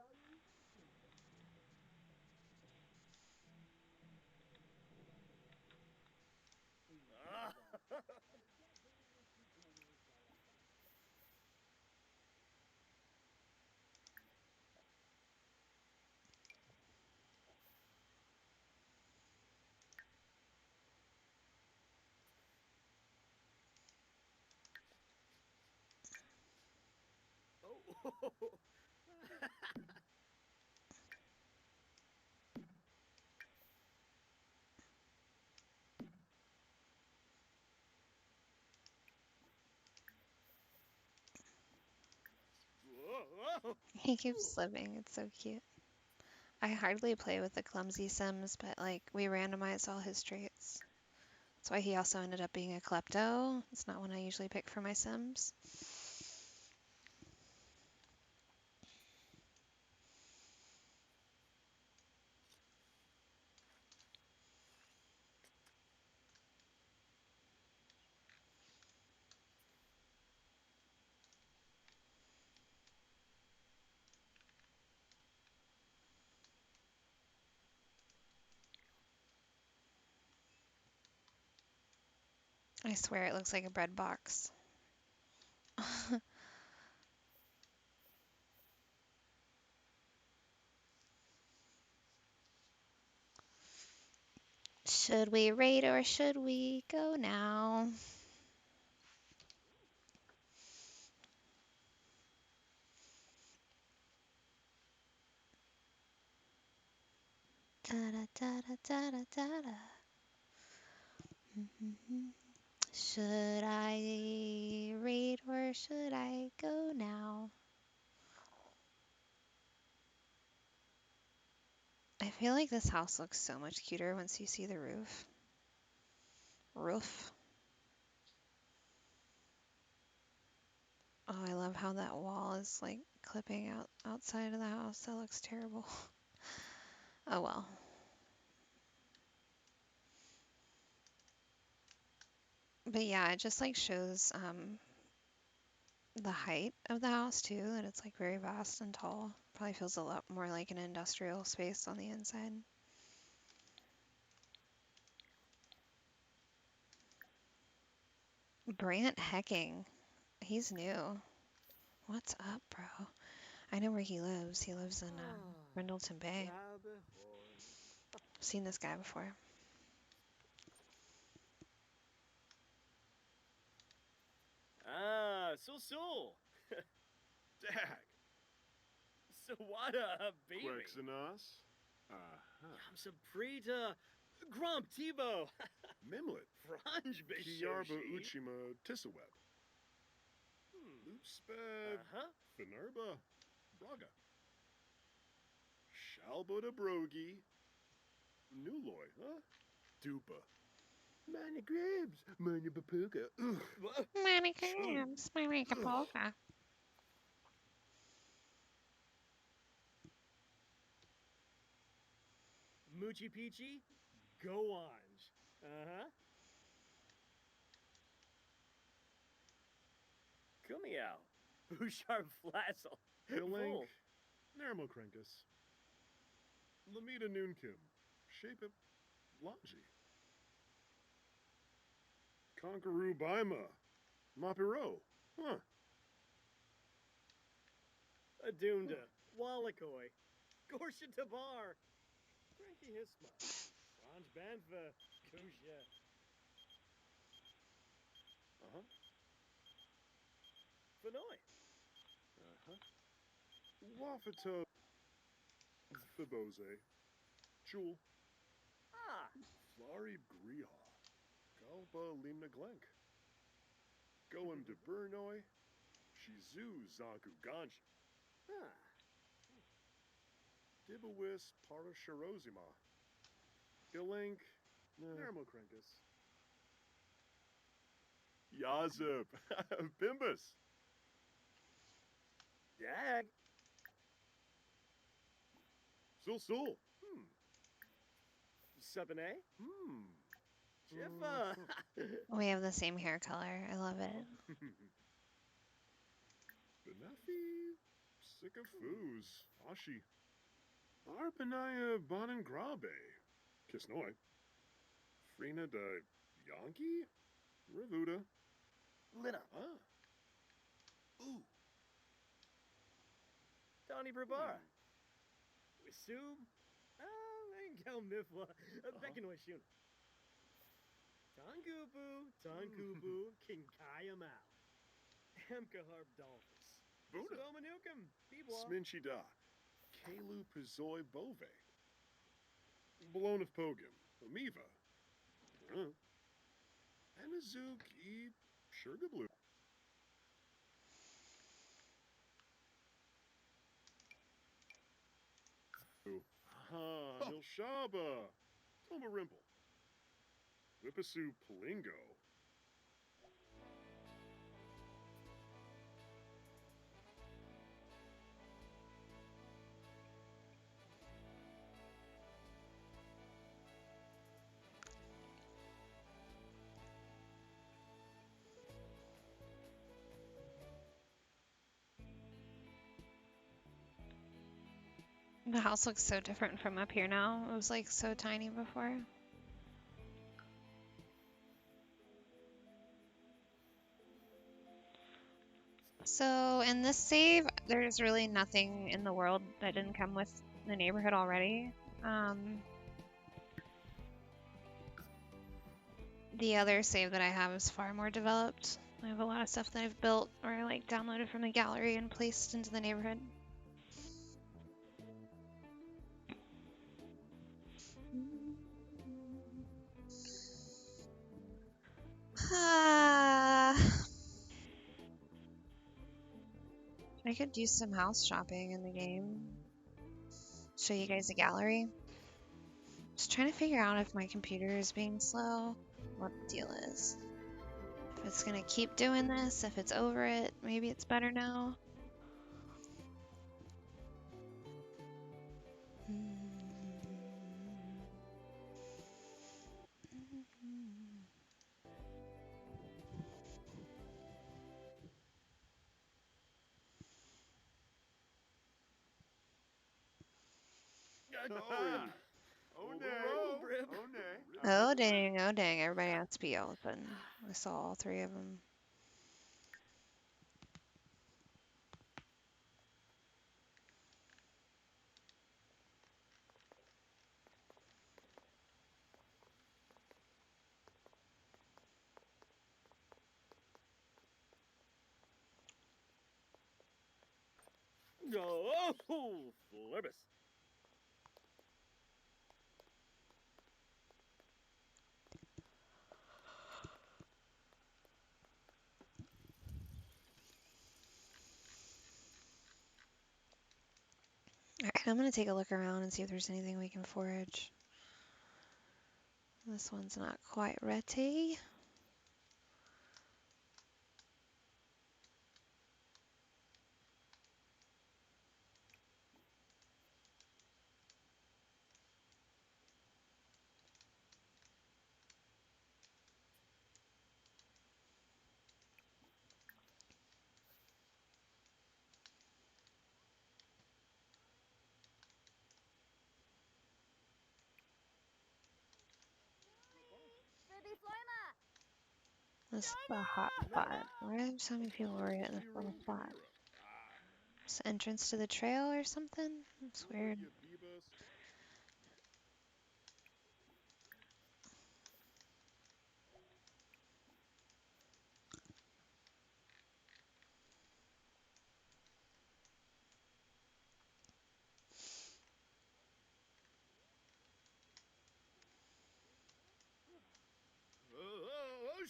Whoa. He keeps slipping. It's so cute. I hardly play with the clumsy Sims, but like we randomize all his traits. That's why he also ended up being a klepto. It's not one I usually pick for my Sims. I swear it looks like a bread box. Should we raid or should we go now? Da da da da da da da da. Should I raid or should I go now? I feel like this house looks so much cuter once you see the roof. Roof. Oh, I love how that wall is like clipping out outside of the house. That looks terrible. Oh well. But yeah, it just like shows the height of the house too, that it's like very vast and tall. Probably feels a lot more like an industrial space on the inside. Brant Hecking. He's new. What's up, bro? I know where he lives. He lives in Brindleton Bay. I've seen this guy before. So. Dag. So what a baby. Quexanos. Uh-huh. I'm Saprita. Grump Tebow. Mimlet. Franj Kiarba Bishoshi. Uchima Tissaweb. Loopsped. Uh-huh. Finerba. Braga. Shalboda Brogi. Nuloy, huh? Dupa. Mana Grabs. Mana Bapuka. Ugh. Money grams, money kapolka. Moochie Peachy. Goanj. Uh-huh. Kumiao. Bouchard Flassel. Ilink. Nermokrankus. Lamita Noonkim. Shape it. Longi. Conqueroo Baima. Mapiro. Huh. Adunda. Wallakoi. Gorsha Tabar. Frankie Hisma. Franj Banfa. Kusha. Uh-huh. Fenoy. Uh-huh. Wafito. Fibose. Jewel. Ah. Flari Griha. Galba Limna Glenk. Goem de Burnoy. Shizu Zaku Ganji. Ah. Dibawis Parashirozima. Ilink. Nermokrankus. Yazub. Bimbus. Dag. Sul. Sabine. Mm. Jiffa. We have the same hair color. I love it. Benefi. Sycophus. Ashi. Arpanaya Bonangrabe. Kisnoi. Frina de Yankee. Revuda. Lina. Ah. Ooh. Tony Brabara. Wisub. Engel Mifla. Bekanoy Shuna. Tongubu. Kinkaya Mao. Emka Harp Dolphus. Buna. Somanukum. Bibwa. Sminchida. Kalu Pizoi Bove. Balone of Pogum. Omiva. Anazuk E. Sugarblue. Ha, Nilshaba. Toma Rimple. Whippasu Palingo. The house looks so different from up here now. It was like so tiny before. So in this save, there's really nothing in the world that didn't come with the neighborhood already. The other save that I have is far more developed. I have a lot of stuff that I've built or like downloaded from the gallery and placed into the neighborhood. I could do some house shopping in the game. Show you guys a gallery. Just trying to figure out if my computer is being slow, what the deal is. If it's gonna keep doing this, if it's over it, maybe it's better now. Oh, Brib. Oh dang, oh dang, everybody has to be all of a sudden. I saw all three of them. Oh, Flirbus. Alright, I'm gonna take a look around and see if there's anything we can forage. This one's not quite ready. Baby Flyma! This is a hot spot. Why are so many people already at this little spot? It's the entrance to the trail or something? It's weird.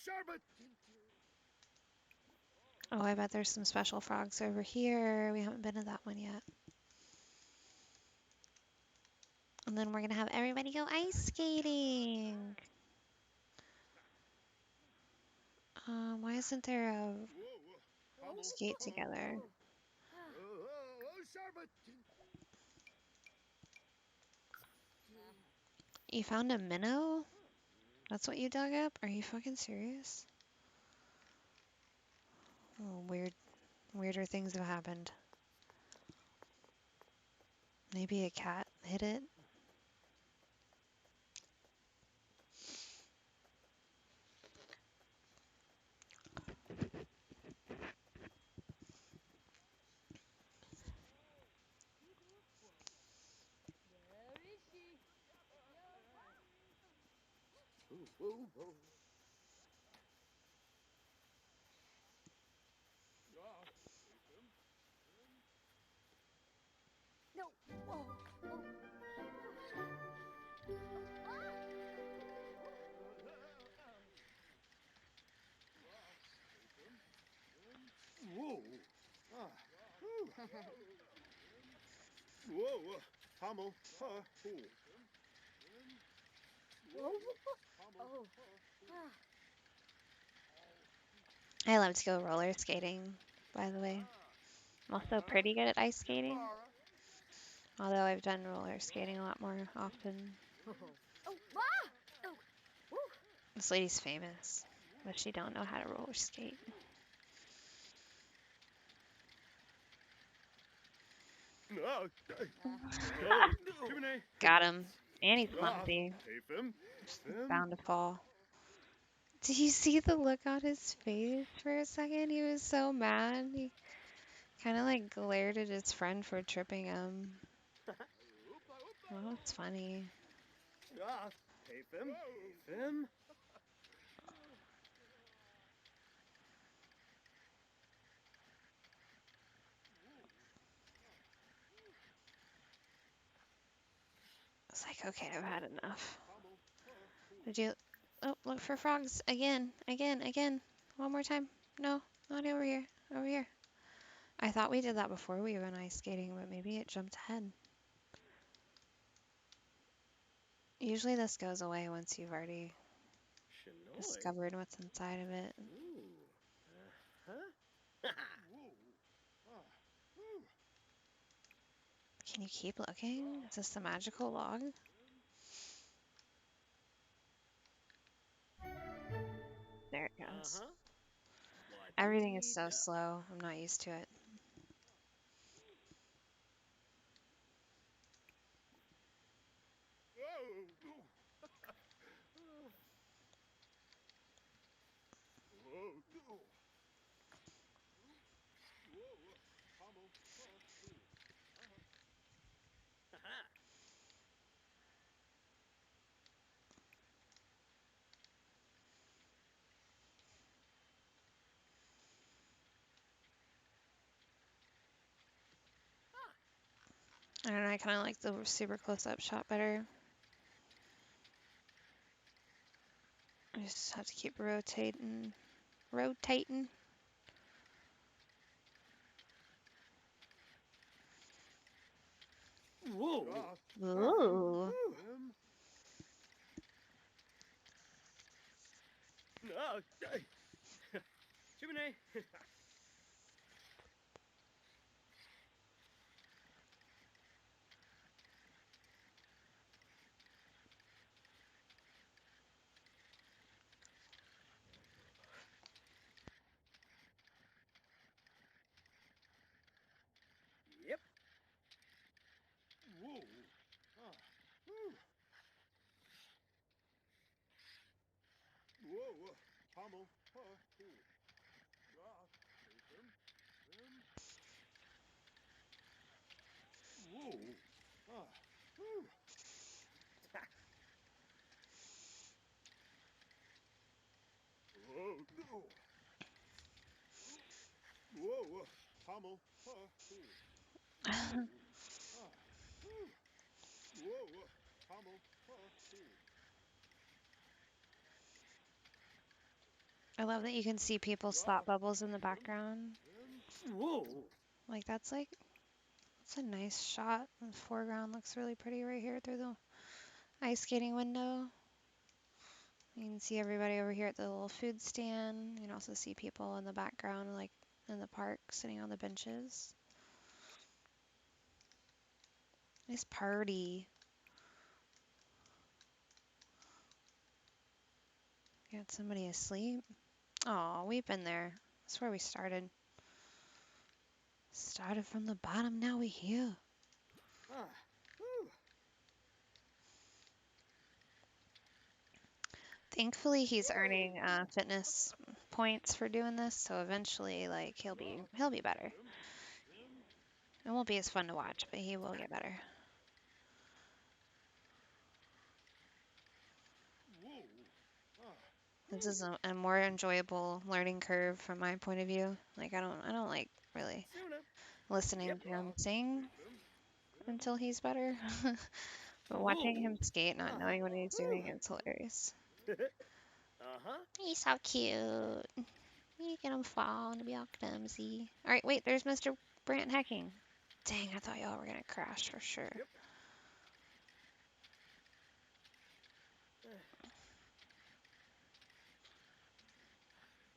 Sharbat! Oh, I bet there's some special frogs over here. We haven't been to that one yet. And then we're gonna have everybody go ice skating. Why isn't there a skate together? You found a minnow? That's what you dug up? Are you fucking serious? Oh, weirder things have happened. Maybe a cat hit it? No. Whoa. Oh. Whoa. Whoa. Pommel. Ooh. Oh. Ah. I love to go roller skating, by the way. I'm also pretty good at ice skating, although I've done roller skating a lot more often. Oh. Ah. Oh. Woo. This lady's famous, but she don't know how to roller skate. No. Jiminy. Got him. And he's Ah. clumsy. Hey, Fim. He's bound to fall. Did you see the look on his face for a second? He was so mad. He kind of like glared at his friend for tripping him. Well, that's funny. Ah. Hey, Fim. Hey, Fim. It's like, okay, I've had enough. Did you? Oh, look for frogs again, again, again. One more time. No, not over here. Over here. I thought we did that before we went ice skating, but maybe it jumped ahead. Usually this goes away once you've already Shinoy. discovered what's inside of it. Ooh. Can you keep looking? Is this a magical log? There it goes. Everything is so slow. I'm not used to it. I don't know, I kind of like the super close-up shot better. I just have to keep rotating. Rotating. Whoa. Ooh. Ah. Jiminy. Yep. Whoa. Whoa. Pommel. Whoa. Whoa. Whoa. Pommel. Whoa. Pommel. I love that you can see people's thought bubbles in the background. Whoa. Like that's a nice shot. The foreground looks really pretty right here through the ice skating window. You can see everybody over here at the little food stand. You can also see people in the background, like in the park, sitting on the benches. Nice party. Got somebody asleep. Oh, we've been there. That's where we started. Started from the bottom, now we here. Thankfully, he's earning fitness points for doing this, so eventually, like he'll be better. It won't be as fun to watch, but he will get better. This is a more enjoyable learning curve from my point of view. Like I don't like really listening to him sing. until he's better. But watching him skate, not knowing what he's doing, it's hilarious. Uh-huh. He's so cute. You get him fall and be all clumsy. All right, wait, there's Mr. Brant hacking. Dang, I thought y'all were gonna crash for sure. Yep.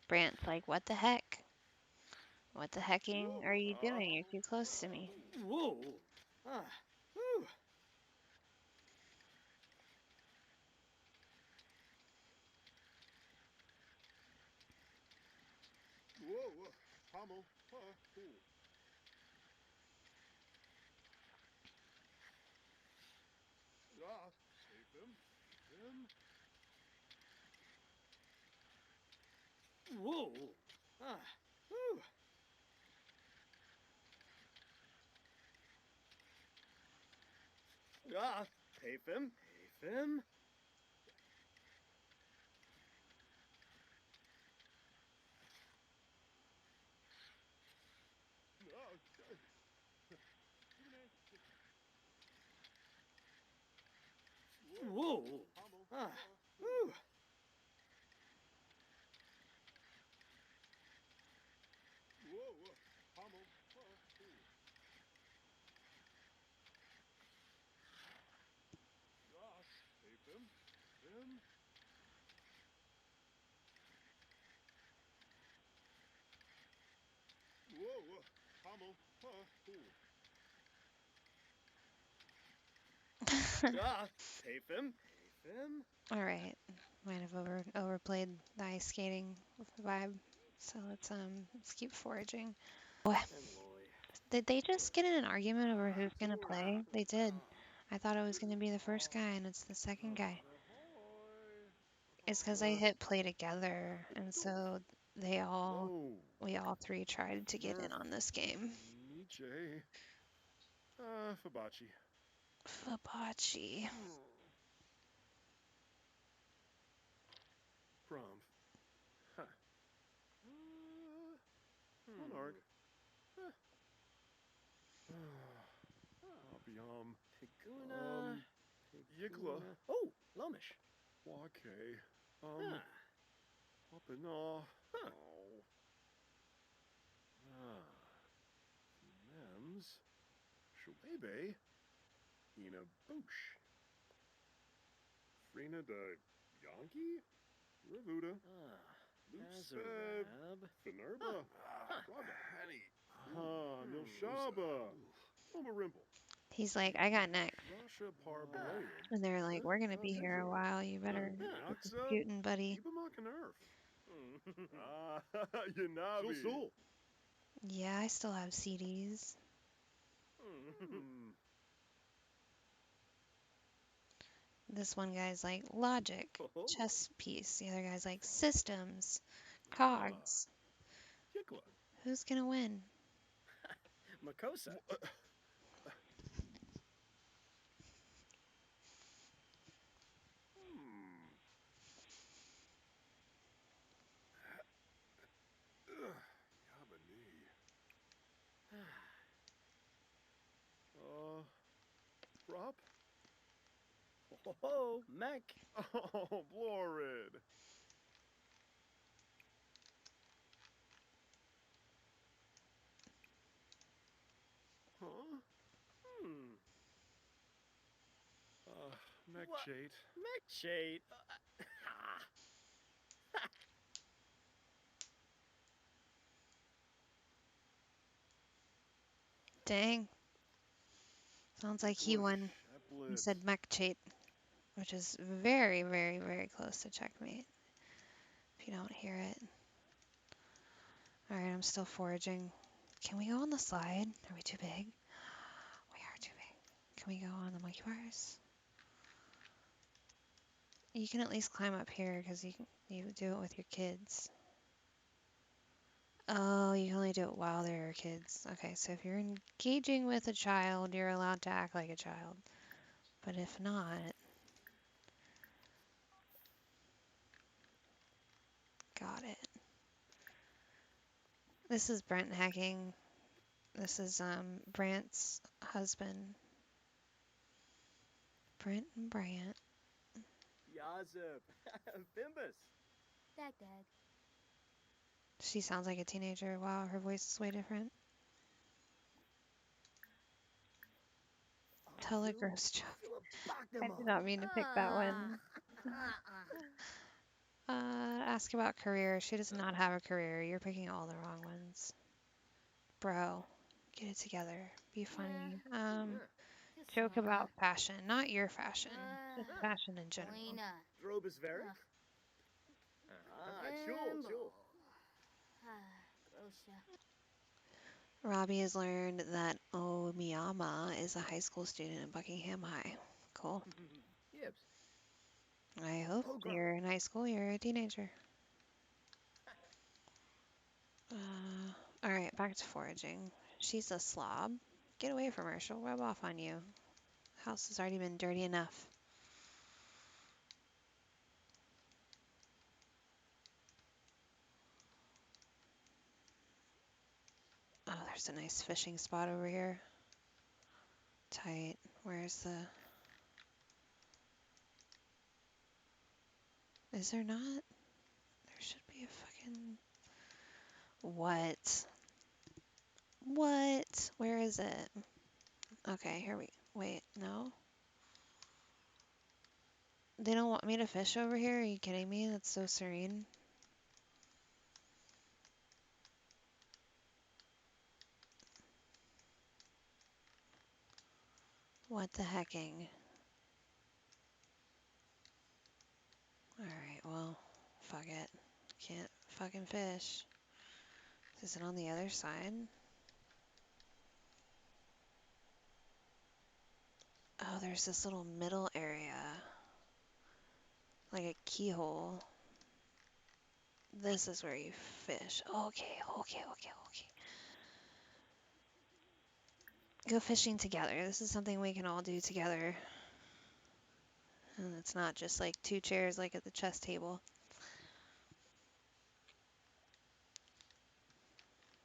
Brant's like, what the heck? What the hecking are you doing? You're too close to me. Whoa. Ah. Whew. Whoa, Pommel. Cool. Save him. Whoa. Ah. Whew. Save him. Save him. Whoa. Ah. Whew. Pommel. Cool. Save him. Whoa, Pommel. Cool. Save him. Save him. All right, might have overplayed the ice skating vibe. So let's keep foraging. Boy, And Loy. did they just get in an argument over who's gonna play? They did. I thought it was gonna be the first guy, and it's the second guy. It's because I hit play together, and so No. we all three tried to get in on this game. Nietzsche. Fabachi. Fabachi. Prom. Huh. Monarch. Abiam. Tiguna. Yigla. Oh, Lomish. Wake. Ah. Papina. Huh. Mems. Shwebe. Ina Boosh. Frina de Yankee. Revuda. Luceb. Azarab. Finerba. Henny. Nilshaba. Omarimple. He's like, I got neck. Rasha Parblade. And they're like, we're gonna be here a while. You better get to scooting, buddy. Keep him on Nerf. Yanabi. Sul. Yeah, I still have CDs. This one guy's like, logic, chess piece. The other guy's like, systems, cogs. Yigla. Who's gonna win? Makosa. Yabani. Prop? Oh, Mac. Oh, Blorid. Huh? Mechchate. McShade. Dang. Sounds like he won. He said mechchate, which is very, very, very close to checkmate. If you don't hear it. Alright, I'm still foraging. Can we go on the slide? Are we too big? We are too big. Can we go on the monkey bars? You can at least climb up here because you do it with your kids. Oh, you can only do it while there are kids. Okay, so if you're engaging with a child, you're allowed to act like a child. But if not, got it. This is Brent hacking. This is Brant's husband. Brent and Bryant. Yazip. Bimbus. Dag dag. She sounds like a teenager. Wow, her voice is way different. Tell a gross joke. I did not mean to pick that one. Ask about career. She does not have a career. You're picking all the wrong ones. Bro, get it together. Be funny. Joke about fashion. Not your fashion. Just fashion in general. Drobus Veric. Chul. Robbie has learned that Omiyama is a high school student at Buckingham High. Cool. Yibs. I hope you're in high school. You're a teenager. Alright, back to foraging. She's a slob. Get away from her. She'll rub off on you. House has already been dirty enough. Oh, there's a nice fishing spot over here. Tight. Where's the... Is there not? There should be a fucking... What? What? Where is it? Okay, here we... Wait, no? They don't want me to fish over here? Are you kidding me? That's so serene. What the hecking? Alright, well, fuck it. Can't fucking fish. Is it on the other side? Oh, there's this little middle area. Like a keyhole. This is where you fish. Okay. Go fishing together. This is something we can all do together. And it's not just like two chairs like at the chess table.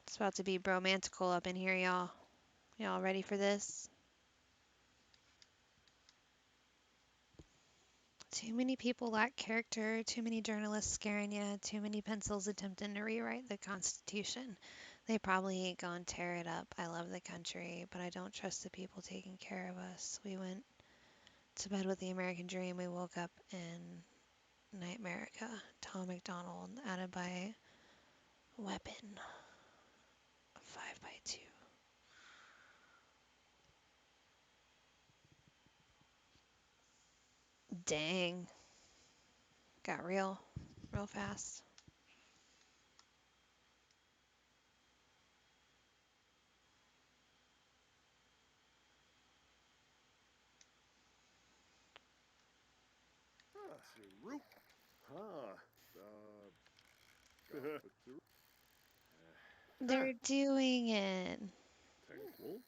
It's about to be bromantical up in here, y'all. Y'all ready for this? Too many people lack character, too many journalists scaring you, too many pencils attempting to rewrite the Constitution. They probably go and tear it up. I love the country, but I don't trust the people taking care of us. We went to bed with the American dream. We woke up in Nightmerica. Tom McDonald, added by Weapon 5x2. Dang. Got real fast. Root. They're doing it. Thankful.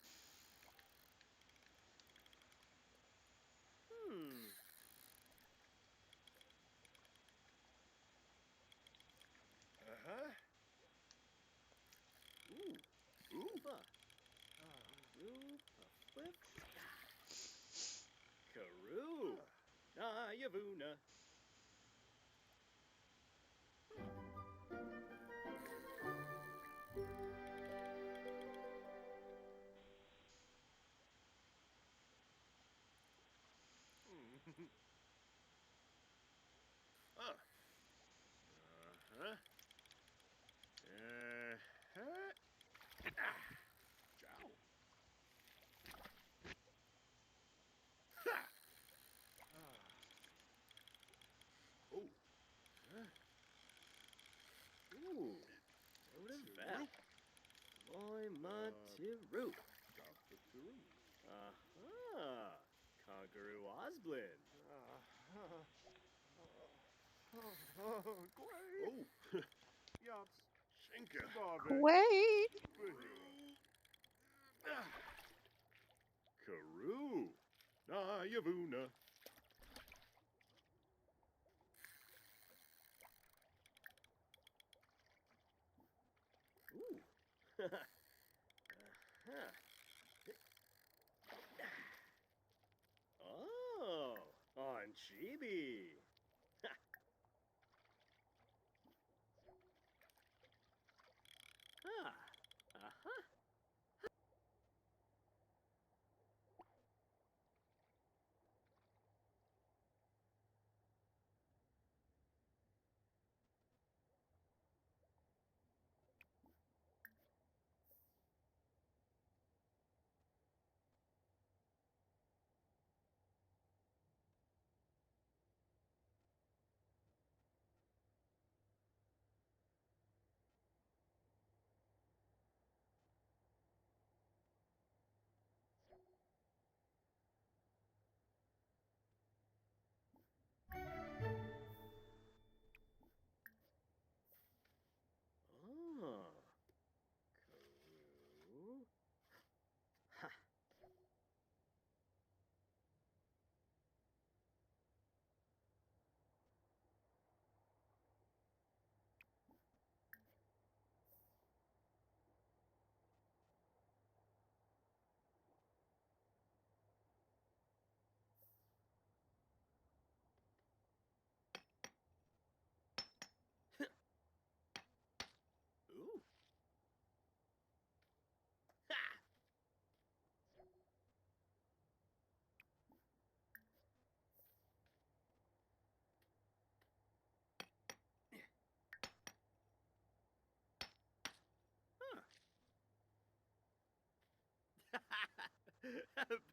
Karoo. Yavuna. Boy, Matiru. Aha. Conqueror Osblin. Great. Yaps. Schenker. Wait. Karoo. Yavuna. Oh.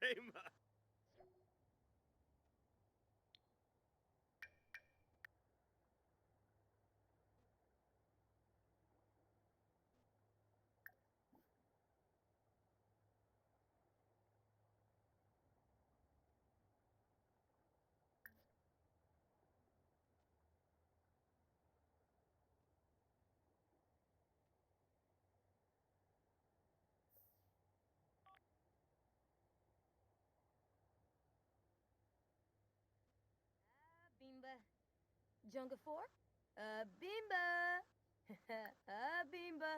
Bema. Bimba. Jungle 4? Bimba. Bimba.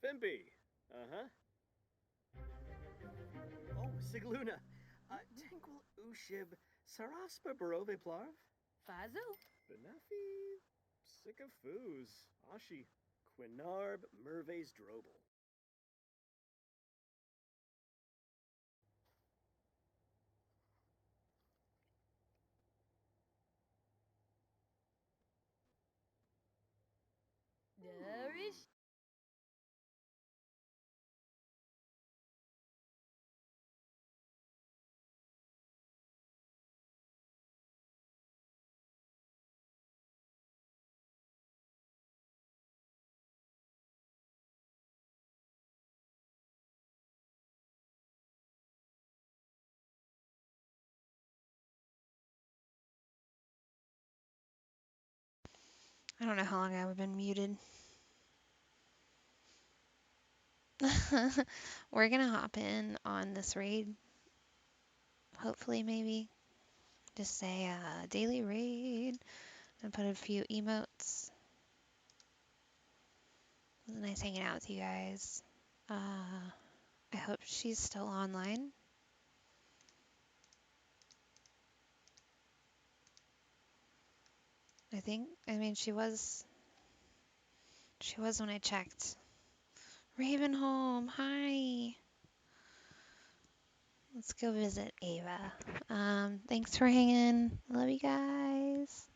Fimpy. Uh-huh. Oh, Sigluna. Tinkwil Ushib Saraspa Barove Plarv. Fazu. Benefi Sycophus. Ashi. Quinarb Merves Drobel. Darish. I don't know how long I've been muted. We're gonna hop in on this raid. Hopefully, maybe. Just say daily raid and put a few emotes. It was nice hanging out with you guys. I hope she's still online. I mean, she was when I checked. Ravenholm, hi. Let's go visit Ava. Thanks for hanging. Love you guys.